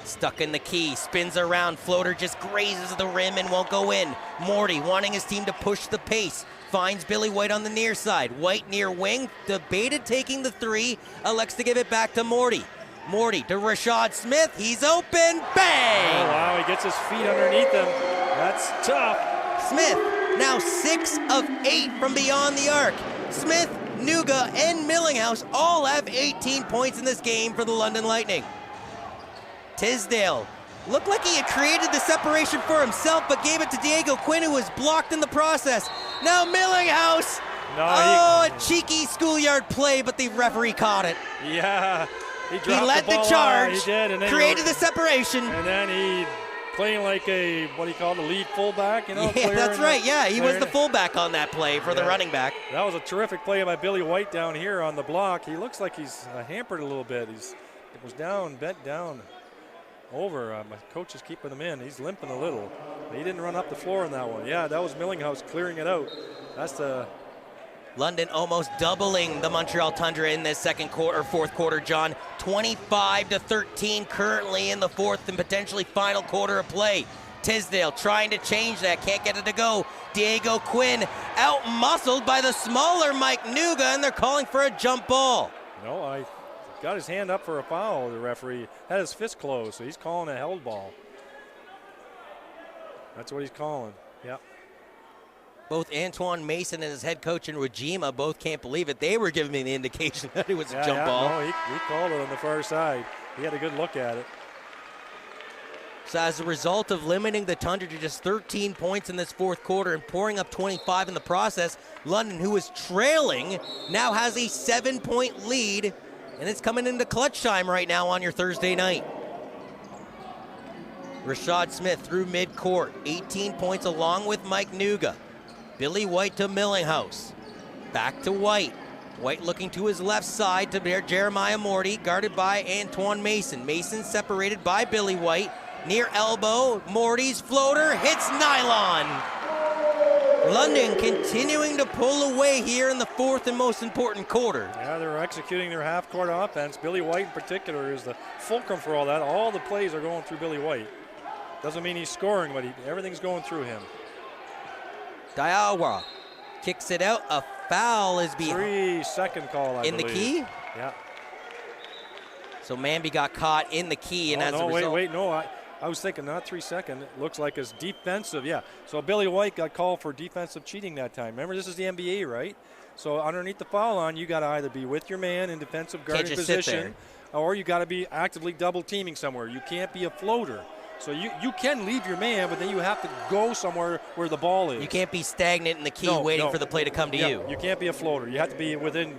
stuck in the key, spins around, floater just grazes the rim and won't go in. Morty wanting his team to push the pace, finds Billy White on the near side. White near wing, debated taking the 3, elects to give it back to Morty. Morty to Rashad Smith, he's open, bang! Oh wow, he gets his feet underneath him. That's tough. Smith now 6 of 8 from beyond the arc. Smith Nuga, and Millinghouse all have 18 points in this game for the London Lightning. Tisdale looked like he had created the separation for himself, but gave it to Diego Quinn, who was blocked in the process. Now Millinghouse. A cheeky schoolyard play, but the referee caught it. Yeah, he led the charge, he did, and then created the separation. And then he playing like a, what do you call it, the lead fullback, you know? Yeah, that's right. Yeah, he was the fullback on that play for the running back. That was a terrific play by Billy White down here on the block. He looks like he's hampered a little bit. It was down, bent down over. My coach is keeping him in. He's limping a little. He didn't run up the floor in that one. Yeah, that was Millinghouse clearing it out. That's the... London almost doubling the Montreal Tundra in this fourth quarter, John. 25-13 currently in the fourth and potentially final quarter of play. Tisdale trying to change that, can't get it to go. Diego Quinn out-muscled by the smaller Mike Nuga, and they're calling for a jump ball. No, I got his hand up for a foul, the referee. Had his fist closed, so he's calling a held ball. That's what he's calling, yep. Both Antoine Mason and his head coach in Rajima both can't believe it. They were giving me the indication that it was a jump ball. No, he called it on the far side. He had a good look at it. So as a result of limiting the Tundra to just 13 points in this fourth quarter and pouring up 25 in the process, London, who is trailing, now has a 7-point lead, and it's coming into clutch time right now on your Thursday night. Rashad Smith through midcourt, 18 points along with Mike Nuga. Billy White to Millinghouse. Back to White. White looking to his left side to Jeremiah Morty, guarded by Antoine Mason. Mason separated by Billy White. Near elbow, Morty's floater hits nylon. London continuing to pull away here in the fourth and most important quarter. Yeah, they're executing their half-court offense. Billy White in particular is the fulcrum for all that. All the plays are going through Billy White. Doesn't mean he's scoring, but everything's going through him. Diawara kicks it out. A foul is being 3-second call, I believe. In the key? Yeah. So Manby got caught in the key, and as a result. Wait, no. I was thinking not 3 second. It looks like it's defensive. Yeah. So Billy White got called for defensive cheating that time. Remember, this is the NBA, right? So underneath the foul line, you got to either be with your man in defensive guarding position, or you got to be actively double teaming somewhere. You can't be a floater. So you can leave your man, but then you have to go somewhere where the ball is. You can't be stagnant in the key waiting for the play to come to you. You can't be a floater. You have to be within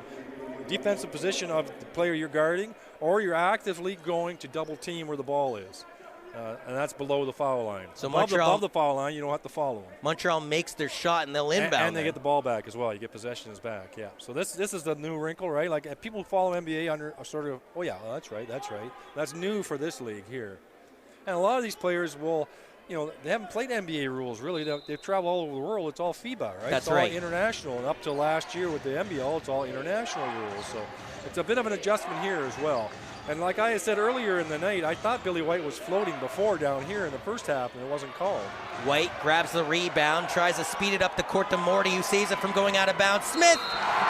defensive position of the player you're guarding, or you're actively going to double team where the ball is. And that's below the foul line. So above the foul line, you don't have to follow them. Montreal makes their shot, and they'll inbound. And they get the ball back as well. You get possessions back, yeah. So this is the new wrinkle, right? Like people follow NBA under a sort of, oh, yeah, well, that's right. That's new for this league here. And a lot of these players will, they haven't played NBA rules, really. They've traveled all over the world. It's all FIBA, right? That's it's all right. International. And up till last year with the NBL, it's all international rules. So it's a bit of an adjustment here as well. And like I said earlier in the night, I thought Billy White was floating before down here in the first half, and it wasn't called. White grabs the rebound, tries to speed it up the court to Morty, who saves it from going out of bounds. Smith,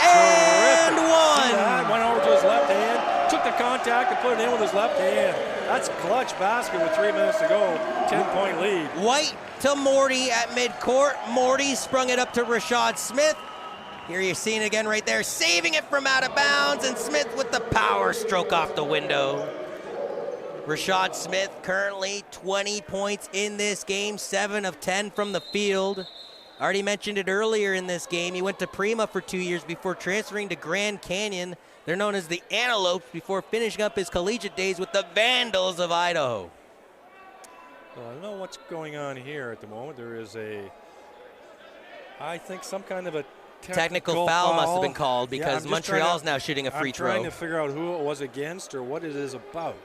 and one! Went over to his left hand, took the contact and put it in with his left hand. That's a clutch basket with 3 minutes to go, 10-point lead. White to Morty at midcourt. Morty sprung it up to Rashad Smith. Here you're seeing it again right there, saving it from out of bounds, and Smith with the power stroke off the window. Rashad Smith currently 20 points in this game, 7 of 10 from the field. I already mentioned it earlier in this game. He went to Prima for 2 years before transferring to Grand Canyon. They're known as the Antelopes before finishing up his collegiate days with the Vandals of Idaho. Well, I don't know what's going on here at the moment. There is I think some kind of a technical foul must have been called because Montreal's now shooting a free throw. I'm trying to figure out who it was against or what it is about.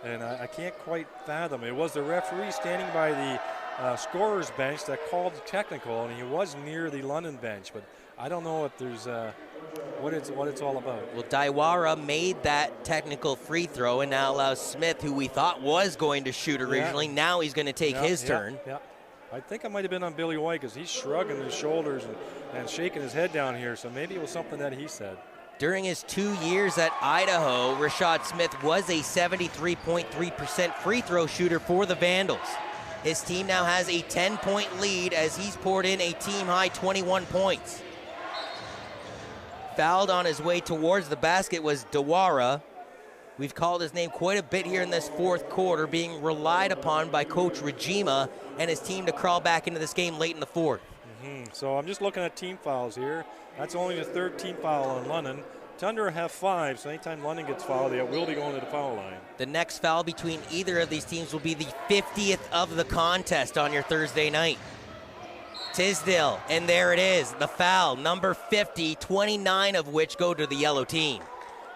And I can't quite fathom. It was the referee standing by the scorer's bench that called the technical, and he was near the London bench. But I don't know if there's what it's all about. Well, Diawara made that technical free throw and now allows Smith, who we thought was going to shoot originally, now he's going to take his turn. Yeah. I think I might have been on Billy White because he's shrugging his shoulders and shaking his head down here, so maybe it was something that he said. During his 2 years at Idaho, Rashad Smith was a 73.3% free throw shooter for the Vandals. His team now has a 10-point lead as he's poured in a team-high 21 points. fouled on his way towards the basket was Dewara. We've called his name quite a bit here in this fourth quarter, being relied upon by Coach Regima and his team to crawl back into this game late in the fourth. So I'm just looking at team fouls here. That's only the third team foul on London. Toundra have 5, so anytime London gets fouled, they will be going to the foul line. The next foul between either of these teams will be the 50th of the contest on your Thursday night. Tisdale, and there it is, the foul, number 50, 29 of which go to the yellow team.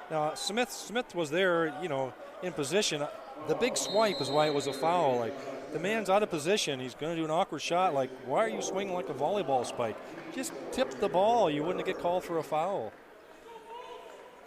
Now, Smith was there, you know, in position. The big swipe is why it was a foul. Like, the man's out of position. He's going to do an awkward shot. Like, why are you swinging like a volleyball spike? Just tip the ball. You wouldn't get called for a foul.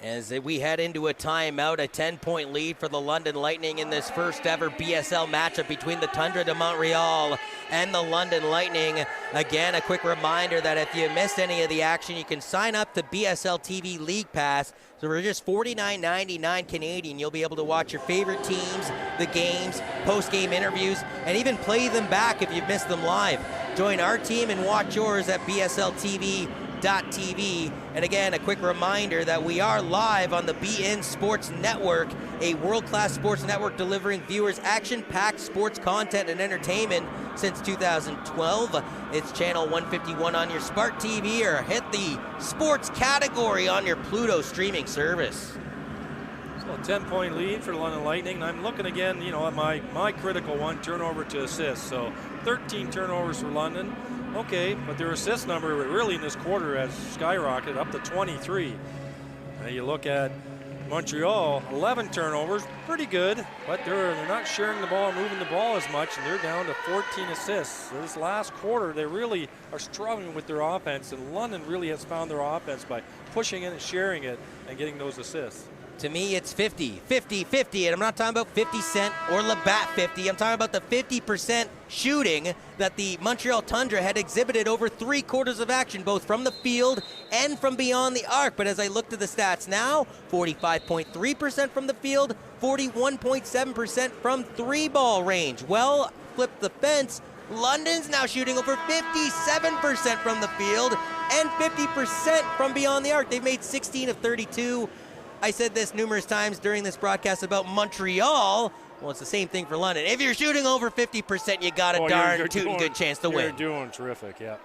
As we head into a timeout, a 10-point lead for the London Lightning in this first ever BSL matchup between the Toundra de Montréal and the London Lightning. Again, a quick reminder that if you missed any of the action, you can sign up to BSL TV League Pass. So for just $49.99 Canadian, you'll be able to watch your favorite teams, the games, post-game interviews, and even play them back if you've missed them live. Join our team and watch yours at BSLTV.TV. And again, a quick reminder that we are live on the BN Sports Network, a world-class sports network delivering viewers action-packed sports content and entertainment since 2012. It's channel 151 on your smart TV, or hit the sports category on your Pluto streaming service. So a 10-point lead for the London Lightning. I'm looking again, you know, at my critical one, turnover to assist. So 13 turnovers for London. Okay, but their assist number really in this quarter has skyrocketed up to 23. And you look at Montreal, 11 turnovers, pretty good, but they're not sharing the ball and moving the ball as much, and they're down to 14 assists. So this last quarter, they really are struggling with their offense, and London really has found their offense by pushing it and sharing it and getting those assists. To me, it's 50, 50, 50, and I'm not talking about 50 Cent or Labatt 50. I'm talking about the 50% shooting that the Montreal Toundra had exhibited over 3 quarters of action, both from the field and from beyond the arc. But as I look to the stats now, 45.3% from the field, 41.7% from 3-ball range. Well, flip the fence. London's now shooting over 57% from the field and 50% from beyond the arc. They've made 16 of 32. I said this numerous times during this broadcast about Montreal. Well, it's the same thing for London. If you're shooting over 50%, you got a darn tootin' good chance to win. You're doing terrific, yeah.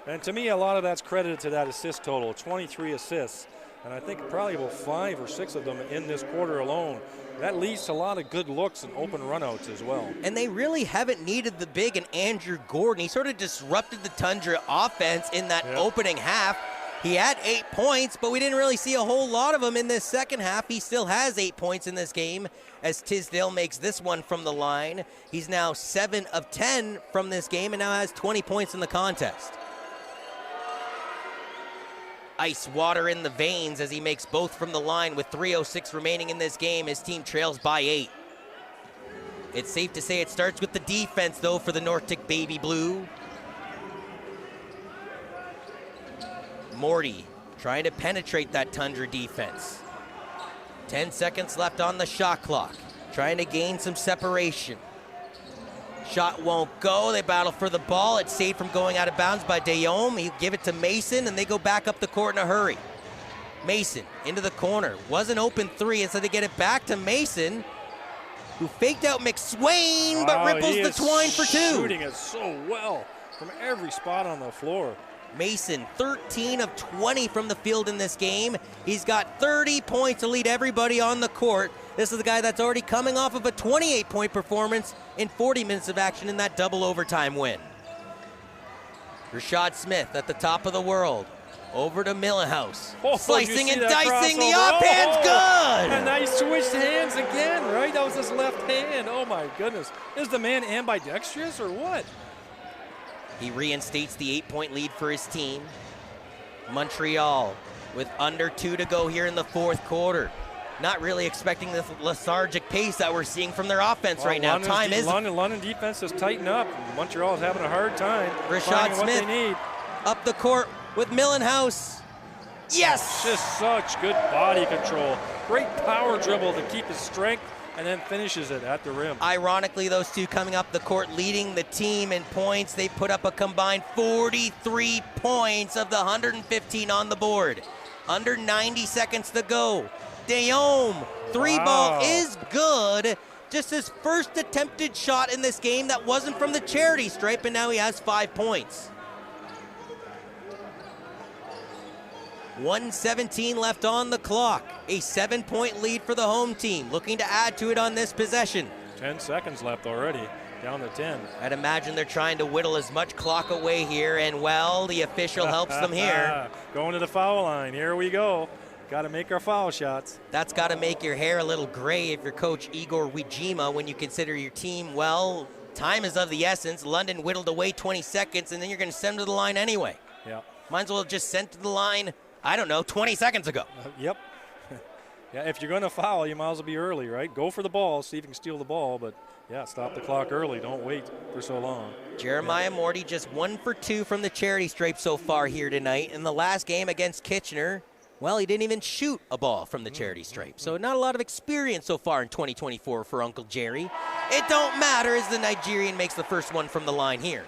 And to me, a lot of that's credited to that assist total, 23 assists. And I think probably about 5 or 6 of them in this quarter alone. That leads to a lot of good looks and open runouts as well. And they really haven't needed the big and Andrew Gordon. He sort of disrupted the Toundra offense in that opening half. He had 8 points, but we didn't really see a whole lot of them in this second half. He still has 8 points in this game as Tisdale makes this one from the line. He's now 7 of 10 from this game and now has 20 points in the contest. Ice water in the veins as he makes both from the line with 3:06 remaining in this game. His team trails by 8. It's safe to say it starts with the defense, though, for the Nordic Baby Blue. Morty trying to penetrate that Toundra defense. 10 seconds left on the shot clock. Trying to gain some separation. Shot won't go. They battle for the ball. It's saved from going out of bounds by Dayome. He give it to Mason, and they go back up the court in a hurry. Mason into the corner. Was an open 3, and so they get it back to Mason, who faked out McSwain, but ripples the twine for 2. Shooting it so well from every spot on the floor. Mason, 13 of 20 from the field in this game. He's got 30 points to lead everybody on the court. This is the guy that's already coming off of a 28-point performance in 40 minutes of action in that double overtime win. Rashad Smith at the top of the world. Over to Millenhouse. Slicing and dicing, the offhand's good! And I switched hands again, right? That was his left hand. Oh my goodness. Is the man ambidextrous or what? He reinstates the 8-point lead for his team. Montreal with under 2 to go here in the fourth quarter. Not really expecting this lethargic pace that we're seeing from their offense right now. London defense is tightening up. Montreal is having a hard time. Rashad Smith up the court with Millenhouse. Yes! Just such good body control. Great power dribble to keep his strength, and then finishes it at the rim. Ironically, those two coming up the court leading the team in points. They put up a combined 43 points of the 115 on the board. Under 90 seconds to go. Deom, three-ball is good. Just his first attempted shot in this game that wasn't from the charity stripe, and now he has 5 points. 1:17 left on the clock. A 7-point lead for the home team, looking to add to it on this possession. 10 seconds left already, down to 10. I'd imagine they're trying to whittle as much clock away here, and well, the official helps them here. Going to the foul line, here we go. Got to make our foul shots. That's got to make your hair a little gray if you're Coach Igor Wijima when you consider your team, well, time is of the essence. London whittled away 20 seconds, and then you're going to send them to the line anyway. Yeah. Might as well have just sent to the line, I don't know, 20 seconds ago. Yep. Yeah, if you're going to foul, you might as well be early, right? Go for the ball, see if you can steal the ball, but yeah, stop the clock early. Don't wait for so long. Jeremiah Morty just 1 for 2 from the charity stripe so far here tonight. In the last game against Kitchener, well, he didn't even shoot a ball from the charity stripe. So not a lot of experience so far in 2024 for Uncle Jerry. It don't matter as the Nigerian makes the first one from the line here.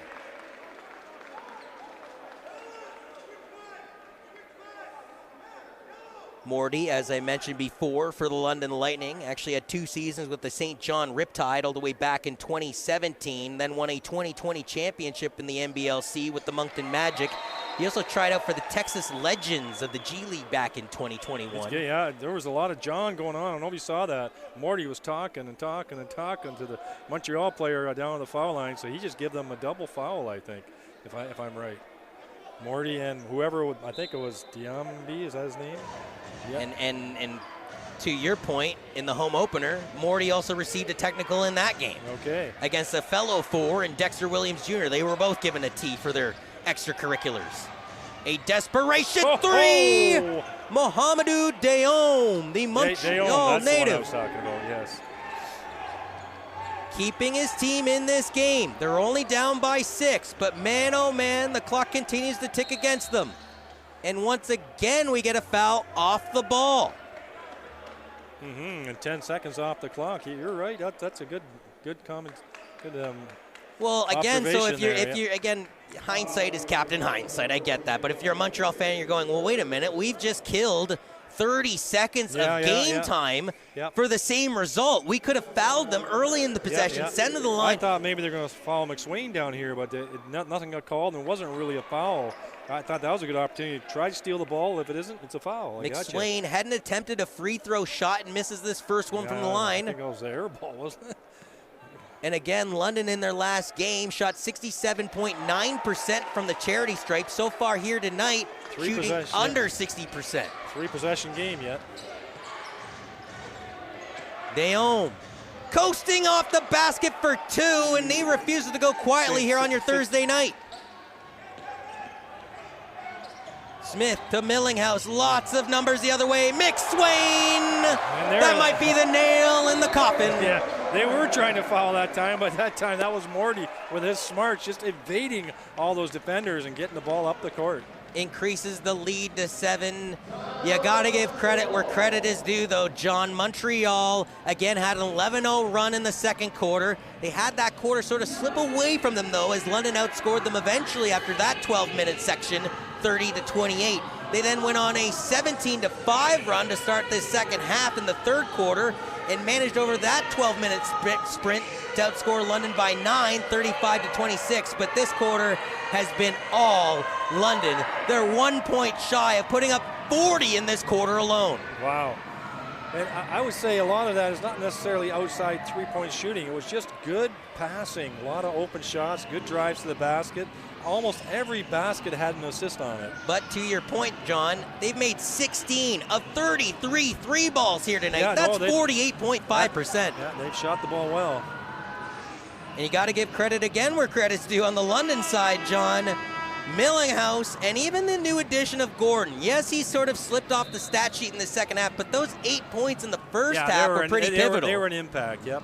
Morty, as I mentioned before, for the London Lightning, actually had 2 seasons with the St. John Riptide all the way back in 2017, then won a 2020 championship in the NBLC with the Moncton Magic. He also tried out for the Texas Legends of the G League back in 2021. Yeah, there was a lot of John going on. I don't know if you saw that. Morty was talking and talking and talking to the Montreal player down on the foul line, so he just gave them a double foul, I think, if I'm right. Morty and whoever, I think it was Diambi, is that his name? Yep. And to your point, in the home opener, Morty also received a technical in that game. Okay. Against a fellow 4 and Dexter Williams Jr. They were both given a T for their extracurriculars. A desperation 3! Mohamedou Deom, the Montreal native. native. I was talking about, yes. Keeping his team in this game. They're only down by 6, but man, oh man, the clock continues to tick against them. And once again, we get a foul off the ball. And 10 seconds off the clock. You're right. That's a good comment. Good. Well, again, so if you're again, hindsight is Captain Hindsight. I get that. But if you're a Montreal fan, you're going, well, wait a minute. We've just killed 30 seconds of game time for the same result. We could have fouled them early in the possession, send to the line. I thought maybe they're going to foul McSwain down here, but nothing got called, and it wasn't really a foul. I thought that was a good opportunity to try to steal the ball. If it isn't, it's a foul. McSwain hadn't attempted a free throw shot and misses this first one from the line. I think it was the air ball, wasn't it? And again, London in their last game shot 67.9% from the charity stripe. So far here tonight, shooting under 60%. 3-possession game yet. Deom coasting off the basket for 2, and he refuses to go quietly here on your Thursday night. Smith to Millinghouse, lots of numbers the other way. McSwain! That might be the nail in the coffin. Yeah, they were trying to foul that time, but that time that was Morty with his smarts, just evading all those defenders and getting the ball up the court. Increases the lead to 7. You got to give credit where credit is due, though, John. Montreal, again, had an 11-0 run in the second quarter. They had that quarter sort of slip away from them, though, as London outscored them eventually after that 12-minute section, 30-28. They then went on a 17-5 run to start this second half in the third quarter and managed over that 12-minute sprint to outscore London by 9, 35-26. But this quarter has been all London. They're 1 point shy of putting up 40 in this quarter alone. Wow. And I would say a lot of that is not necessarily outside three-point shooting. It was just good passing, a lot of open shots, good drives to the basket. Almost every basket had an assist on it. But to your point, John, they've made 16 of 33 three balls here tonight. Yeah, that's 48.5%. Yeah, they've shot the ball well. And you got to give credit again where credit's due on the London side, John. Millinghouse, and even the new addition of Gordon. Yes, he sort of slipped off the stat sheet in the second half, but those 8 points in the first half were pretty pivotal. They were an impact, yep.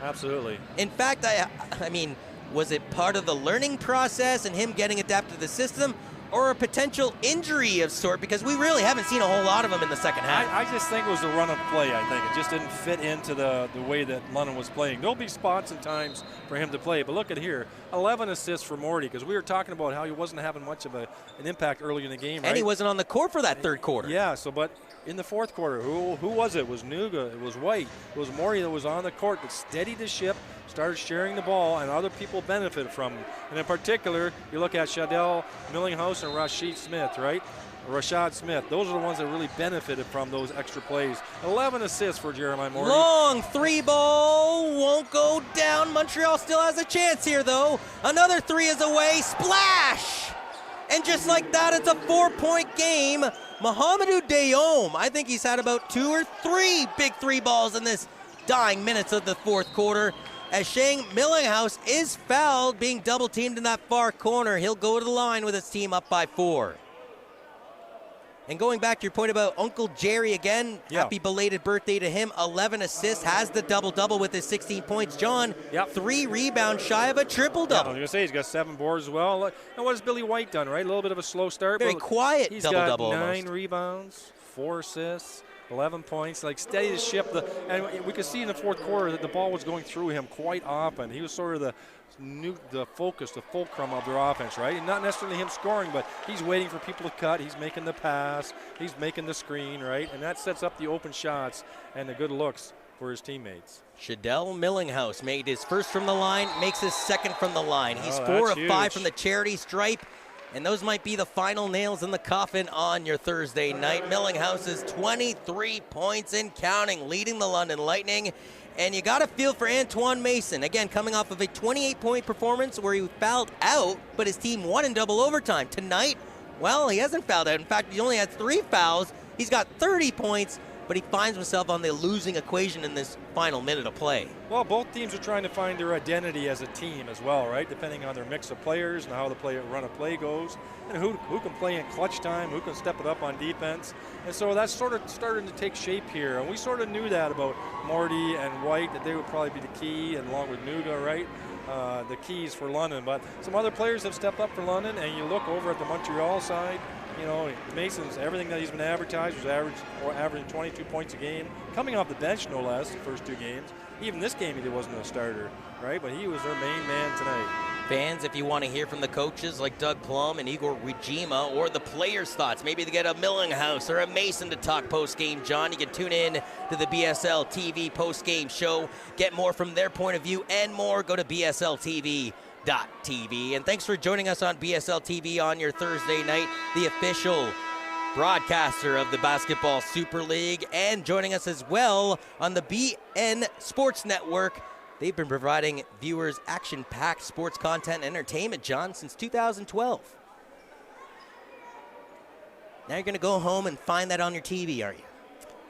Absolutely. In fact, I mean, was it part of the learning process and him getting adapted to the system, or a potential injury of sort? Because we really haven't seen a whole lot of them in the second half. I just think it was the run of play, I think. It just didn't fit into the way that London was playing. There'll be spots and times for him to play, but look at here. 11 assists for Morty, because we were talking about how he wasn't having much of an impact early in the game, right? And he wasn't on the court for that third quarter. Yeah, but in the fourth quarter, who was it? It was Nuga, it was White, it was Morty that was on the court that steadied the ship, started sharing the ball, and other people benefited from it. And in particular, you look at Shadell Millinghouse and Rashad Smith. Those are the ones that really benefited from those extra plays. 11 assists for Jeremiah Morty. Long three ball won't go down. Montreal still has a chance here, though. Another three is away. Splash! And just like that, it's a 4-point game. Mohamedou Diome, I think he's had about 2 or 3 big three balls in this dying minutes of the fourth quarter. As Shane Millinghouse is fouled, being double teamed in that far corner. He'll go to the line with his team up by 4. And going back to your point about Uncle Jerry again, happy belated birthday to him. 11 assists, has the double-double with his 16 points. John, 3 rebounds shy of a triple-double. Yeah, I was going to say, he's got 7 boards as well. And what has Billy White done, right? A little bit of a slow start. Very quiet double-double. He's got 9 almost. rebounds, 4 assists, 11 points, like steady the ship. And we could see in the fourth quarter that the ball was going through him quite often. He was sort of the focus, the fulcrum of their offense, right? And not necessarily him scoring, but he's waiting for people to cut. He's making the pass. He's making the screen, right? And that sets up the open shots and the good looks for his teammates. Shadell Millinghouse made his first from the line, makes his second from the line. He's 4 of 5 from the charity stripe. And those might be the final nails in the coffin on your Thursday night. Millinghouse is 23 points and counting, leading the London Lightning. And you got to feel for Antoine Mason. Again, coming off of a 28-point performance where he fouled out, but his team won in double overtime. Tonight, well, he hasn't fouled out. In fact, he only had 3 fouls. He's got 30 points, but he finds himself on the losing equation in this final minute of play. Well, both teams are trying to find their identity as a team as well, right? Depending on their mix of players and how the run of play goes, and who can play in clutch time, who can step it up on defense. And so that's sort of starting to take shape here. And we sort of knew that about Morty and White, that they would probably be the key, and along with Nuga, right? The keys for London. But some other players have stepped up for London, and you look over at the Montreal side, you know, Mason's, everything that he's been advertised was averaging 22 points a game, coming off the bench no less, the first 2 games. Even this game he wasn't a starter, right? But he was their main man tonight. Fans, if you want to hear from the coaches like Doug Plum and Igor Rijima, or the players' thoughts, maybe they get a Millinghouse or a Mason to talk post-game, John, you can tune in to the BSL TV post-game show, get more from their point of view and more. Go to BSLTV.tv. And thanks for joining us on BSL TV on your Thursday night, the official broadcaster of the Basketball Super League, and joining us as well on the BN Sports Network. They've been providing viewers action-packed sports content and entertainment, John, since 2012. Now you're going to go home and find that on your TV, aren't you?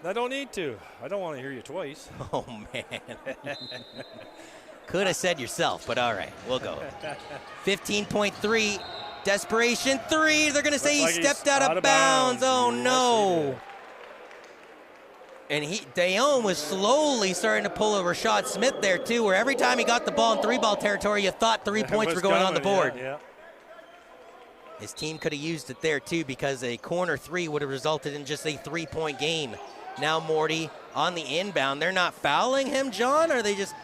I don't need to. I don't want to hear you twice. Oh, man. Could have said yourself, but all right, we'll go. 15.3, desperation 3. They're going to say he stepped out of bounds. Oh, no. And Diome was slowly starting to pull a Rashad Smith there, too, where every time he got the ball in 3-ball territory, you thought 3 points were going on the board. Yeah. His team could have used it there, too, because a corner 3 would have resulted in just a 3-point game. Now Morty on the inbound. They're not fouling him, John? Are they just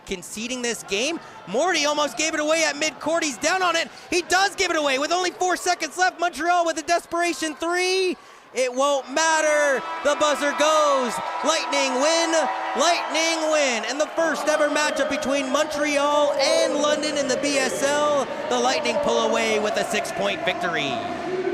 conceding this game? Morty almost gave it away at midcourt. He's down on it. He does give it away with only 4 seconds left. Montreal with a desperation 3. It won't matter. The buzzer goes. Lightning win. Lightning win. And the first ever matchup between Montreal and London in the BSL. The Lightning pull away with a 6-point victory.